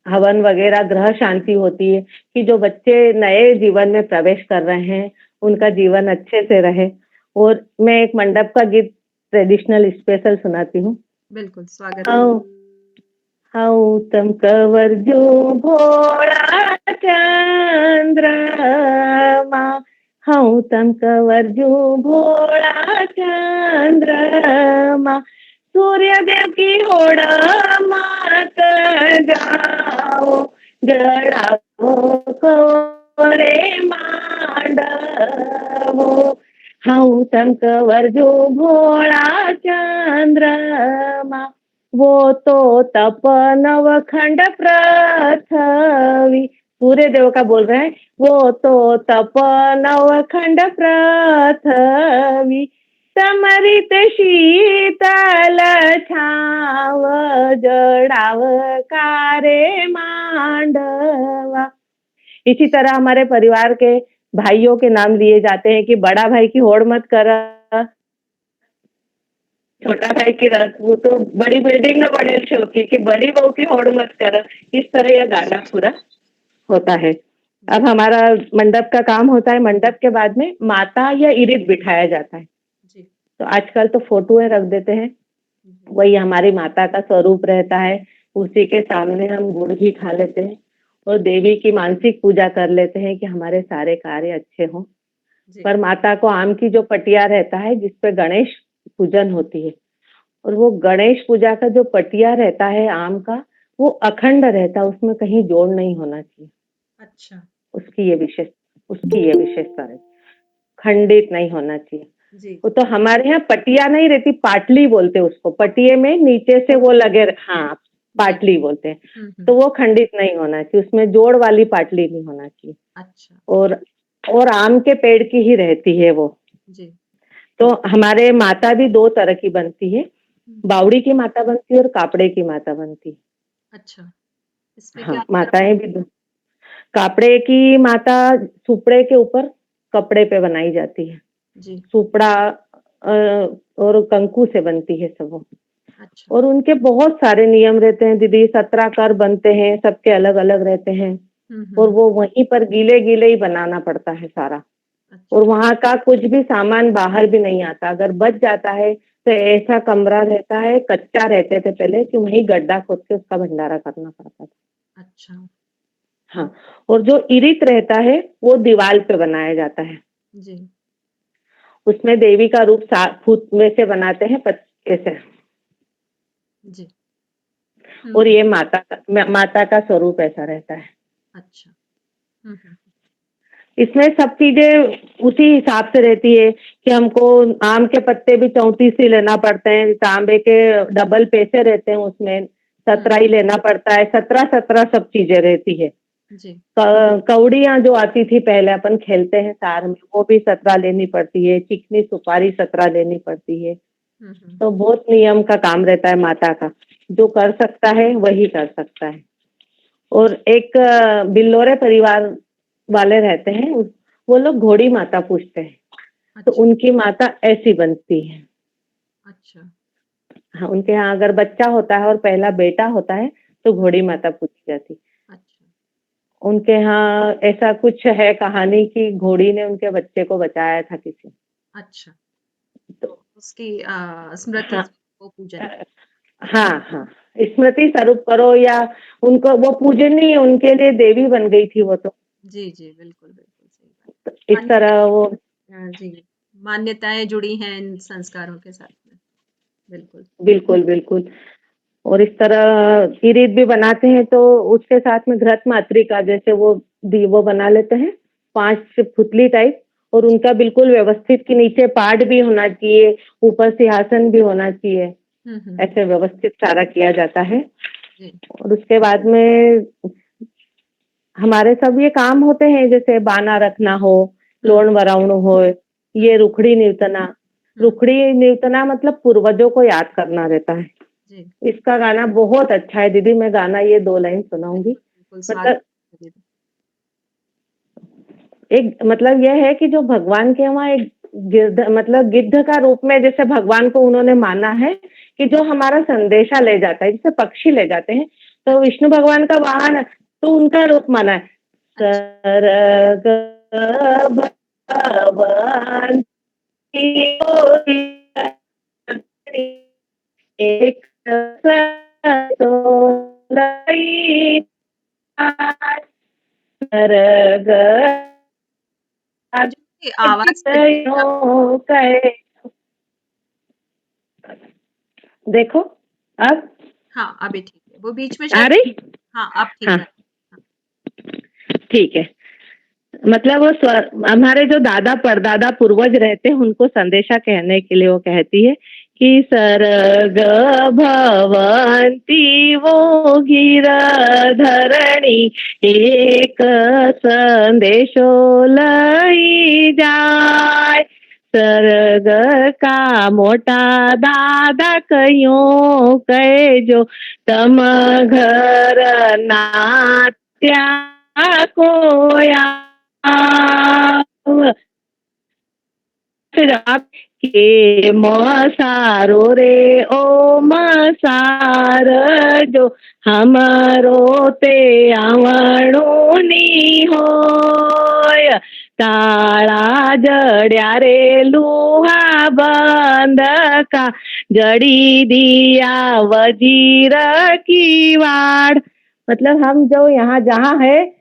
हवन वगैरह, ग्रह शांति होती है कि जो बच्चे नए जीवन में प्रवेश कर रहे हैं उनका जीवन अच्छे से रहे। और मैं एक मंडप का गीत ट्रेडिशनल स्पेशल सुनाती हूँ। बिल्कुल स्वागत है। हाँ, हाँ, तम कवर जो भोला चंद्रमा, हाँ तम कवर जो भोला चंद्रमा, सूर्य देव की होड़ मात जाओ, जड़ाओ कोरे मांडवो, हाँ तम कवर जो भोला चंद्रमा, वो तो तप नवखंड पृथ्वी, सूर्य देव का बोल रहे हैं, वो तो तप नवखंड पृथ्वी, समरित शीतल छाव, जड़ाव कारे मांडवा। इसी तरह हमारे परिवार के भाइयों के नाम लिए जाते हैं कि बड़ा भाई की होड़ मत कर, छोटा भाई की रख, वो तो बड़ी बिल्डिंग में बड़े शौकी कि बड़ी बहू की होड़ मत कर। इस तरह यह गाना पूरा होता है। जी, अब हमारा मंडप का काम होता है। मंडप के बाद में माता या इरिद बिठाया जाता है। जी, तो आजकल तो फोटोएं रख देते हैं, जी, वही हमारी माता का स्वरूप रहता है। उसी के सामने हम गुड़ घी खा लेते हैं और देवी की मानसिक पूजा कर लेते हैं कि हमारे सारे कार्य अच्छे हों। जी, पर माता को आम की जो पटिया रहता है जिसपे गणेश पूजन होती है, और वो गणेश पूजा का जो पटिया रहता है आम का, वो अखंड रहता है, उसमें कहीं जोड़ नहीं होना चाहिए। अच्छा, उसकी ये विशेष उसकी ये विशेषता है, खंडित नहीं होना चाहिए। जी, वो तो हमारे यहाँ पटिया नहीं रहती, पाटली बोलते हैं उसको। पटिये में नीचे से वो लगे, हाँ, जी, पाटली बोलते हैं। हुँ, हुँ, तो वो खंडित नहीं होना चाहिए, उसमें जोड़ वाली पाटली नहीं होना चाहिए। अच्छा, और और आम के पेड़ की ही रहती है वो। जी। तो हमारे माता भी 2 तरह की बनती है, बावड़ी की माता बनती है और कापड़े की माता बनती है। अच्छा, इसमें क्या हाँ, अंतर माताएँ भी दो, कापड़े की माता सुपड़े के ऊपर कपड़े पे बनाई जाती है। जी, सुपड़ा अ, और कंकु से बनती है सब वो। अच्छा। और उनके बहुत सारे नियम रहते हैं दीदी, 17 कर बनते हैं, सबके अलग-अलग रहते हैं। हुँ, और हुँ, वो वहीं पर गीले-गीले ही बनाना पड़ता है सारा। और अच्छा, वहाँ का कुछ भी सामान बाहर भी नहीं आता, अगर बच जाता है तो ऐसा कमरा रहता है, कच्चा रहते थे पहले कि वहीं गड्ढा खोद के उसका भंडारा करना पड़ता था। अच्छा, हाँ, और जो इरित रहता है वो दीवार पे बनाया जाता है। जी, उसमें देवी का रूप फूट में से बनाते हैं ऐसे। जी। और हुँ, ये माता का स्वरूप ऐसा रहता है। अच्छा। हुँ, हुँ, इसमें सब चीजें उसी हिसाब से रहती है कि हमको आम के पत्ते भी 34 ही लेना पड़ते हैं, तांबे के डबल पैसे रहते हैं उसमें, हुँ, 17 ही लेना पड़ता है, 17 सब चीजें रहती है। जी, कौड़ियाँ जो आती थी पहले अपन खेलते हैं तार में, वो भी 17 लेनी पड़ती है, चिकनी सुपारी 17 लेनी पड़ती है। हुँ, हुँ, तो बहुत नियम का काम रहता है माता का, जो कर सकता है वही कर सकता है। और एक बिल्लौरे परिवार वाले रहते हैं, वो लोग घोड़ी माता पूजते हैं, तो अच्छा, उनकी माता ऐसी बनती है। अच्छा, हाँ, उनके यहाँ अगर बच्चा होता है और पहला बेटा होता है तो हुँ, घोड़ी माता पूजी जाती है। अच्छा, उनके यहाँ ऐसा कुछ है कहानी कि घोड़ी ने उनके बच्चे को बचाया था किसी। अच्छा, तो तो उसकी स्मृति हाँ, वो पूजन अ, हाँ, हाँ, स्मृति स्वरूप करो या उनको वो पूजनीय, उनके लिए देवी बन गई थी वो तो। जी, जी, बिल्कुल, बिल्कुल, सही बात। इस तरह वो जी, मान्यताएँ जुड़ी हैं इन संस्कारों के साथ में, बिल्कुल। बिल्कुल, बिल्कुल। और इस तरह खीर भी बनाते हैं तो उसके साथ में घृत मातृ का जैसे वो बना लेते हैं 5 पुतली टाइप, और जी, उनका बिल्कुल व्यवस्थित कि नीचे पाट भी होना चाहिए, ऊपर सिंहासन भी होना चाहिए, हुँ, हुँ, हुँ, ऐसे व्यवस्थित सारा किया जाता है। जी, और उसके बाद में हमारे सब ये काम होते हैं जैसे बाना रखना हो, हुँ, लोण वरावण हो, हुँ, ये रुखड़ी निवतना। हुँ, रुखड़ी निवतना मतलब पूर्वजों को याद करना रहता है। जी, इसका गाना बहुत अच्छा है दीदी, मैं गाना ये 2 लाइन सुनाऊंगी। बिल्कुल, बिल्कुल, मतलब स्वागत है। एक मतलब यह है कि जो भगवान के वहाँ एक गिद्ध का रूप में जैसे भगवान को उन्होंने माना है कि जो हमारा संदेशा ले जाता है, जैसे पक्षी ले जाते हैं, तो अच्छा, विष्णु भगवान का वाहन है, तो उनका रूप माना है। अच्छा, सरग भगवान की ओरी एक सोलई सरग जी, आवाज़ कट रही है आप कहे देखो अब हाँ, अभी ठीक है, वो बीच में आ शायद रही। हाँ, अब ठीक हाँ, आ हाँ, ठीक है। मतलब हमारे जो दादा परदादा पूर्वज रहते हैं उनको संदेशा कहने के लिए वो कहती है कि सर्ग भवंती वो गिरधरणी एक संदेशो लई जाय। सर्ग का मोटा दादा कहो कहेजो तम घर नात्या कोया रात के मसारो रे ओ मसार जो हमारो ते आवणो नी होय ताळा जड्या रे लुहा बंदका जड़ी दिया वजीर की वाड़। मतलब हम जो यहाँ जहाँ है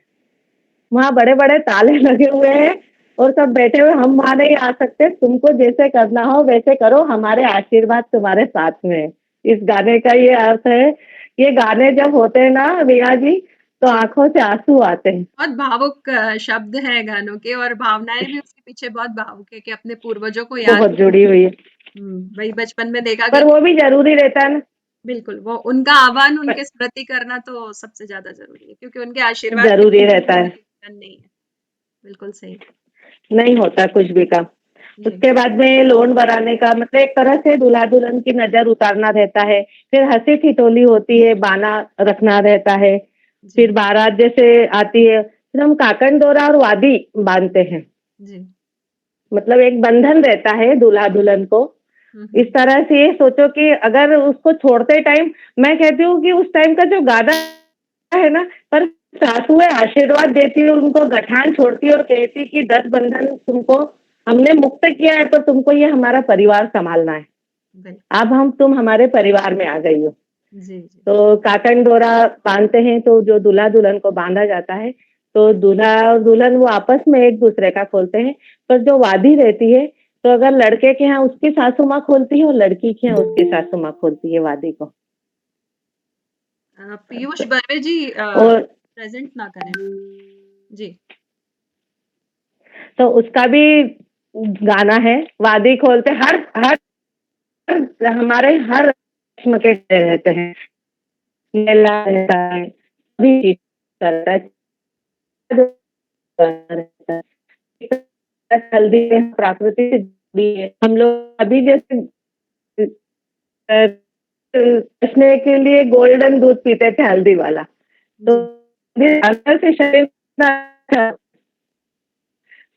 वहाँ बड़े बड़े ताले लगे हुए हैं और सब बैठे हुए, हम वहाँ नहीं आ सकते, तुमको जैसे करना हो वैसे करो, हमारे आशीर्वाद तुम्हारे साथ में है। इस गाने का ये अर्थ है। ये गाने जब होते हैं ना वीणा जी, तो जी, आंखों से आंसू आते हैं। बहुत भावुक शब्द हैं गानों के और भावनाएँ भी उसके पीछे बहुत भावुक है कि अपने पूर्वजों को याद बहुत जुड़ी हुई है, वही बचपन में देखा गया पर वो भी जरूरी रहता है ना। बिल्कुल, वो उनका आह्वान, उनके स्मृति करना तो सबसे ज़्यादा ज़रूरी है क्योंकि उनके आशीर्वाद के जरूरी रहता है। जीवन नहीं है। बिल्कुल सही। नहीं होता कुछ भी काम। जी, उसके बाद में लोन भराने का मतलब एक तरह से दूल्हा दुल्हन की नजर उतारना रहता है। फिर हंसी ठिठोली होती है, बाना रखना रहता है। जी, फिर बारात जैसे आती है, फिर हम काकण दोरा और वादी बांधते हैं। जी। मतलब एक बंधन रहता है दूल्हा दुल्हन को। हुँ, इस हुँ। तरह से ये सोचो कि अगर उसको छोड़ते टाइम, मैं कहती हूँ कि उस टाइम का जो गाना है ना, पर सासुएं आशीर्वाद देती है, उनको गठान छोड़ती है और कहती कि 10 बंधन तुमको हमने मुक्त किया है, तो तुमको ये हमारा परिवार संभालना है। बिल्कुल। अब हम तुम हमारे परिवार में आ गई हो। जी, जी। तो काकन डोरा बांधते हैं, तो जो दूल्हा दुल्हन को बांधा जाता है, तो दूल्हा और दुल्हन वो आपस में एक दूसरे का खोलते हैं। पर जो वादी रहती है, तो अगर लड़के के यहाँ उसकी सासू माँ खोलती है और लड़की के यहाँ उसकी सासू माँ खोलती है वादी को। पीयूष बर्वे जी और प्रेज़ेंट ना करें। जी। तो उसका भी गाना है, वादी खोलते हर हर हमारे हर रस्म के रहते हैं, मेला रहता है, सभी चीज रहता है, रहता है। हल्दी में प्राकृतिक से जुड़ी है। हम लोग अभी जैसे बचने के लिए गोल्डन दूध पीते थे हल्दी वाला, तो जी। अंदर से शरीर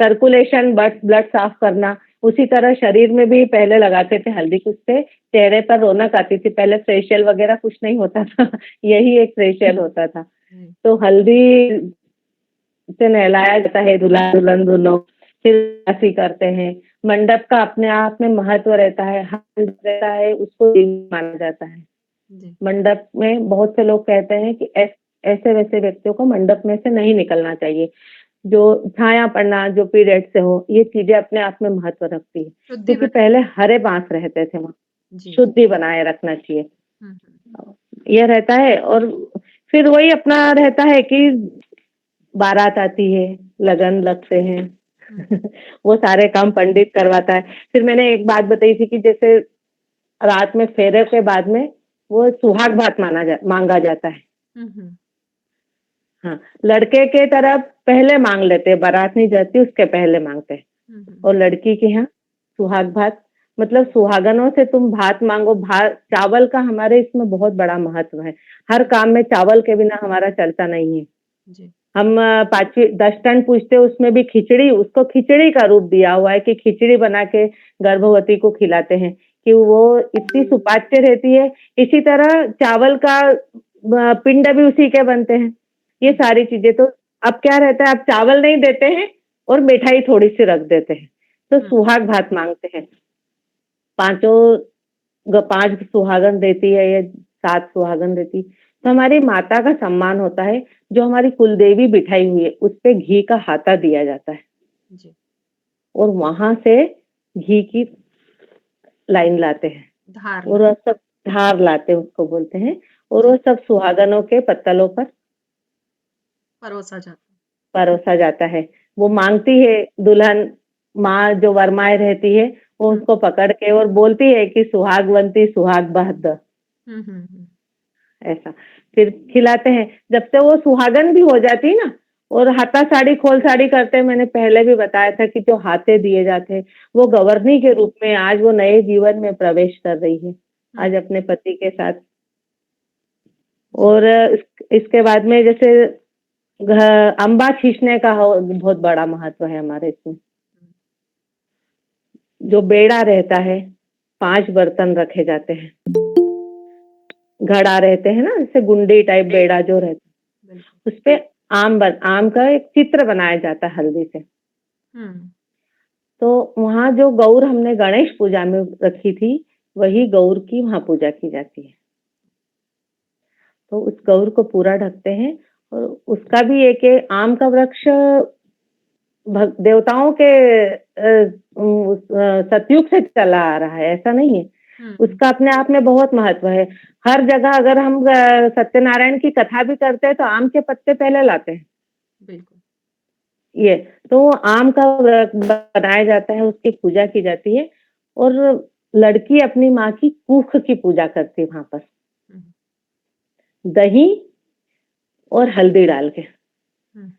सर्कुलेशन, ब्लड ब्लड साफ करना, उसी तरह शरीर में भी पहले लगाते थे हल्दी, उससे चेहरे पर रौनक आती थी। पहले फेशियल वगैरह कुछ नहीं होता था, यही एक फेशियल होता था। जी। तो हल्दी से नहलाया जाता है दूल्हा दुल्हन दोनों, फिर ऐसी करते हैं। मंडप का अपने आप में महत्व रहता है, हर मंडप रहता है, उसको देवी माना जाता है। जी। मंडप में बहुत से लोग कहते हैं कि ऐसे वैसे व्यक्तियों को मंडप में से नहीं निकलना चाहिए, जो छाया पड़ना, जो पीरियड से हो, ये चीजें अपने आप में महत्व रखती है, शुद्धि क्योंकि बनाए पहले हरे बांस रहते थे वहाँ, जी। शुद्धि बनाए रखना चाहिए। हुँ, हुँ। ये रहता है। और फिर वही अपना रहता है कि बारात आती है, लगन लगते हैं। हुँ। वो सारे काम पंडित करवाता है। फिर मैंने एक बात बताई थी कि जैसे रात में फेरे के बाद में वो सुहाग भात मांगा जाता है। हुँ, हुँ। हाँ, लड़के के तरफ पहले मांग लेते हैं, बारात नहीं जाती उसके पहले मांगते हैं। हुँ, हुँ। और लड़की के यहाँ सुहाग भात, मतलब सुहागनों से तुम भात मांगो। भात चावल का हमारे इसमें बहुत बड़ा महत्व है। हर काम में चावल के बिना हमारा चलता नहीं है। जी। हम 5वीं 10 टन पूछते हैं, उसमें भी खिचड़ी, उसको खिचड़ी का रूप दिया हुआ है कि खिचड़ी बना के गर्भवती को खिलाते हैं, कि वो इतनी सुपाच्य रहती है। इसी तरह चावल का पिंड भी उसी के बनते हैं। ये हुँ। सारी चीजें तो अब क्या रहता है, अब चावल नहीं देते हैं और मिठाई थोड़ी सी रख देते हैं, तो हुँ। सुहाग भात मांगते हैं। पांचों 5 सुहागन देती है या 7 सुहागन देती, तो हमारी माता का सम्मान होता है। जो हमारी कुलदेवी बिठाई हुई है, उस पे घी का हाता दिया जाता है जी। और वहां से घी की लाइन लाते हैं धार और ला वो सब धार लाते हैं, उसको बोलते हैं। और जी, वो सब सुहागनों के पत्तलों पर परोसा जाता है। परोसा जाता है। वो हुँ। मांगती है दुल्हन, माँ जो वरमाएं रहती है, वो हुँ। उसको पकड़ के और बोलती है कि सुहागवंती सुहाग बहद, हुँ, हुँ, हुँ। ऐसा। फिर खिलाते हैं। जब से वो सुहागन भी हो जाती है ना, और हाथा साड़ी खोल साड़ी करते हैं, मैंने पहले भी बताया था कि जो हाथे दिए जाते हैं, वो गवर्नी के रूप में आज वो नए जीवन में प्रवेश कर रही है, हुँ। आज अपने पति के साथ। जी। और इसके बाद में जैसे अम्बा खींचने का बहुत बड़ा महत्व है हमारे इसमें। हुँ। जो बेड़ा रहता है, 5 बर्तन रखे जाते हैं, घड़ा रहते हैं ना, जैसे गुंडी टाइप बेड़ा जो रहता बिल्कुल। है, उसपे आम का एक चित्र बनाया जाता है हल्दी से। हुँ। तो वहाँ जो गौर हमने गणेश पूजा में रखी थी, वही गौर की वहाँ पूजा की जाती है। तो उस गौर को पूरा ढकते हैं। और उसका भी आम का वृक्ष देवताओं के सतयुग से चला आ रहा है, ऐसा नहीं है। हुँ, हुँ। उसका अपने आप में बहुत महत्व है। हर जगह अगर हम सत्यनारायण की कथा भी करते हैं, तो आम के पत्ते पहले लाते हैं। बिल्कुल। ये तो वो आम का बनाया जाता है, उसकी पूजा की जाती है। और लड़की अपनी माँ की कुख की पूजा करती है वहां पर, हुँ, दही और हल्दी डाल के। हुँ।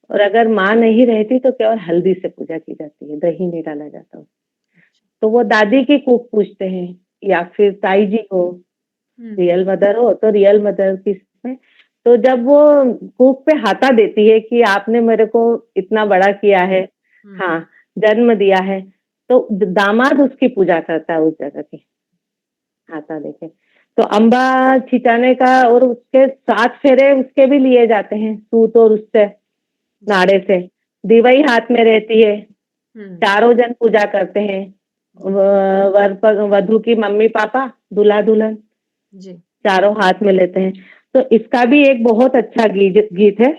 और अगर माँ नहीं रहती तो केवल हल्दी से पूजा की जाती है, दही नहीं डाला जाता। तो वो दादी की कुक पूछते हैं या फिर ताई जी हो, हुँ, रियल मदर हो तो रियल मदर की इसमें। तो जब वो कुक पे हाथा देती है कि आपने मेरे को इतना बड़ा किया है, हुँ, हाँ, जन्म दिया है, तो दामाद उसकी पूजा करता है उस जगह की, हाथा देके। तो अम्बा छिटाने का और उसके 7 फेरे उसके भी लिए जाते हैं, सूत और उससे, जी। नाड़े से। दीवई हाथ में रहती है, हुँ, चारों जन पूजा करते हैं। जी, वधु की मम्मी पापा, दूल्हा दुल्हन जी। चारों हाथ में लेते हैं। तो इसका भी एक बहुत अच्छा गीत है।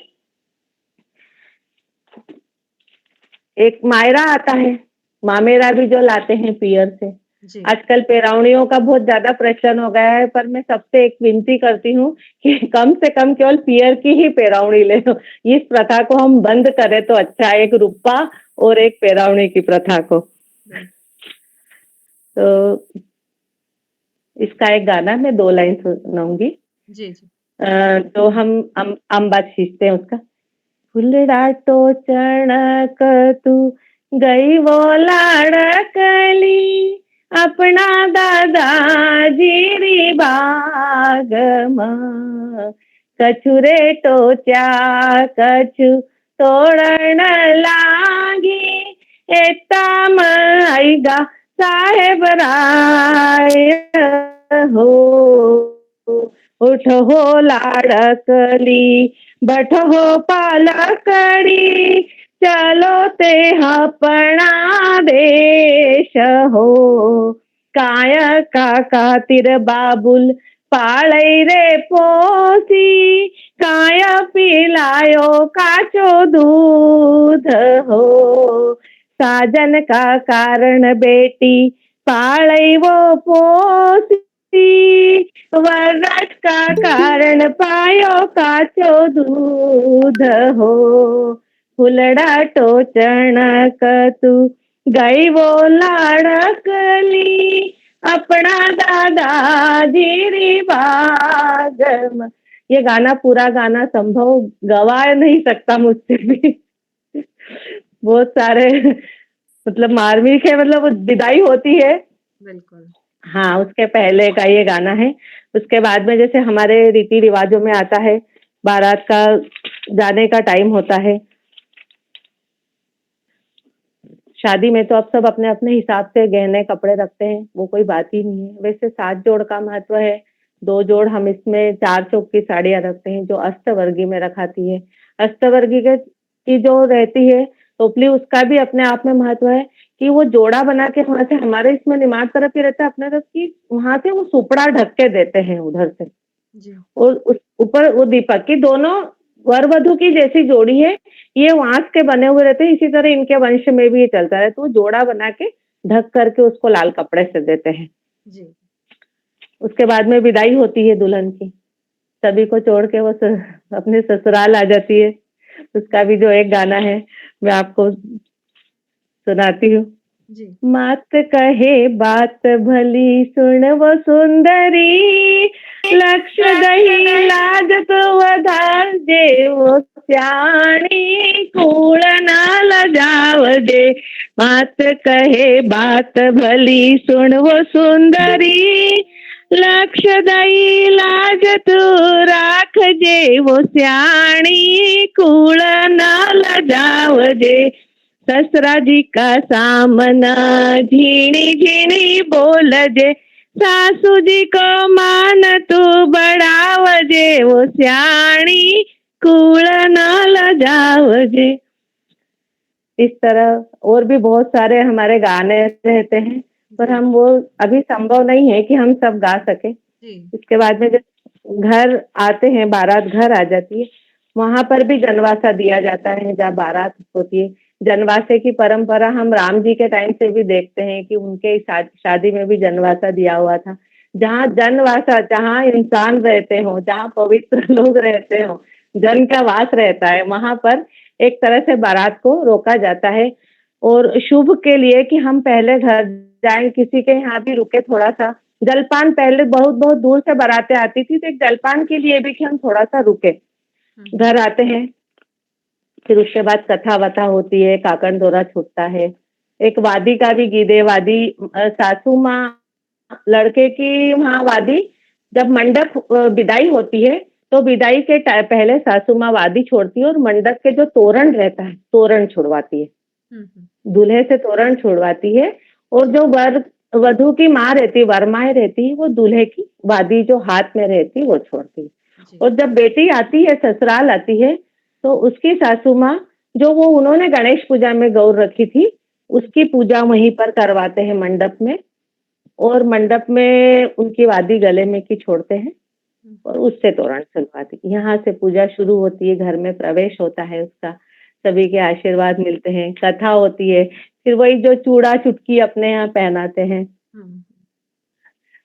एक मायरा आता है, मामेरा भी जो लाते हैं पियर से। जी, आजकल पेरावणियों का बहुत ज्यादा प्रचलन हो गया है, पर मैं सबसे एक विनती करती हूँ कि कम से कम केवल पियर की ही पेरावणी ले लो। इस प्रथा को हम बंद करें तो अच्छा है, एक रुपा और एक पेरावणी की प्रथा को। बिल्कुल। तो इसका एक गाना मैं 2 लाइन सुनाऊंगी। जी, जी। जो हम अम्बा खींचते हैं उसका। फुलड़ा तो चणक तू गई वो लाड़कली, अपना दादा जीरी बाग मां, कछु रे टोचा कछु तोड़न लागी, एता आईगा साहेब राय हो, उठ हो लाड़कली बठ हो पालकड़ी, चलो ते अपना देश हो, काय का तिर बाबुल पाळै रे पोसी, काय पिलायो काचो दूध हो, साजन का कारण बेटी पाळै वो पोसी, वरराज का कारण पायो काचो दूध हो, फुलड़ा टोचण तू गई वो लाड़कली, अपना दादा जीरी बाग मां। ये गाना पूरा गाना संभव गवा नहीं सकता मुझसे भी। बहुत सारे मतलब मार्मिक है, मतलब वो विदाई होती है, बिल्कुल। हाँ, उसके पहले का ये गाना है। उसके बाद में जैसे हमारे रीति रिवाजों में आता है, बारात का जाने का टाइम होता है। शादी में तो अब सब अपने अपने हिसाब से गहने कपड़े रखते हैं, वो कोई बात ही नहीं है। वैसे 7 जोड़ का महत्व है, 2 जोड़ हम इसमें 4 चौक की साड़ियाँ रखते हैं जो अष्टवर्गी में रखाती है। अष्टवर्गी के की जो रहती है टोपली, उसका भी अपने आप में महत्व है कि वो जोड़ा बना के वहां से, हमारे इसमें निमाड़ तरफ ही रहता है अपने तरफ की, वहां से वो सुपड़ा ढक के देते हैं उधर से। जी, और उस ऊपर वो दीपक की दोनों वर वधु की जैसी जोड़ी है, ये वांस के बने हुए रहते हैं, इसी तरह इनके वंश में भी ये चलता है। तो जोड़ा बना के ढक करके उसको लाल कपड़े से देते हैं। जी, उसके बाद में विदाई होती है दुल्हन की, सभी को छोड़ के वो अपने ससुराल आ जाती है। उसका भी जो एक गाना है मैं आपको सुनाती हूँ। जी, मात कहे बात भली सुन वो सुंदरी, लक्ष्य दही लाज तो वधार जे वो स्याणी, कूड़ ना लजाव जे। मात कहे बात भली सुन वो सुंदरी, लक्ष्य दही लाज तू राख जे वो स्याणी, कूड़ ना लजाव जे। ससुरा जी का सामना झीणी झीणी बोल जे, सासू जी को मान तू बढ़ावजे, वो स्याणी कूड़ न लजावजे। इस तरह और भी बहुत सारे हमारे गाने रहते हैं, पर जी, हम वो अभी संभव नहीं है कि हम सब गा सके। जी, इसके बाद में जब घर आते हैं, बारात घर आ जाती है, वहां पर भी जनवासा दिया जाता है जहाँ बारात होती है। जनवासे की परंपरा हम राम जी के टाइम से भी देखते हैं कि उनके शादी में भी जनवासा दिया हुआ था। जहाँ जनवासा, जहाँ इंसान रहते हो, जहाँ पवित्र लोग रहते हो, जन का वास रहता है, वहां पर एक तरह से बारात को रोका जाता है। और शुभ के लिए कि हम पहले घर जाएं, किसी के यहाँ भी रुके थोड़ा सा जलपान, पहले बहुत बहुत दूर से बारातें आती थी, तो एक जलपान के लिए भी कि हम थोड़ा सा रुके, हुँ, घर आते हैं, फिर उसके बाद कथा वथा होती है, काकण दौरा छूटता है। एक वादी का भी गीत है। वादी सासू माँ लड़के की वहाँ वादी, जब मंडप विदाई होती है तो विदाई के पहले सासू माँ वादी छोड़ती है और मंडप के जो तोरण रहता है तोरण छुड़वाती है, दूल्हे से तोरण छुड़वाती है। और जो वर वधु की माँ रहती है, वरमाएं रहती है, वो दूल्हे की वादी जो हाथ में रहती है वो छोड़ती है। जी। और जब बेटी आती है, ससुराल आती है, तो उसकी सासू माँ जो वो उन्होंने गणेश पूजा में गौर रखी थी, उसकी पूजा वहीं पर करवाते हैं मंडप में। और मंडप में उनकी वादी गले में की छोड़ते हैं और उससे तोरण चलवाती। यहाँ से पूजा शुरू होती है, घर में प्रवेश होता है उसका, सभी के आशीर्वाद मिलते हैं, कथा होती है। फिर वही जो चूड़ा चुटकी अपने यहाँ पहनाते हैं,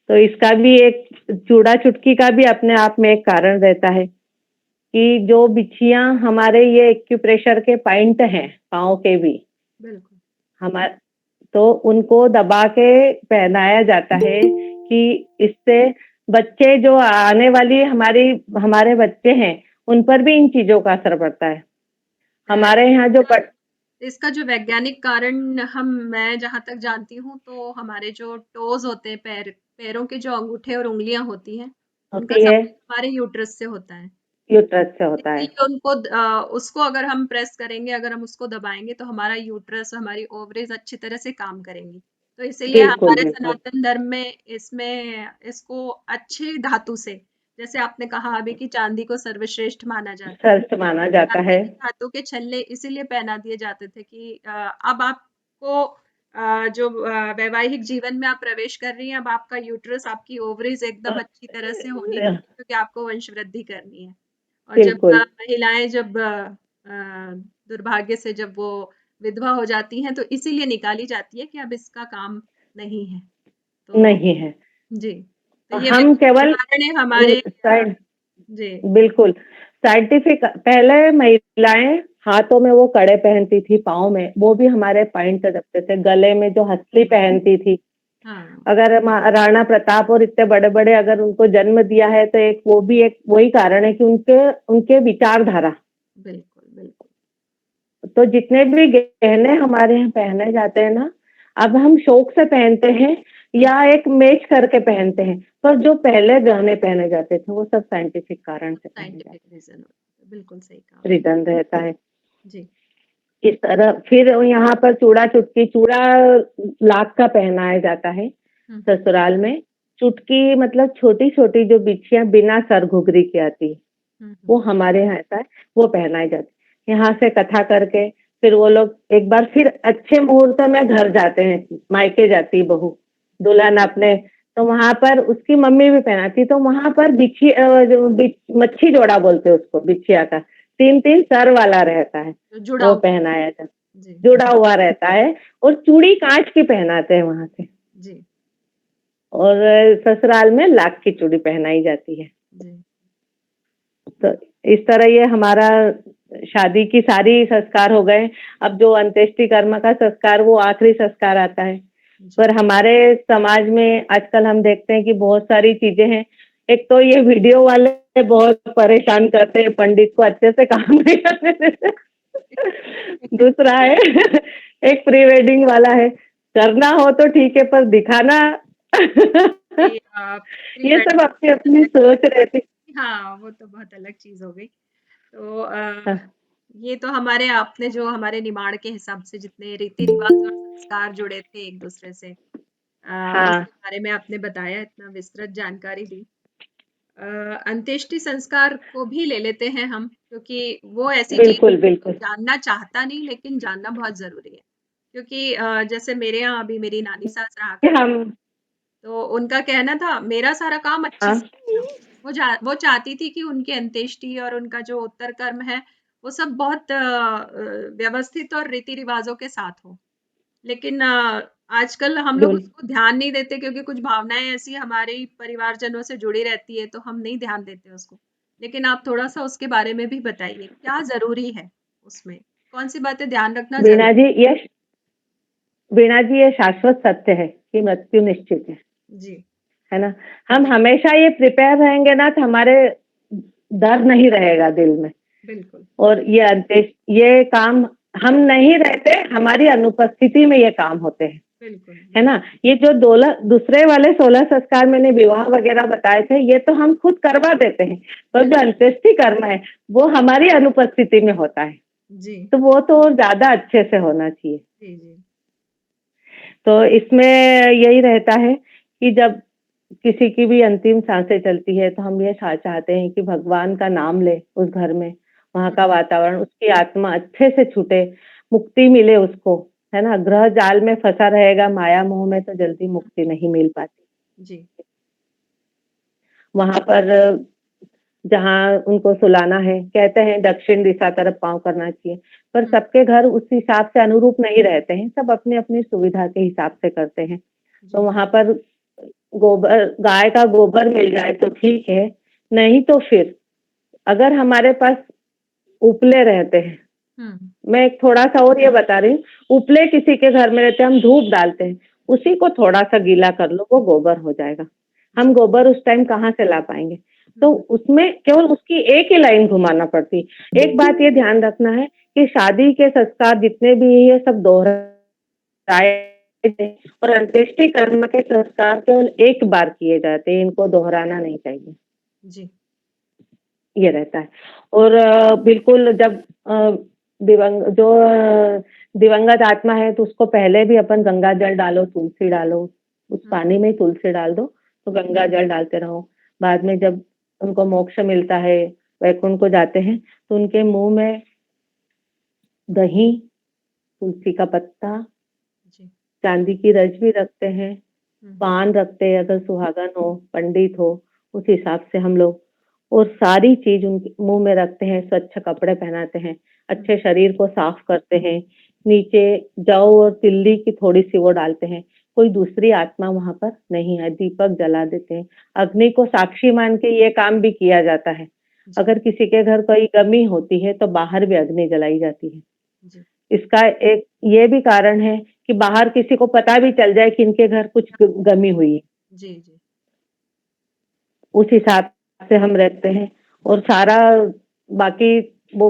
तो इसका भी एक चूड़ा चुटकी का भी अपने आप में एक कारण रहता है कि जो बिछियां हमारे ये एक्यूप्रेशर के पॉइंट हैं पाँव के भी, बिल्कुल। हमारे तो उनको दबा के पहनाया जाता है कि इससे बच्चे जो आने वाली हमारे बच्चे हैं उन पर भी इन चीजों का असर पड़ता है। हमारे यहाँ जो इसका जो वैज्ञानिक कारण मैं जहाँ तक जानती हूँ तो हमारे जो टोज होते हैं, पैरों के जो अंगूठे और उंगलियां होती हैं, उनका होती है संबंध हमारे यूट्रस से होता है। यूट्रस से होता है। इसलिए उसको अगर हम प्रेस करेंगे, अगर हम उसको दबाएंगे तो हमारा यूट्रस, हमारी ओवरीज अच्छी तरह से काम करेंगी। तो इसीलिए बिल्कुल हमारे बिल्कुल। सनातन धर्म में इसको अच्छे धातु से, जैसे आपने कहा अभी कि चांदी को सर्वश्रेष्ठ माना जाता है, सर्च माना जाता चांदी है। के धातु के छल्ले इसीलिए पहना दिए जाते थे कि अब आपको जो वैवाहिक जीवन में आप प्रवेश कर रही हैं, अब आपका यूट्रस, आपकी ओवरीज एकदम अच्छी तरह से होनी चाहिए क्योंकि आपको वंश वृद्धि करनी है। और जब बिल्कुल महिलाएं जब दुर्भाग्य से जब वो विधवा हो जाती हैं तो इसीलिए निकाली जाती है कि अब इसका काम नहीं है। तो नहीं है। जी, तो ये हम केवल कारण है हमारे जी बिल्कुल साइंटिफिक। पहले महिलाएं हाथों में वो कड़े पहनती थी, पाँव में वो भी हमारे पॉइंट दबते थे, गले में जो हथली पहनती थी। हाँ अगर राणा प्रताप और इतने बड़े बड़े अगर उनको जन्म दिया है तो एक वो भी एक वही कारण है कि उनके उनके विचारधारा। बिल्कुल बिल्कुल। तो जितने भी गहने हमारे यहाँ पहने जाते हैं ना, अब हम शौक से पहनते हैं या एक मैच करके पहनते हैं, पर जो पहले गहने पहने जाते थे वो सब साइंटिफिक कारण से पहने साइंटिफिक जाते रीजन होता है, बिल्कुल सही कहा हैं, रीजन रहता है जी। इस तरह। फिर यहाँ पर चूड़ा चुटकी, चूड़ा लाख का पहनाया जाता है ससुराल में। चुटकी मतलब छोटी छोटी जो बिछियां बिना सर घुघरी की आती है, वो हमारे यहाँ ऐसा है, वो पहनाई जाती है। यहाँ से कथा करके फिर वो लोग एक बार फिर अच्छे मुहूर्त में घर जाते हैं, मायके जाती बहू दुल्हन अपने, तो वहां पर उसकी मम्मी भी पहनाती, तो वहां पर मच्छी जोड़ा बोलते हैं उसको, बिछिया का 3-3 सर वाला रहता है, तो जुड़ा वो हुआ पहनाया जाता, जी जुड़ा हुआ रहता है। और चूड़ी कांच की पहनाते हैं वहां से। जी और ससुराल में लाख की चूड़ी पहनाई जाती है। जी तो इस तरह ये हमारा शादी की सारी संस्कार हो गए। अब जो अंत्येष्टि कर्म का संस्कार, वो आखिरी संस्कार आता है। पर हमारे समाज में आजकल हम देखते हैं कि बहुत सारी चीजें हैं। एक तो ये वीडियो वाले बहुत परेशान करते हैं, पंडित को अच्छे से काम नहीं करने देते। दूसरा है एक प्री वेडिंग वाला है, करना हो तो ठीक है पर दिखाना ये, प्री ये सब अपनी अपनी वेडिंग सोच रहती। हाँ, वो तो बहुत अलग चीज हो गई। तो हाँ ये तो हमारे आपने जो हमारे निमाड़ के हिसाब से जितने रीति रिवाज और संस्कार जुड़े थे एक दूसरे से, हाँ उसके बारे में आपने बताया, इतना विस्तृत जानकारी दी। अंत्येष्टि संस्कार को भी ले लेते हैं हम, क्योंकि वो ऐसी चीज बिल्कुल बिल्कुल। जानना चाहता नहीं लेकिन जानना बहुत जरूरी है। क्योंकि जैसे मेरे यहाँ अभी मेरी नानी सास रहा कि करती, हम तो उनका कहना था मेरा सारा काम अच्छे हाँ से कराओ। वो चाहती थी कि उनकी अंत्येष्टि और उनका जो उत्तर कर्म है वो सब बहुत व्यवस्थित और रीति रिवाजों के साथ हो। लेकिन आजकल हम लोग बिल उसको ध्यान नहीं देते क्योंकि कुछ भावनाएं ऐसी हमारे परिवारजनों से जुड़ी रहती है तो हम नहीं ध्यान देते उसको। लेकिन आप थोड़ा सा उसके बारे में भी बताइए, क्या जरूरी है उसमें, कौन सी बातें ध्यान रखना वीणा जरूरी जी ये वीणा जी ये शाश्वत सत्य है कि मृत्यु निश्चित जी है ना। हम हमेशा ये प्रिपेयर रहेंगे ना तो हमारे डर नहीं रहेगा दिल में बिल्कुल, और ये काम हम नहीं रहते, हमारी अनुपस्थिति में ये काम होते हैं, बिल्कुल, है ना? ये जो दूसरे वाले 16 संस्कार मैंने विवाह वगैरह बताए थे, ये तो हम खुद करवा देते हैं, पर जो अंत्येष्टि कर्म है, वो हमारी अनुपस्थिति में होता है, जी, तो वो तो ज़्यादा अच्छे से होना चाहिए। जी, जी, तो इसमें यही रहता है कि जब किसी की भी अंतिम सांसें चलती है, तो हम ये चाहते हैं कि भगवान का नाम ले उस घर में, वहाँ का वातावरण, उसकी आत्मा अच्छे से छूटे, मुक्ति मिले उसको, है ना? ग्रह जाल में फँसा रहेगा माया मोह में तो जल्दी मुक्ति नहीं मिल पाती। जी, वहाँ पर जहाँ उनको सुलाना है, कहते हैं दक्षिण दिशा तरफ पाँव करना चाहिए, पर सबके घर उस हिसाब से अनुरूप नहीं रहते हैं, सब अपनी-अपनी सुविधा के हिसाब से करते हैं। तो जी, वहाँ पर गाय का गोबर मिल जाए तो ठीक है, नहीं तो फिर अगर हमारे पास उपले रहते हैं, हुँ, मैं एक थोड़ा-सा और ये बता रही हूँ, उपले किसी के घर में रहते हैं, हम धूप डालते हैं, उसी को थोड़ा-सा गीला कर लो, वो गोबर हो जाएगा। हम गोबर उस टाइम कहाँ से ला पाएँगे? तो उसमें केवल उसकी एक ही लाइन घुमाना पड़ती। एक बात ये ध्यान रखना है कि शादी के संस्कार जितने भी हैं, ये सब दोहराए थे और अंत्येष्टि कर्म के संस्कार केवल एक बार किए जाते हैं, इनको दोहराना नहीं चाहिए। जी, ये रहता है और बिल्कुल जब दिवंगत आत्मा है तो उसको पहले भी अपन गंगा जल डालो, तुलसी डालो, उस पानी में ही तुलसी डाल दो, तो गंगा जल डालते रहो। बाद में जब उनको मोक्ष मिलता है, वैकुंठ को जाते हैं, तो उनके मुँह में दही, तुलसी का पत्ता, जी, चांदी की रज भी रखते हैं, हुँ, पान रखते हैं अगर सुहागन हो, पंडित हो, उस हिसाब से हम लोग और सारी चीज़ उनके मुँह में रखते हैं, स्वच्छ कपड़े पहनाते हैं, अच्छे शरीर को साफ करते हैं, नीचे जौ और तिल्ली की थोड़ी-सी वो डालते हैं, कोई दूसरी आत्मा वहाँ पर नहीं है, दीपक जला देते हैं। अग्नि को साक्षी मान के ये काम भी किया जाता है। जी, अगर किसी के घर कोई गमी होती है, तो बाहर भी अग्नि जलाई जाती है। जी, इसका एक ये भी कारण है कि बाहर किसी को पता भी चल जाए कि इनके घर कुछ गमी हुई है। जी, जी, उस हिसाब से हम रहते हैं और सारा बाकी वो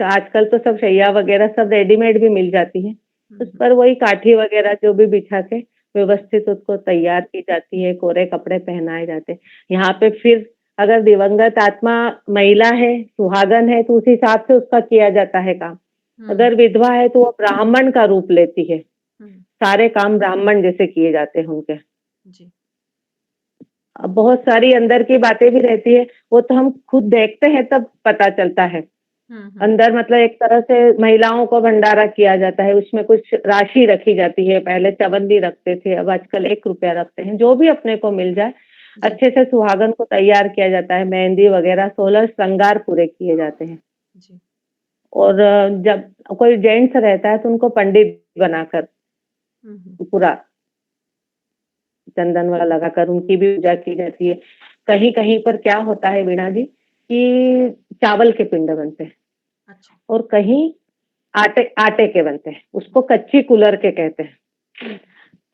आजकल तो सब शैया वगैरह सब रेडीमेड भी मिल जाती है। उस पर वही काठी वगैरह जो भी बिछा के व्यवस्थित उसको तैयार की जाती है, कोरे कपड़े पहनाए जाते हैं। यहाँ पे फिर अगर दिवंगत आत्मा महिला है, सुहागन है तो उस हिसाब से उसका किया जाता है काम। हुँ, अगर विधवा है तो वो ब्राह्मण का रूप लेती है। हुँ, सारे काम ब्राह्मण जैसे किए जाते हैं उनके। जी, अब बहुत सारी अंदर की बातें भी रहती है, वो तो हम खुद देखते हैं तब पता चलता है। हुँ, हुँ, अंदर मतलब एक तरह से महिलाओं को भंडारा किया जाता है, उसमें कुछ राशि रखी जाती है, पहले चवन्नी रखते थे, अब आजकल 1 रुपया रखते हैं, जो भी अपने को मिल जाए, जी, अच्छे से सुहागन को तैयार किया जाता है, मेहंदी वगैरह 16 श्रृंगार पूरे किए जाते हैं। जी, और जब कोई जेंट्स रहता है तो उनको पंडित बनाकर हुँ, हुँ, पूरा चंदन वाला लगाकर उनकी भी पूजा की जाती है। कहीं-कहीं पर क्या होता है वीणा जी कि चावल के पिंड बनते हैं अच्छा, और कहीं आटे आटे के बनते हैं, उसको कच्ची कुलर के कहते हैं।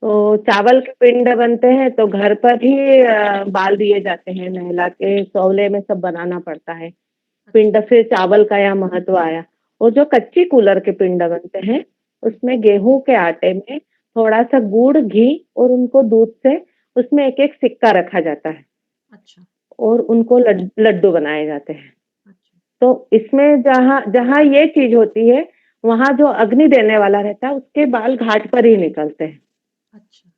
तो चावल के पिंड बनते हैं तो घर पर ही बाल दिए जाते हैं, नहला के तौले में सब बनाना पड़ता है। अच्छा, पिंड से चावल का यहाँ महत्व आया और जो कच्ची कूलर के पिंड बनते हैं उसमें गेहूं के आटे में थोड़ा सा गुड़ घी और उनको दूध से उसमें एक एक सिक्का रखा जाता है अच्छा, और उनको लड्डू बनाए जाते हैं। अच्छा, तो इसमें जहाँ जहाँ ये चीज होती है वहां जो अग्नि देने वाला रहता है उसके बाल घाट पर ही निकलते हैं अच्छा,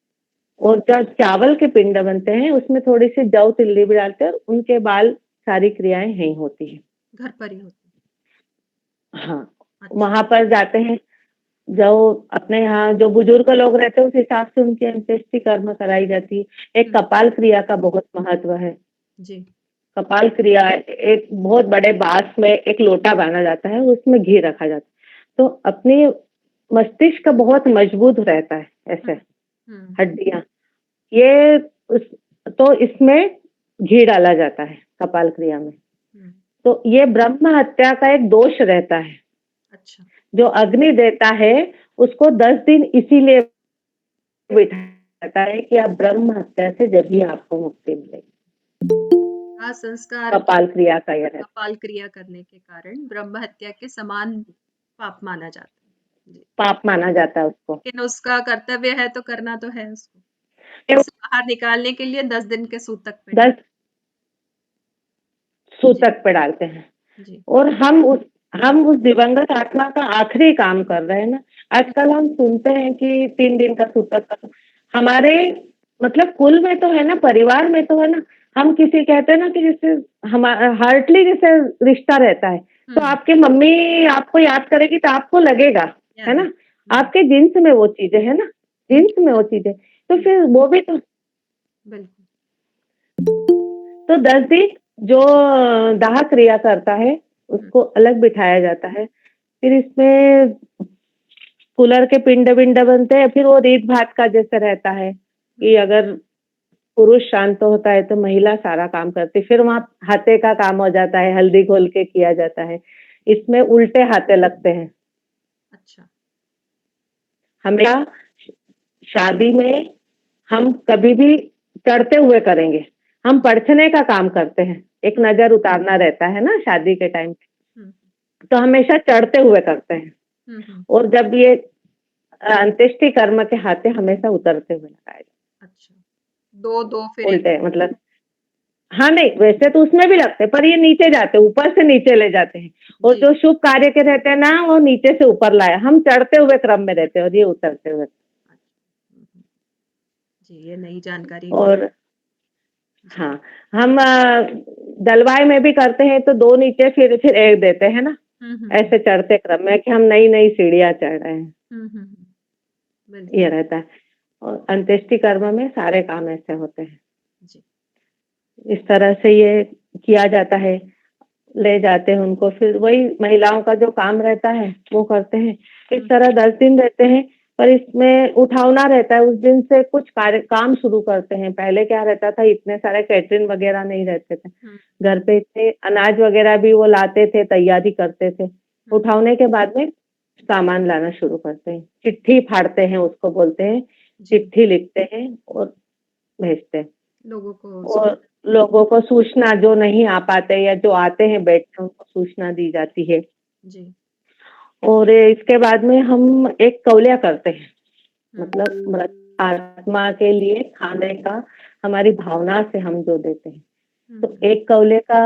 और जब चावल के पिंड बनते हैं उसमें थोड़ी सी जौ तिल्ली भी डालते हैं और उनके बाल सारी क्रियाएं यहीं होती है। घर पर ही होती हाँ, है, अच्छा, वहां पर जाते हैं जो अपने यहाँ जो बुजुर्ग लोग रहते हैं उस हिसाब से उनकी अंत्येष्टि कर्म कराई जाती है। एक हुँ, कपाल क्रिया का बहुत महत्व है। जी, कपाल क्रिया एक बहुत बड़े बांस में एक लोटा बांधा जाता है, उसमें घी रखा जाता है। तो अपनी मस्तिष्क बहुत मजबूत रहता है हुँ, ऐसे, हुँ, हड्डियाँ। ये उस तो इसमें घी डाला जाता है कपाल क्रिया में। हुँ, तो ये ब्रह्म हत्या का एक दोष रहता है। अच्छा, जो अग्नि देता है उसको 10 दिन इसीलिए बिठाता है कि आप ब्रह्म हत्या से जब ही आपको मुक्ति मिलेगी। विवाह संस्कार कपाल क्रिया का ये रहता कपाल क्रिया करने के कारण ब्रह्म हत्या के समान पाप माना जाता है। जी। पाप माना जाता है उसको। लेकिन उसका कर्तव्य है तो करना तो है उसको। उसे बाहर निकालने के लिए 10 दिन के सूतक पे 10 सूतक पे डालते हैं। जी और हम उस दिवंगत आत्मा का आखिरी काम कर रहे हैं ना। आजकल हम सुनते हैं कि 3 दिन का सूतक का, हमारे मतलब कुल में तो है ना, परिवार में तो है ना। हम किसी कहते हैं ना कि जैसे हमारा हार्टली जैसे रिश्ता रहता है, तो आपकी मम्मी आपको याद करेगी तो आपको लगेगा, है ना, आपके जिन्स में वो चीजें है ना, जिन्स में वो चीजें, तो फिर वो भी तो बिल्कुल 10 दिन जो दाह क्रिया करता है उसको अलग बिठाया जाता है। फिर इसमें कुलर के पिंड विंड बनते हैं। फिर वो रीत भात का जैसे रहता है कि अगर पुरुष शांत होता है तो महिला सारा काम करती है। फिर वहाँ हाथे का काम हो जाता है, हल्दी घोल के किया जाता है। इसमें उल्टे हाथे लगते हैं। अच्छा हमें शादी में हम कभी भी चढ़ते हुए करेंगे, हम परछने का काम करते हैं, एक नजर उतारना रहता है ना शादी के टाइम पे, हम्म तो हमेशा चढ़ते हुए करते हैं। हम्म और जब ये अंत्येष्टि कर्म के हाथे हमेशा उतरते हुए लगाए जाते अच्छा दो दो फिर हैं, एक उल्टे मतलब। हाँ नहीं, वैसे तो उसमें भी लगते हैं पर ये नीचे जाते हैं, ऊपर से नीचे ले जाते हैं। और जी जो शुभ कार्य के रहते हैं ना वो नीचे से ऊपर लाए, हम चढ़ते हुए क्रम में रहते हैं और ये उतरते हुए। हम्म, जी ये नई जानकारी और जी हाँ, हम दलवाई में भी करते हैं तो 2 नीचे फिर एक देते हैं ना, हम्म ऐसे चढ़ते क्रम में कि हम नई नई सीढ़ियाँ चढ़ रहे हैं, बिल्कुल ये रहता है। और अंत्येष्टि कर्म में सारे काम ऐसे होते हैं, जी इस तरह से ये किया जाता है। ले जाते हैं उनको, फिर वही महिलाओं का जो काम रहता है वो करते हैं। इस तरह 10 दिन रहते हैं। पर इसमें उठावना रहता है, उस दिन से कुछ कार्य काम शुरू करते हैं। पहले क्या रहता था, इतने सारे कैटरिंग वगैरह नहीं रहते थे, घर पे इतने अनाज वगैरह भी वो लाते थे, तैयारी करते थे। उठावने के बाद में सामान लाना शुरू करते हैं, चिट्ठी फाड़ते हैं उसको बोलते हैं, जी चिट्ठी लिखते हैं और भेजते हैं। लोगों को और लोगों को सूचना, जो नहीं आ पाते या जो आते हैं बैठते उनको सूचना दी जाती है। जी और इसके बाद में हम एक कौलिया करते हैं, मतलब मृत आत्मा के लिए खाने का हमारी भावना से हम जो देते हैं। तो एक कौले का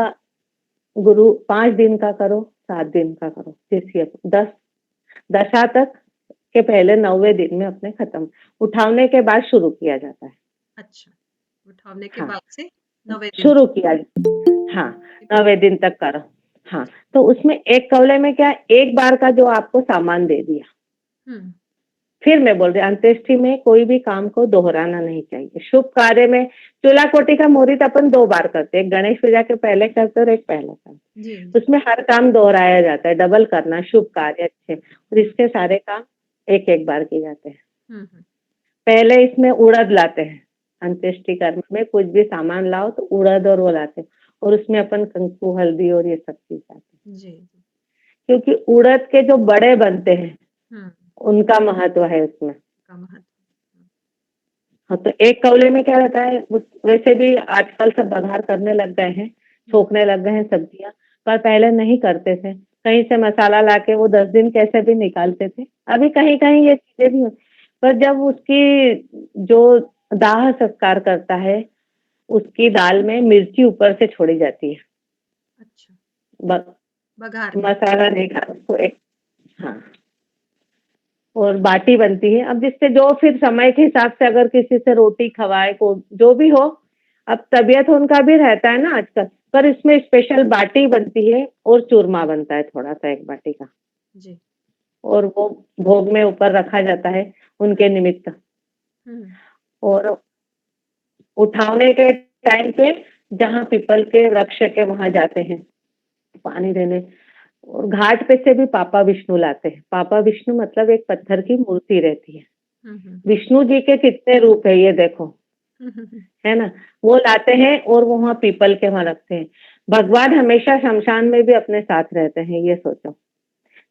गुरु 5 दिन का करो, 7 दिन का करो, जैसे 10 दशा तक के पहले 9वें दिन में अपने खत्म, उठावने के बाद शुरू किया जाता है। अच्छा उठावने के हाँ, बाद से 9वें दिन शुरू किया, हाँ, 9वें दिन तक करो। हाँ, तो उसमें एक कौले में क्या, एक बार का जो आपको सामान दे दिया। फिर मैं बोल रही, अंत्येष्टि में कोई भी काम को दोहराना नहीं चाहिए। शुभ कार्य में चूल्हा कोटी का मुहूर्त अपन 2 बार करते हैं, एक गणेश पूजा के पहले करते और एक पहले करते। जी उसमें हर काम दोहराया जाता है, डबल करना, शुभ कार्य अच्छे, और इसके सारे काम एक एक बार किए जाते हैं। पहले इसमें उड़द लाते हैं, अंत्येष्टि कर्म में कुछ भी सामान लाओ तो उड़द और वो लाते हैं, और उसमें अपन कंकु हल्दी और ये सब चीज लाते हैं, जी क्योंकि उड़द के जो बड़े बनते हैं उनका महत्व है उसमें। का महत्व हाँ, तो एक कौले में क्या रहता है, वैसे भी आजकल सब बघार करने लग गए हैं, छोकने लग गए हैं सब्जियां, पर पहले नहीं करते थे। कहीं से मसाला लाके वो 10 दिन कैसे भी निकालते थे। अभी कहीं कहीं ये चीजें भी होती, पर जब उसकी जो दाह संस्कार करता है उसकी दाल में मिर्ची ऊपर से छोड़ी जाती है। अच्छा ब- बघार में मसाला नहीं खा उसको एक, हाँ, और बाटी बनती है। अब जिससे जो फिर समय के हिसाब से अगर किसी से रोटी खवाए को जो भी हो, अब तबीयत उनका भी रहता है ना आजकल, पर इसमें स्पेशल बाटी बनती है और चूरमा बनता है थोड़ा सा, एक बाटी का, जी और वो भोग में ऊपर रखा जाता है उनके निमित्त। और उठावने के टाइम पे जहाँ पीपल के वृक्ष के वहां जाते हैं पानी देने, और घाट पे से भी पापा विष्णु लाते हैं। पापा विष्णु मतलब एक पत्थर की मूर्ति रहती है। विष्णु जी के कितने रूप है ये देखो, है ना, वो लाते हैं और वो वहाँ पीपल के वहां रखते हैं। भगवान हमेशा शमशान में भी अपने साथ रहते हैं, ये सोचो।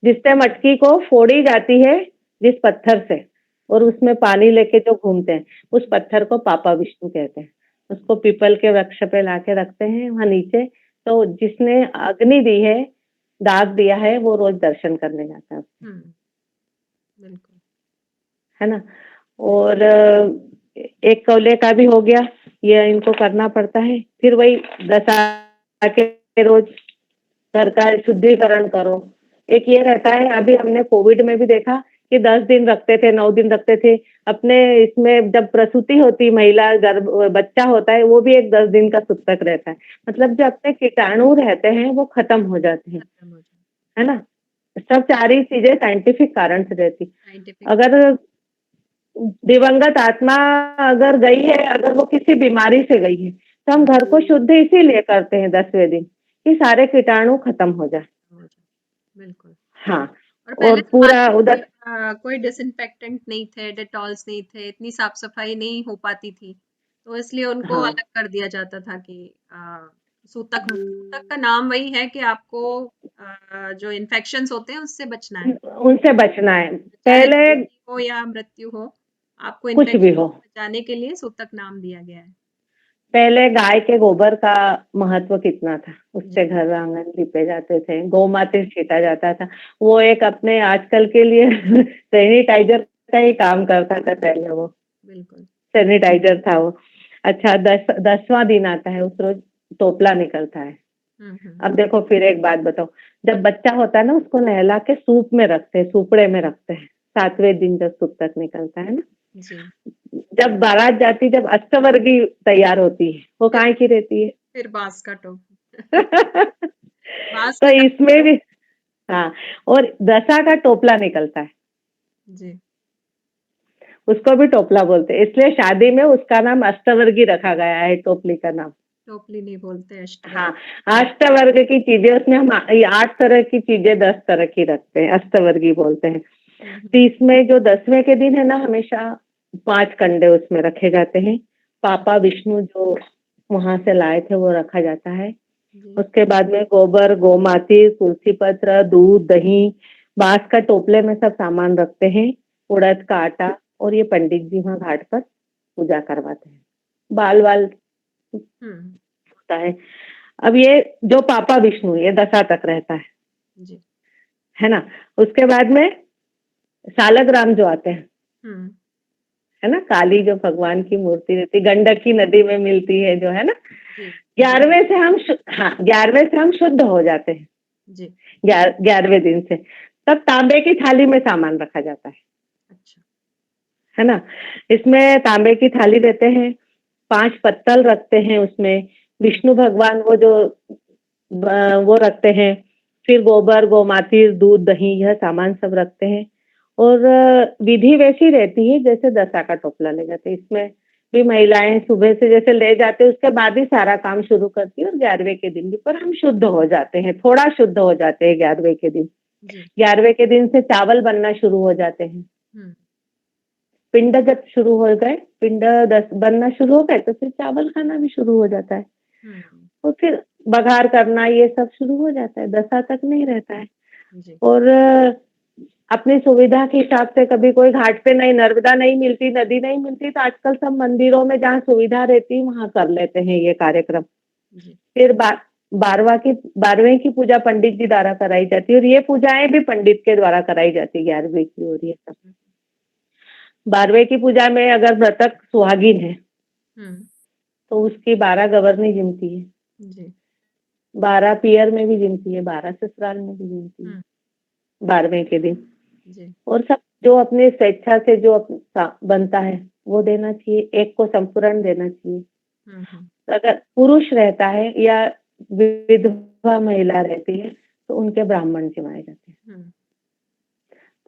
जिससे मटकी को फोड़ी जाती है, जिस पत्थर से, और उसमें पानी लेके जो घूमते हैं, उस पत्थर को पापा विष्णु कहते हैं। उसको पीपल के वृक्ष पे लाके रखते हैं वहां नीचे। तो जिसने अग्नि दी है, दाग दिया है, वो रोज दर्शन करने जाता है, बिल्कुल। है ना। और एक कौले का भी हो गया, ये इनको करना पड़ता है। फिर वही दशहरा के रोज घर का शुद्धिकरण करो। एक ये रहता है, अभी हमने कोविड में भी देखा कि 10 दिन रखते थे, 9 दिन रखते थे अपने इसमें। जब प्रसूति होती महिला, गर्भ बच्चा होता है, वो भी एक 10 दिन का सूतक रहता है। मतलब जो अपने कीटाणु रहते हैं वो खत्म हो जाते हैं, खत्म हो जाए। है ना। सब सारी चीजें साइंटिफिक कारण से रहती। साइंटिफिक। अगर दिवंगत आत्मा अगर गई है, अगर वो किसी बीमारी से गई है, तो हम घर को शुद्ध इसीलिए करते हैं 10वें दिन, कि सारे कीटाणु खत्म हो जाए। बिल्कुल। हाँ, और पहले और पूरा जमाने उधर में कोई डिसइंफेक्टेंट नहीं थे, डेटॉल्स नहीं थे, इतनी साफ सफाई नहीं हो पाती थी, तो इसलिए उनको हाँ, अलग कर दिया जाता था कि सूतक सूतक का नाम वही है कि आपको जो इन्फेक्शंस होते हैं उससे बचना है, उनसे बचना है। चाहे पहले जिंदगी हो या मृत्यु हो, आपको कुछ भी इन्फेक्शन हो, से बचाने के लिए सूतक नाम दिया गया है। पहले गाय के गोबर का महत्व कितना था, उससे जी। घर आंगन लिपे जाते थे, गौमाता छीटा जाता था। वो एक अपने आजकल के लिए सैनिटाइजर का ही काम करता था पहले, वो बिल्कुल। सैनिटाइजर था वो। अच्छा, 10वां दिन आता है, उस रोज टोपला निकलता है। हम्म। अब देखो, फिर एक बात बताओ, जब बच्चा होता है ना, उसको नहला के सूप में रखते हैं, सुपड़े में रखते हैं, 7वें दिन जब सूतक निकलता है ना। जी। जब बारात जाती, जब अष्टवर्गी तैयार होती है, वो फिर काहे की रहती है? फिर बांस का टोप बांस तो का इसमें भी, हाँ, और दशा का टोपला निकलता है, जी। उसको भी टोपला बोलते हैं। इसलिए शादी में उसका नाम अष्टवर्गी रखा गया है, टोपली का नाम। टोपली नहीं बोलते, अष्टवर्ग। हाँ, अष्टवर्ग की चीजें, उसमें हम 8 तरह की चीजें, 10 तरह की रखते हैं, अष्टवर्गी बोलते हैं। तो हम्म। इसमें जो 10वें के दिन है ना, हमेशा 5 कंडे उसमें रखे जाते हैं। पापा विष्णु जो वहां से लाए थे, वो रखा जाता है। जी। उसके बाद में गोबर, गोमाती, तुलसी पत्र, दूध, दही, बांस का टोपले में सब सामान रखते हैं, उड़द का आटा। और ये पंडित जी वहां घाट पर पूजा करवाते हैं। बाल वाल हम्म। होता है। अब ये जो पापा विष्णु, ये दशा तक रहता जी। है ना। उसके बाद में सालग्राम जो आते हैं, हम्म। है ना, काली जो भगवान की मूर्ति रहती, गंडक की नदी में मिलती है जो, है ना। जी। 11वें से हम शुद्ध हो जाते हैं। जी। 11वें दिन से तब तांबे की थाली में सामान रखा जाता अच्छा। है ना। इसमें तांबे की थाली रहते हैं, 5 पत्तल रखते हैं उसमें, विष्णु भगवान वो जो वो रखते हैं। फिर गोबर, गोमाती, दूध, दही, यह सामान सब रखते हैं। और विधि वैसी रहती है जैसे दशा का टोपला ले जाते हैं। इसमें भी महिलाएं सुबह से जैसे ले जाते हैं, उसके बाद ही सारा काम शुरू करती है। और 11वें के दिन भी पर हम शुद्ध हो जाते हैं, थोड़ा शुद्ध हो जाते हैं 11वें के दिन। जी। 11वें के दिन से चावल बनना शुरू हो जाते हैं। हम्म। पिंड जब शुरू हो गए, पिंड 10 बनना शुरू हो गए, तो फिर चावल खाना भी शुरू हो जाता है। हम्म। और फिर बघार करना, ये सब शुरू हो जाता है, दशा तक नहीं रहता है। जी। और अपनी सुविधा के हिसाब से, कभी कोई घाट पे नहीं, नर्मदा नहीं मिलती, नदी नहीं मिलती, तो आजकल सब मंदिरों में जहाँ सुविधा रहती है वहां कर लेते हैं ये कार्यक्रम। जी। फिर 12वें की पूजा पंडित जी द्वारा कराई जाती है। और ये पूजाएं भी पंडित के द्वारा कराई जाती है, 11वें की। और ये सब 12वें की पूजा में अगर मृतक सुहागिन है, हम्म। तो उसकी 12 गवर्नी जिमती है, जी। 12 पियर में भी जिमती है, 12 ससुराल में भी जिमती है हम्म। 12वें के दिन। जी। और सब जो अपनी स्वेच्छा से जो बनता है वो देना चाहिए, एक को संपूर्ण देना चाहिए। हम्म। अगर पुरुष रहता है या विधवा महिला रहती है, तो उनके ब्राह्मण जिमाए जाते हैं। हम्म।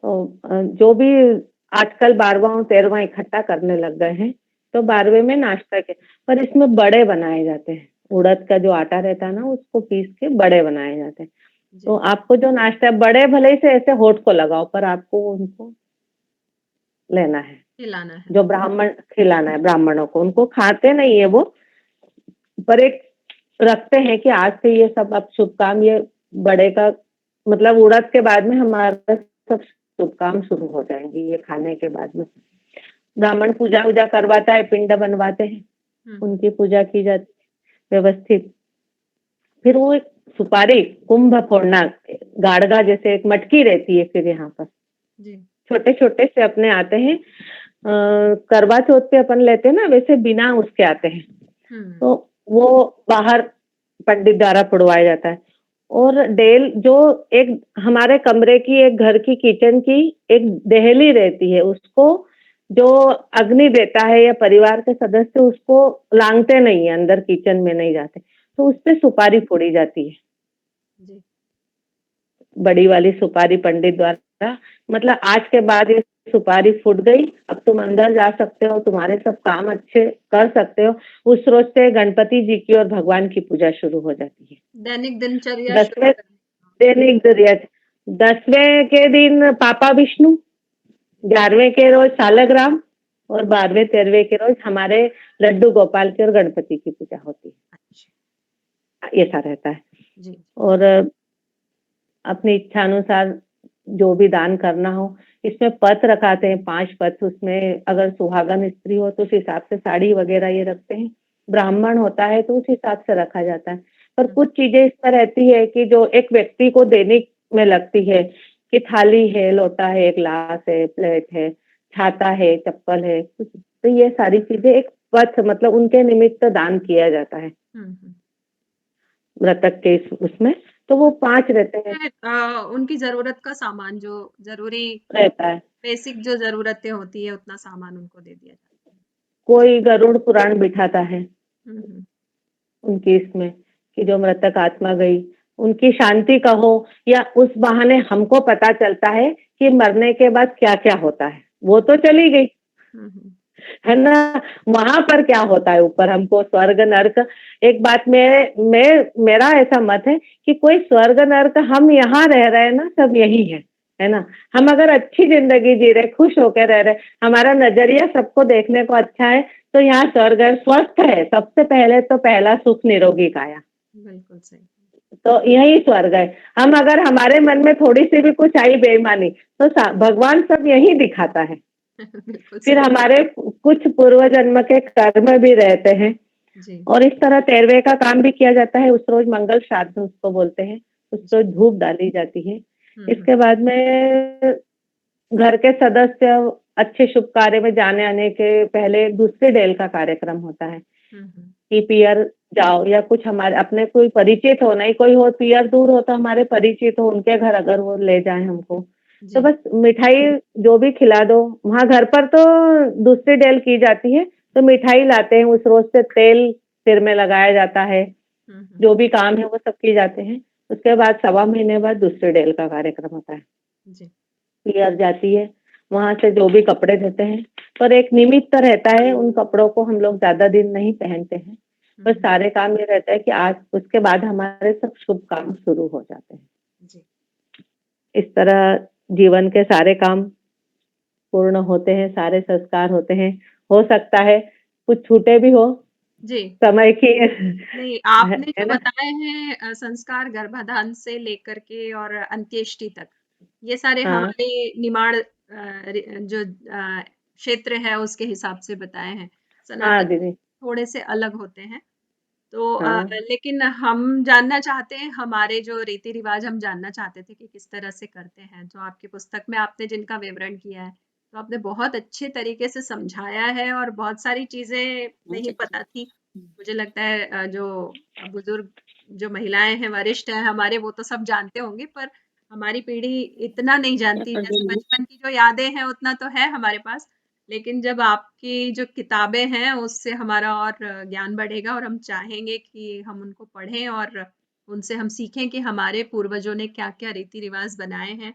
तो जो भी आजकल 12वां 13वां इकट्ठा करने लग गए हैं, तो 12वें में नाश्ता के, पर इसमें बड़े बनाए जाते हैं। उड़द का जो आटा रहता है ना, उसको पीस के बड़े बनाए जाते हैं। जी। तो आपको जो नाश्ता है, बड़े भले ही से ऐसे होठ को लगाओ, पर आपको उनको लेना है, खिलाना है। जो ब्राह्मण खिलाना है ब्राह्मणों को। उनको खाते नहीं है वो, पर एक रखते हैं कि आज से ये सब अब शुभ काम, ये बड़े का मतलब उड़द के बाद में हमारा सब शुभ काम शुरू हो जाएंगे ये खाने के बाद में। ब्राह्मण पूजा वूजा करवाता है, पिंड बनवाते हैं। हुँ, उनकी पूजा की जाती है व्यवस्थित। फिर वो एक सुपारी कुंभ फोड़ना, गाड़गा जैसे एक मटकी रहती है, फिर यहाँ पर जी। छोटे छोटे से अपने आते हैं। करवा चौथ पे अपन लेते हैं ना, वैसे बिना उसके आते हैं। हुँ, तो वो बाहर पंडित द्वारा पुड़वाया जाता है। और डेल जो एक हमारे कमरे की, एक घर की किचन की एक देहली रहती है, उसको जो अग्नि देता है या परिवार के सदस्य उसको लांघते नहीं है, अंदर किचन में नहीं जाते, तो उसपे सुपारी फोड़ी जाती है, जी। बड़ी वाली सुपारी पंडित द्वारा। मतलब आज के बाद ये सुपारी फूट गई, अब तुम अंदर जा सकते हो, तुम्हारे सब काम अच्छे कर सकते हो। उस रोज से गणपति जी की और भगवान की पूजा शुरू हो जाती है। दैनिक दिनचर्या शुरू 10वें करने का। दैनिक जरिया, 10वें के दिन पापा विष्णु, 11वें के रोज सालग्राम और 12वें 13वें के रोज हमारे लड्डू गोपाल की और गणपति की पूजा होती अच्छा, है। ऐसा रहता है। जी। और अपनी इच्छा अनुसार जो भी दान करना हो, इसमें पथ रखाते हैं, 5 पथ। उसमें अगर सुहागन स्त्री हो तो उस हिसाब से साड़ी वगैरह ये रखते हैं, ब्राह्मण होता है तो उस हिसाब से रखा जाता है। पर हुँ, कुछ चीजें इस पर रहती है कि जो एक व्यक्ति को देने में लगती है, कि थाली है, लोटा है, ग्लास है, प्लेट है, छाता है, चप्पल है, कुछ, तो ये सारी चीजें एक पथ, मतलब उनके निमित्त दान किया जाता है हुँ, हुँ। मृतक के उसमें। तो वो 5 रहते हैं, उनकी ज़रूरत का सामान जो ज़रूरी रहता है। बेसिक जो ज़रूरतें होती है उतना सामान उनको दे दिया जाता है। कोई गरुड़ पुराण बिठाता है हुँ, हुँ। उनकी इसमें, कि जो मृतक आत्मा गई उनकी शांति का हो, या उस बहाने हमको पता चलता है कि मरने के बाद क्या क्या होता है। वो तो चली गई, हुँ, हुँ। है ना, वहां पर क्या होता है ऊपर, हमको स्वर्ग नर्क। एक बात मेरा ऐसा मत है कि कोई स्वर्ग नर्क, हम यहाँ रह रहे हैं ना, सब यही है ना। हम अगर अच्छी जिंदगी जी रहे, खुश होकर रह रहे, हमारा नजरिया सबको देखने को अच्छा है, तो यहाँ स्वर्ग है, स्वस्थ है। सबसे पहले तो पहला सुख निरोगी काया, बिल्कुल सही। तो यही स्वर्ग है। हम अगर हमारे मन में थोड़ी सी भी कुछ आई बेईमानी, तो भगवान सब यही दिखाता है। बिल्कुल फिर सही। हमारे कुछ पूर्व जन्म के कर्म भी रहते हैं। जी। और इस तरह 13वें का काम भी किया जाता है। उस रोज मंगल श्राद्ध उसको बोलते हैं, उस जी। रोज धूप डाली जाती है। हुँ, हुँ। इसके बाद में घर के सदस्य अच्छे शुभ कार्य में जाने आने के पहले दूसरे डेल का कार्यक्रम होता है, हुँ, हुँ। कि पियर जाओ, या कुछ हमारे अपने कोई परिचित हो, नहीं कोई हो पियर दूर हो तो हमारे परिचित हो, उनके घर अगर वो ले जाए हमको, तो जी। बस मिठाई जो भी खिला दो। वहां घर पर तो दूसरी डेल की जाती है, तो मिठाई लाते हैं। उस रोज से तेल सिर में लगाया जाता है, हुँ, हुँ। जो भी काम है वो सब किए जाते हैं। उसके बाद 1.25 महीने बाद दूसरे डेल का कार्यक्रम होता है, जी। पियर जाती है। वहां से जो भी कपड़े देते हैं, पर एक निमित्त रहता है, उन कपड़ों को हम लोग ज्यादा दिन नहीं पहनते हैं। हुँ, बस हुँ। सारे काम ये रहता है कि आज उसके बाद हमारे सब शुभ काम शुरू हो जाते हैं। जी। इस तरह जीवन के सारे काम पूर्ण होते हैं, सारे संस्कार होते हैं। हो सकता है कुछ छूटे भी हो जी। समय की नहीं, आपने है जो ना। बताए हैं संस्कार गर्भाधान से लेकर के और अंत्येष्टि तक, ये सारे हाँ हमारे निमाड़ जो क्षेत्र है उसके हिसाब से बताए हैं। हाँ सनातन दीदी। थोड़े से अलग होते हैं। तो हाँ लेकिन हम जानना चाहते हैं हमारे जो रीति रिवाज हम जानना चाहते थे कि किस तरह से करते हैं। जो आपकी पुस्तक में आपने जिनका विवरण किया है, तो आपने बहुत अच्छे तरीके से समझाया है और बहुत सारी चीजें नहीं पता थी। मुझे लगता है जो बुजुर्ग जो महिलाएं हैं, वरिष्ठ हैं हमारे, वो तो सब जानते होंगे, पर हमारी पीढ़ी इतना नहीं जानती। जैसे बचपन की जो यादें हैं उतना तो है हमारे पास, लेकिन जब आपकी जो किताबें हैं उससे हमारा और ज्ञान बढ़ेगा और हम चाहेंगे कि हम उनको पढ़ें और उनसे हम सीखें कि हमारे पूर्वजों ने क्या-क्या रीति रिवाज बनाए हैं,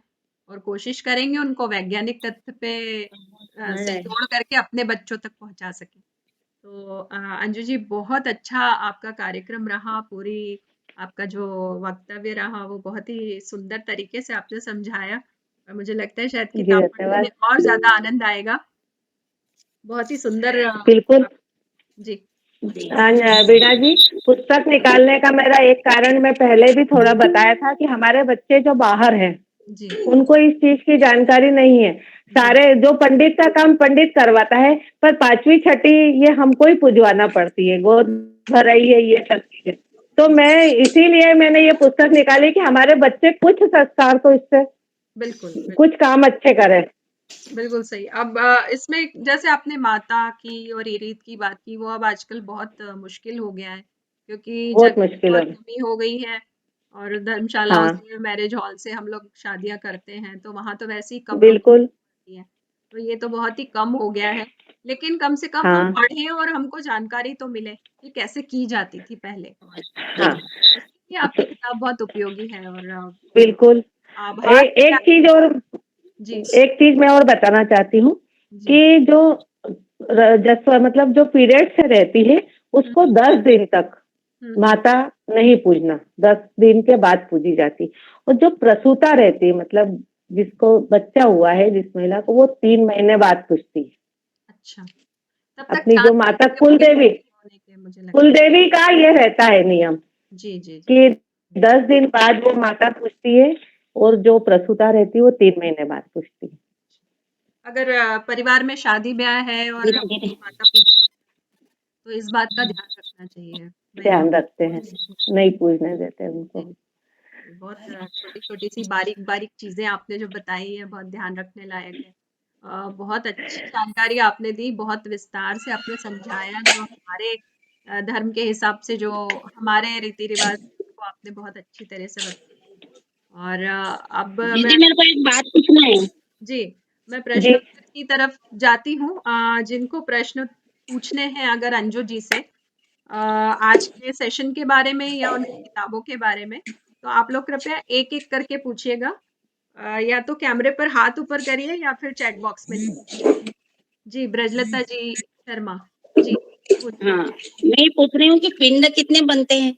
और कोशिश करेंगे उनको वैज्ञानिक तथ्य पे से जोड़ करके अपने बच्चों तक पहुंचा सकें। तो अंजू जी, बहुत अच्छा आपका कार्यक्रम रहा। पूरी आपका जो वक्तव्य रहा वो बहुत ही सुंदर तरीके से आपने समझाया, और मुझे लगता है शायद जी किताब पढ़ने में धन्यवाद। और ज्यादा आनंद आएगा। बहुत ही सुंदर बिल्कुल। जी। हाँ वीणा जी, पुस्तक निकालने का मेरा एक कारण मैं पहले भी थोड़ा बताया था, कि हमारे बच्चे जो बाहर हैं जी। उनको इस चीज की जानकारी नहीं है। सारे जो पंडित का काम पंडित करवाता है, पर पांचवी छठी ये हमको ही पुजवाना पड़ती है, गोद भराई है, ये सब चीजें। तो मैं इसीलिए मैंने ये पुस्तक निकाली कि हमारे बच्चे कुछ संस्कार तो इससे बिल्कुल, बिल्कुल। कुछ काम अच्छे करें। बिल्कुल सही। अब इसमें जैसे आपने माता की और ये रीत की बात की, वो अब आजकल बहुत मुश्किल हो गया है, क्योंकि बहुत जगह की मुश्किल बहुत है। कमी हो गई है और धर्मशालाओं हाँ, से, मैरिज हॉल से हम लोग शादियां करते हैं, तो वहां तो वैसे ही कपड़ों की बिल्कुल। होती है। तो ये तो बहुत ही कम हो गया है, लेकिन कम से कम हम हाँ, पढ़ें और हमको जानकारी तो मिले कि कैसे की जाती थी पहले। हाँ, इसके लिए आपकी किताब बहुत उपयोगी है और बिल्कुल। भारत में एक चीज और जी, एक चीज मैं और बताना चाहती हूँ जी। कि जो जसवा मतलब जो पीरियड से रहती है, हुँ, उसको 10 दिन तक हुँ, माता नहीं पूजना, 10 दिन के बाद पूजी जाती। और जो प्रसूता रहती है, मतलब जिसको बच्चा हुआ है, जिस महिला को, वो 3 महीने बाद पूजती है। अच्छा। तब तक अपनी जो चाँद माता के पूरी कुलदेवी, होने के मुझे लगता कुलदेवी का ये रहता है नियम जी, जी, जी। कि 10 दिन बाद वो माता पूजती है, और जो प्रसूता रहती है वो 3 महीने बाद पूजती है। अगर परिवार में शादी-ब्याह है और माता पूजा तो इस बात का ध्यान रखना चाहिए। नहीं ध्यान रखते हैं, जी, नहीं पूजने देते उनको। जी। बहुत छोटी-छोटी सी बारीक-बारीक चीज़ें आपने जो बताई है बहुत ध्यान रखने लायक है। बहुत अच्छी जानकारी आपने दी, बहुत विस्तार से आपने समझाया जो हमारे धर्म के हिसाब से जो हमारे रीति-रिवाज को आपने बहुत अच्छी तरह से बताया। और अब मैं दीदी मेरे को एक बात पूछना है। जी, मैं जी, प्रश्नोत्तर की तरफ जाती हूँ। जिनको प्रश्न पूछने हैं अगर अंजू जी से आज के सेशन के बारे में या उनकी किताबों के बारे में, तो आप लोग कृपया एक-एक करके पूछिएगा। या तो कैमरे पर हाथ ऊपर करिए या फिर चैट बॉक्स में लिखिए। जी, ब्रजलता जी शर्मा। जी, पूछिए। हाँ, मैं ये पूछ रही हूँ कि पिंड कितने बनते हैं?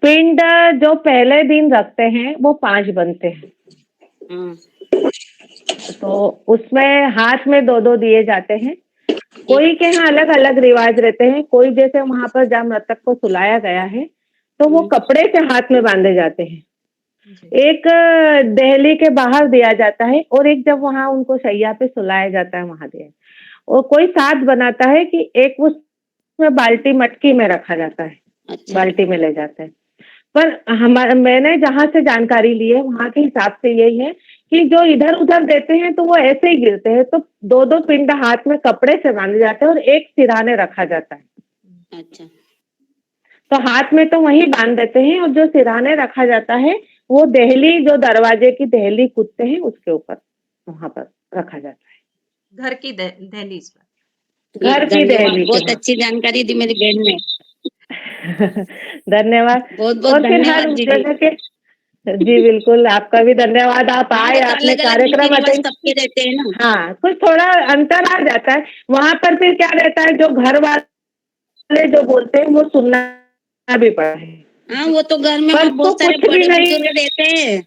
पिंड जो पहले दिन रखते हैं वो 5 बनते हैं। हाँ, तो उसमें हाथ में 2-2 दिए जाते हैं। एक कोई के यहाँ अलग-अलग रिवाज रहते हैं। कोई जैसे वहां पर जहाँ मृतक को सुलाया गया है, तो वो कपड़े से हाथ में बांधे जाते हैं। जी, एक दहली के बाहर दिया जाता है, और एक जब वहां उनको शैया पे सुलाया जाता है वहां दिया। और कोई साथ बनाता है कि एक उसमें बाल्टी मटकी में रखा जाता है, अच्छा, बाल्टी में ले जाते हैं। पर हमारे मैंने जहाँ से जानकारी ली है वहां के हिसाब से यही है कि जो इधर उधर देते हैं तो वो ऐसे ही गिरते हैं, तो 2-2 पिंड हाथ में कपड़े से बांधे जाते हैं और एक सिरहाने रखा जाता है। अच्छा, तो हाथ में तो वहीं बांध देते हैं, और जो सिरहाने रखा जाता है वो दहली, जो दरवाजे की दहली कूदते हैं उसके ऊपर वहां पर रखा जाता घर की दहलीज पर। है, ठीक, घर की धन्यवाद। दहली पे। बहुत अच्छी जानकारी दी मेरी बहन ने। हाँ। धन्यवाद। बहुत-बहुत और फिर हर धन्यवाद दीदी। जगह के जी बिल्कुल, आपका भी धन्यवाद। आप वहाँ आए, पे तो आपने अलग-अलग कार्यक्रम रीति-रिवाज अटेंड। सबके रहते हैं ना। हाँ, कुछ थोड़ा अंतर आ जाता है। वहां पर फिर क्या रहता है, जो घर वाले जो बोलते हैं वो सुनना भी पड़ता है। हाँ, वो तो घर में पर तो बहुत सारे कुछ भी बड़े नहीं। बुजुर्ग रहते हैं।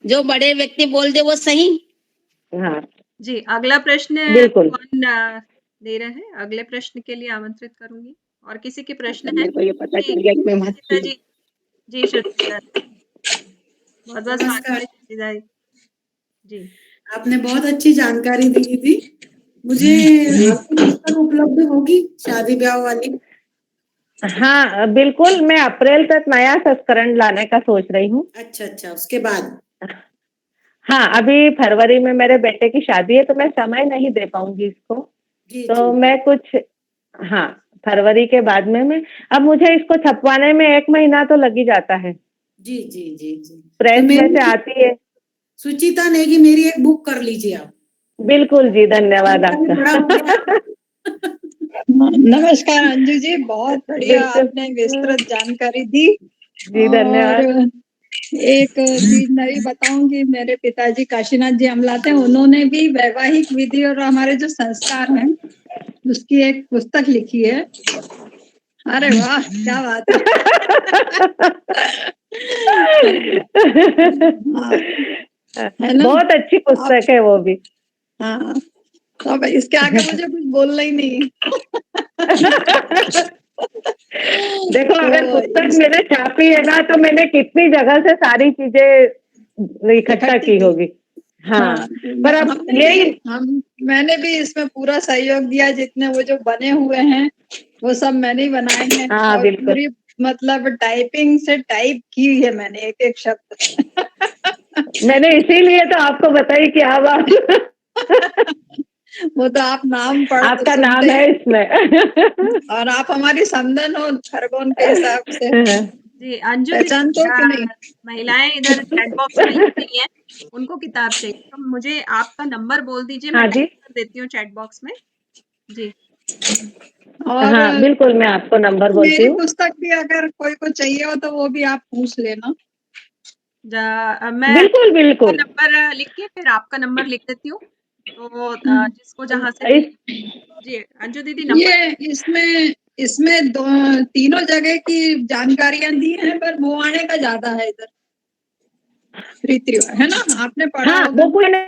जो बड़े व्यक्ति बोल दे वो सही। हाँ, जी, अगला प्रश्न बिल्कुल। कौन दे रहे हैं? अगले प्रश्न के लिए आमंत्रित करूँगी। और किसी के प्रश्न मतलब हैं? मेरे को ये पता जी, चल गया कि मैं श्रुतिता मानती हूँ। जी। जी, श्रुतिता। बहुत-बहुत स्वागत नमस्कार। है श्रुतिता जी। आपने बहुत अच्छी जानकारी दी थी। मुझे जी, आपकी पुस्तक उपलब्ध होगी शादी ब्याह वाली? हाँ बिल्कुल, मैं अप्रैल तक नया संस्करण लाने का सोच रही हूँ। अच्छा, उसके बाद? हाँ, अभी फरवरी में मेरे बेटे की शादी है, तो मैं समय नहीं दे पाऊंगी इसको। जी, तो जी। मैं कुछ, हाँ, फरवरी के बाद में मैं, अब मुझे इसको छपवाने में 1 महीना तो लग ही जाता है। जी, जी, जी, जी। तो प्रेस में से मेरी आती है। सुचिता नेगी मेरी एक बुक कर लीजिए आप। बिल्कुल जी, धन्यवाद उनका भी बड़ा हो आपका। गया। नमस्कार अंजू जी, बहुत बढ़िया बिल्कुल। आपने विस्तृत जानकारी दी। जी, और धन्यवाद। एक चीज नई बताऊंगी, मेरे पिताजी काशीनाथ जी अमलाते हैं, उन्होंने भी वैवाहिक विधि और हमारे जो संस्कार हैं उसकी एक पुस्तक लिखी है। अरे वाह, क्या बात है। हाँ, है ना। बहुत अच्छी आप पुस्तक है वो भी। हाँ, तो अब इसके आगे मुझे कुछ बोलना ही नहीं है। देखो, अगर तो पुस्तक इस मैंने छापी है ना, तो मैंने कितनी जगह से सारी चीजें इकट्ठा इकट्ठी की की। होगी। हाँ, हाँ, पर अब हमने यही भी मैंने भी इसमें पूरा सहयोग दिया, जितने वो जो बने हुए हैं वो सब मैंने ही बनाए हैं, हाँ और बिल्कुल पूरी मतलब टाइपिंग से टाइप की है मैंने एक एक शब्द। मैंने इसीलिए तो आपको बताई कि अब आप वो तो आप नाम पढ़ आपका नाम सुनते है ही, इसमें। और आप हमारी समधन हो खरगोन के हिसाब से, जी, अंजू दीदी पहचानते हो कि नहीं? महिलाएं इधर चैट बॉक्स में लिख रही हैं, उनको किताब चाहिए, तो मुझे आपका नंबर बोल दीजिए, मैं हाँ जी, टाइप कर देती हूँ चैट बॉक्स में। जी, और हाँ बिल्कुल, मैं आपको नंबर बोलती मेरी हूँ। पुस्तक भी अगर कोई को चाहिए हो तो वो भी आप पूछ लेना। मैं बिल्कुल का बिल्कुल। नंबर लिख के फिर आपका नंबर लिख देती हूँ, तो जिसको जहाँ से इस चाहिए। जी, अंजू दीदी नंबर ये इसमें इसमें दो तीनों जगह की जानकारियां दी हैं, पर मुआने का ज्यादा है इधर रीति रिवाज, है ना? आपने पढ़ा हाँ होगा। वो कोई नहीं,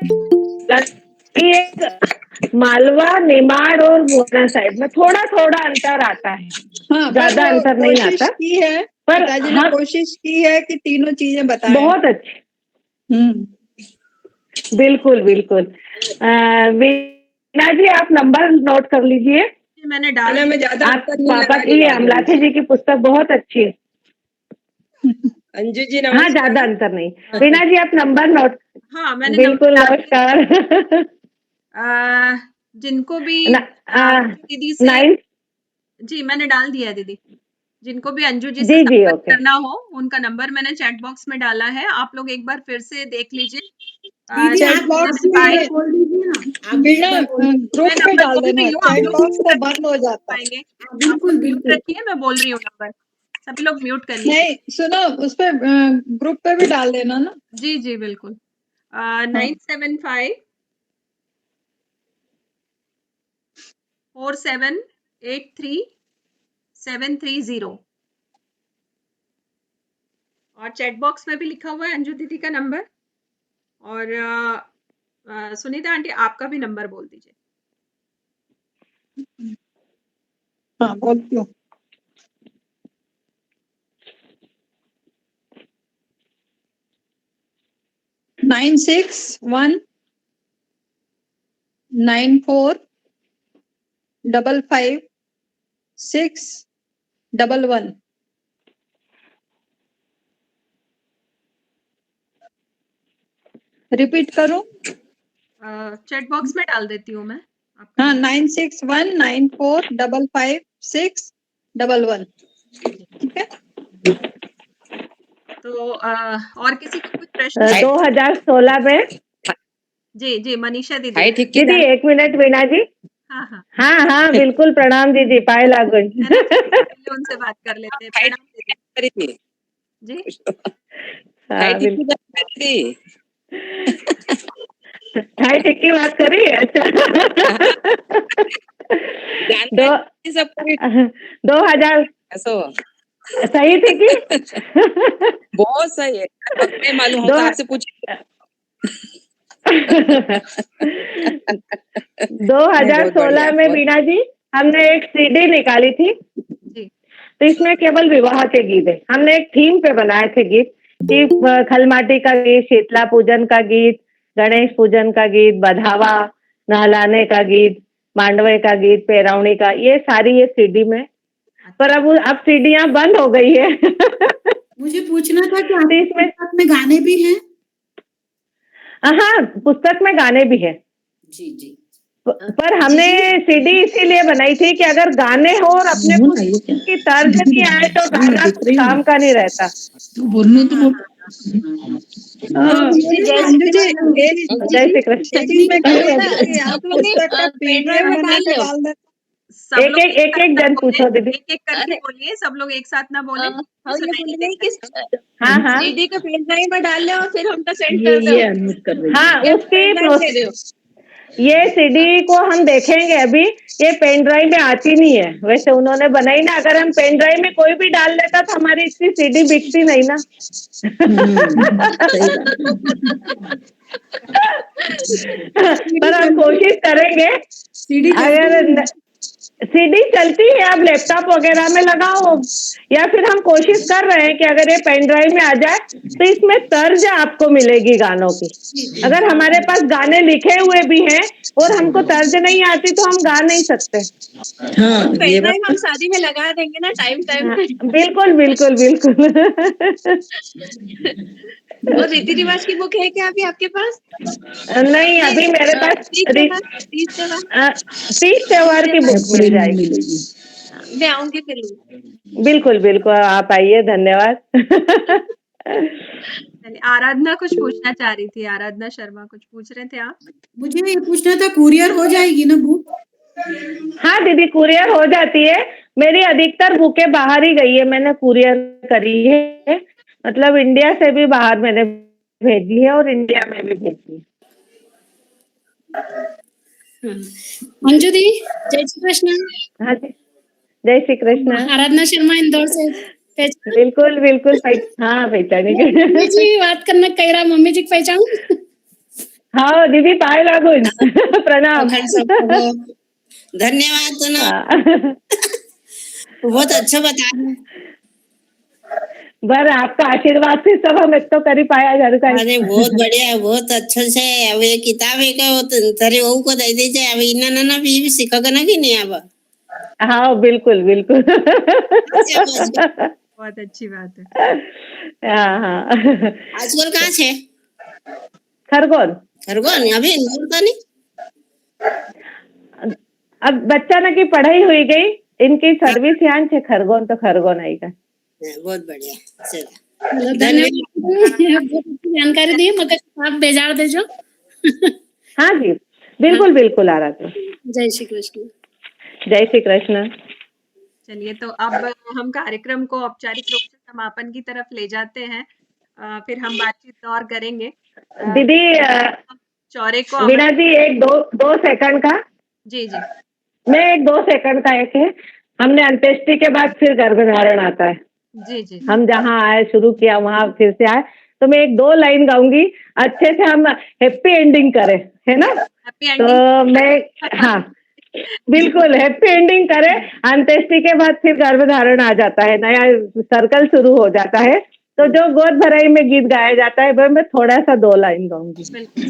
एक मालवा निमाड़ और मोरना साइड में थोड़ा थोड़ा अंतर आता है, हाँ, पर ज्यादा वो अंतर नहीं कोशिश आता, की है, पर पिताजी ने हम कोशिश की है कि तीनों चीजें बताएं। बहुत अच्छे, हम्म। बिल्कुल बिल्कुल। वीणा जी आप नंबर नोट कर लीजिए। जी, मैंने डाल में ज्यादा आप अंतर नहीं पापा लगा की अमलाथी जी की पुस्तक बहुत अच्छी है। अंजू जी हाँ, नमस्कार। ज्यादा अंतर नहीं। वीणा जी आप नंबर नोट, हाँ, मैंने नंबर बिल्कुल डाल दिया। नमस्कार। जिनको भी अंजू दीदी से, 9, जी मैंने डाल दिया है दीदी, जिनको भी अंजू जी से जी जी संपर्क ओके। करना हो उनका नंबर मैंने चैट बॉक्स में डाला है, आप लोग एक बार फिर से देख लीजिए। दीदी चैट आप बॉक्स एक बार में बोल दीजिए ना, आप भी एक बिना बार बोल दीजिए। ग्रुप मैं पे नंबर डाल बोल देना, रही हूँ, आप चैट लोग बॉक्स म्यूट तो करके बंद हो जाता है। पाएंगे। हाँ, आप लोग बिल्कुल म्यूट बिल्कुल। रखिए, मैं बोल रही हूँ नंबर, सभी लोग म्यूट कर लीजिए। नहीं सुनो, उस पे ग्रुप पे भी डाल देना ना। जी जी बिल्कुल। हाँ। 9754783730 और चैट बॉक्स में भी लिखा हुआ है अंजू दीदी का नंबर। और सुनीता आंटी आपका भी नंबर बोल दीजिए। हाँ, बोलती हूँ। 9619455611। रिपीट करूं? चैट बॉक्स में डाल देती हूँ मैं आपका हाँ, नंबर। 9619455611। ठीक है। तो और किसी का कुछ प्रश्न है? 2016 में, जी जी मनीषा दीदी। हाय ठीक दीदी एक मिनट वीणा जी। हाँ हाँ हाँ हाँ बिल्कुल, प्रणाम दीदी, पाए लागुन। है ना, चलिए पहले उनसे बात कर लेते हैं। प्रणाम दीदी। जी हाँ बिल्कुल, हाय ठीक की बात करी, अच्छा। दो 2000 सही थी कि? बहुत सही है, नहीं मालूम दो होता आपसे पूछ। 2016 में वीणा जी हमने एक सीडी निकाली थी, जी तो इसमें केवल विवाह के गीत है। हमने एक थीम पे बनाए थे गीत कि खलमाटी का गीत, शीतला पूजन का गीत, गणेश पूजन का गीत, बधावा, नहलाने का गीत, मांडवे का गीत, पेरौनी का, ये सारी ये सीडी में। पर अब सीडियां बंद हो गई है। मुझे पूछना था कि तो आपकी इसमें, पुस्तक में गाने भी हैं? हाँ पुस्तक में गाने भी है, जी जी। पर हमने सीडी इसीलिए बनाई थी कि अगर गाने हो और अपने को की तर्ज नहीं आए तो गाना काम का नहीं रहता। बोलने तो बोल। अंजू जी, जय श्री कृष्ण। एक चीज मैं कह रही थी कि आप पुस्तक का पीडीएफ बना के डाल देते। सब एक लोग एक एक साथ एक ना जन बोले, पूछो दीदी। एक एक करके बोलिए, सब लोग एक साथ ना बोले, हम ये सुनाई बोल नहीं रहे हैं देगा। कि हाँ हाँ सीडी का पेन ड्राइव में डाल ले और फिर हमको सेंड कर दो। अनम्यूट कर रही हाँ, या उसकी पेन ड्राइव दे दो। ये सीडी को हम देखेंगे अभी, ये पेन ड्राइव में आती नहीं है, वैसे उन्होंने बनाई ना, अगर हम पेन ड्राइव में कोई भी डाल देता तो हमारी इतनी सीडी बिकती नहीं ना। सही बात। पर हम कोशिश करेंगे, सीडी अगर सीडी चलती है, आप लैपटॉप वगैरह में लगाओ, या फिर हम कोशिश कर रहे हैं कि अगर ये पेन ड्राइव में आ जाए तो इसमें तर्ज आपको मिलेगी गानों की। अगर हमारे पास गाने लिखे हुए भी हैं और हमको तर्ज नहीं आती तो हम गा नहीं सकते। हाँ पेन ये ड्राइव बात हम शादी में लगा देंगे ना टाइम टाइम हाँ, पे। बिल्कुल बिल्कुल बिल्कुल। और रीति रिवाज की बुक है क्या अभी आपके पास? नहीं, अभी मेरे पास तीज त्योहार, तीज त्योहार तीज त्योहार की बुक मिल जाएगी। मैं आऊंगी फिर लूंगी। बिल्कुल बिल्कुल, आप आइए, धन्यवाद। चलिए, आराधना कुछ पूछना चाह रही थी। आराधना शर्मा कुछ पूछ रहे थे आप? मुझे ये पूछना था, कुरियर हो जाएगी ना बुक? हाँ दीदी, कुरियर हो जाती है। मेरी अधिकतर बुकें बाहर ही गई है, मैंने कुरियर करी है। मतलब इंडिया से भी बाहर मैंने भेजी है और इंडिया में भी भेजी है। मंजू दी, जय श्री कृष्ण। हाँ जी, जय श्री कृष्ण। आराधना शर्मा इंदौर से। बिल्कुल बिल्कुल, हाँ पहचानी। मम्मी जी बात करना कह रहा, मम्मी जी को पहचान। हाँ दीदी, पाए लागून। प्रणाम। धन्यवाद तो ना, हाँ। बहुत अच्छा बता रहे हैं। बर आपका आशीर्वाद से सब हम एक तो कर ही पाया घर का। अरे बहुत बढ़िया है, बहुत अच्छे से। अब ये किताब है का तेरे वहू को दे दीजिए, अब इन्ना ना भी सीखोगे ना कि नहीं अब। हाँ बिल्कुल बिल्कुल। बहुत अच्छी बात है। हाँ हाँ। आजकल कहाँ छे? खरगोन। खरगोन, अभी इंदौर तो नहीं। अब बच्चा ना की पढ़ाई हुई गई, इनकी सर्विस यहाँ से खरगोन, तो खरगोन आएगा। बहुत बढ़िया, चलो धन्यवाद, जानकारी दी, मगर आप बेजार दे जो। हाँ जी, बिल्कुल बिल्कुल आ रहा था। जय श्री कृष्ण। जय श्री कृष्ण। चलिए, तो अब हम कार्यक्रम को औपचारिक रूप से समापन की तरफ ले जाते हैं। फिर हम बातचीत और करेंगे। दीदी, चौरे को वीणा जी, एक दो सेकंड का। जी जी। मैं एक 2 सेकंड का एक है। हमने अंत्येष्टि के बाद फिर गर्भधारण आता है। जी जी। हम जहाँ आए, शुरू किया, वहां फिर से आए, तो मैं 1-2 लाइन गाऊंगी। अच्छे से हम हैप्पी एंडिंग करें, है ना? हैप्पी तो एंडिंग। मैं, हाँ बिल्कुल हैप्पी एंडिंग करें। अंत्येष्टि के बाद फिर गर्भधारण आ जाता है, नया सर्कल शुरू हो जाता है। तो जो गोद भराई में गीत गाया जाता है, वह मैं थोड़ा सा 2 लाइन गाऊंगी,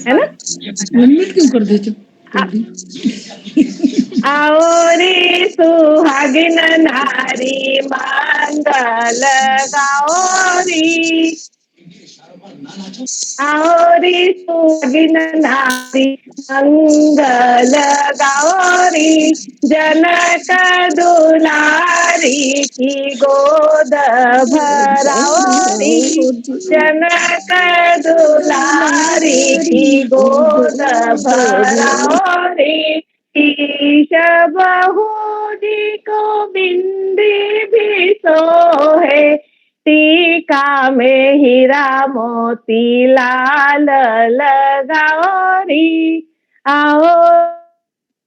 है ना? क्यों कर देते? आओ रे सुहागिन नारी, मंगल गाओ रे। आओ रे सुहागिन नारी, मंगल गाओ रे। जनक दुलारी की गोद भराओ रे। जनक दुलारी की गोद भराओ रे। ईश बहू जी को बिंदी भी सोहे, टीका में हीरा मोती लाल लगाओ री। आओ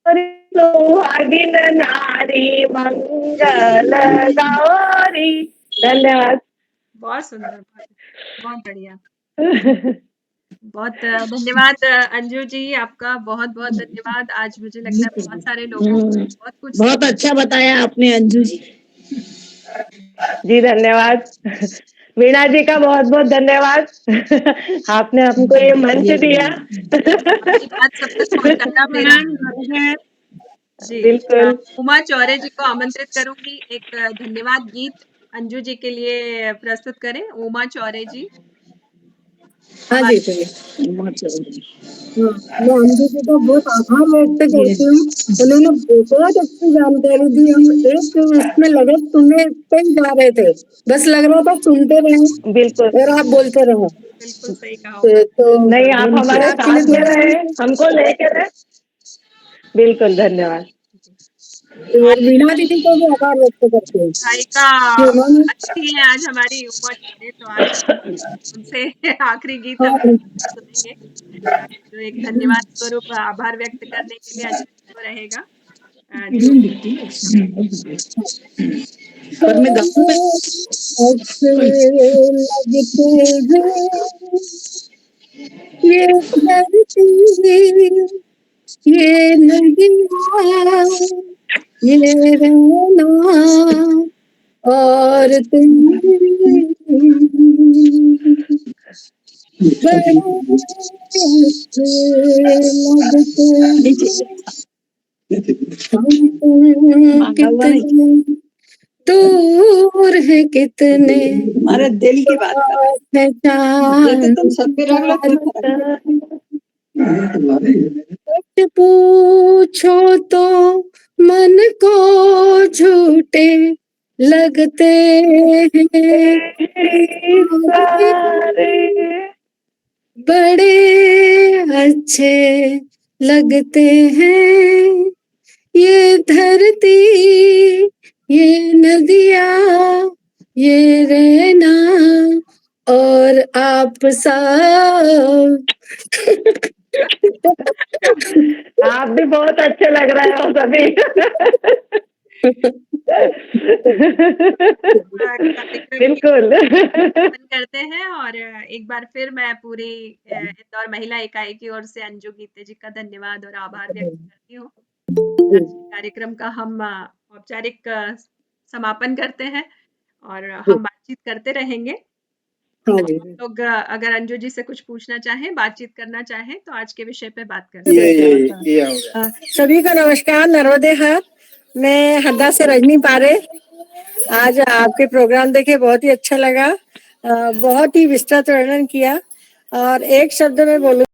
रे सुहागिन नारी, मंगल गाओ री। धन्यवाद। बहुत सुंदर, बहुत बढ़िया। बहुत धन्यवाद अंजू जी, आपका बहुत बहुत धन्यवाद। आज मुझे लगता है बहुत सारे लोगों को बहुत कुछ बहुत अच्छा बताया आपने अंजू जी। जी धन्यवाद। वीणा जी का बहुत बहुत धन्यवाद। आपने हमको ये मंच दिया। अपनी बात सब तक पहुंचाना मेरा है। जी, बिल्कुल। उमा चौरे जी को आमंत्रित करूंगी, एक धन्यवाद गीत अंजू जी के लिए प्रस्तुत करें। उमा चौरे जी। हाँ जी, चलिए। हाँ, मैं अंजू जी का बहुत आभार व्यक्त करती हूँ। उन्होंने बहुत अच्छी जानकारी दी। हम एक इसमें लगे सुनने पे ही जा रहे थे, बस लग रहा था सुनते रहे। बिल्कुल, और आप बोलते रहो। बिल्कुल सही कहा। तो नहीं, आप हमारे आपके लिए साथ में रहे, हमको लेके रहे। बिल्कुल, धन्यवाद। और वीणा दीदी को भी आभार व्यक्त करते हैं गायिका कि उन्होंने अच्छी है आज हमारी उमा चौरे, तो आज उनसे आखिरी गीत हम हाँ, सुनेंगे। जो एक धन्यवाद स्वरूप आभार व्यक्त करने के लिए अंजू जी को रहेगा। जो पर मैं गाऊं में अच्छे लगते हैं ये धरती, ये नदियाँ, ये रहना और तुम बड़े अच्छे लगते हम कितने दूर है कितने हमारे दिल की बात कर पास है जैसे तुम सब भी रख लो सच पूछो तो मन को झूठे लगते हैं बड़े अच्छे लगते हैं ये धरती ये नदियाँ ये रहना और आप सब आप भी बहुत अच्छे लग रहे हो सभी कार्यक्रम बिल्कुल करते हैं और एक बार फिर मैं पूरी इंदौर महिला इकाई की ओर से अंजू गीते जी का धन्यवाद और आभार व्यक्त करती हूँ। आज के कार्यक्रम का हम औपचारिक समापन करते हैं और हम बातचीत करते रहेंगे। लोग अगर अंजू जी से कुछ पूछना चाहें, बातचीत करना चाहें तो आज के विषय पे बात कर सकते हैं। सभी को नमस्कार, नर्मदे हर। मैं हरदा से रजनी पारे। आज आपके प्रोग्राम देखे बहुत ही अच्छा लगा, बहुत ही विस्तृत वर्णन किया और एक शब्द में बोलूं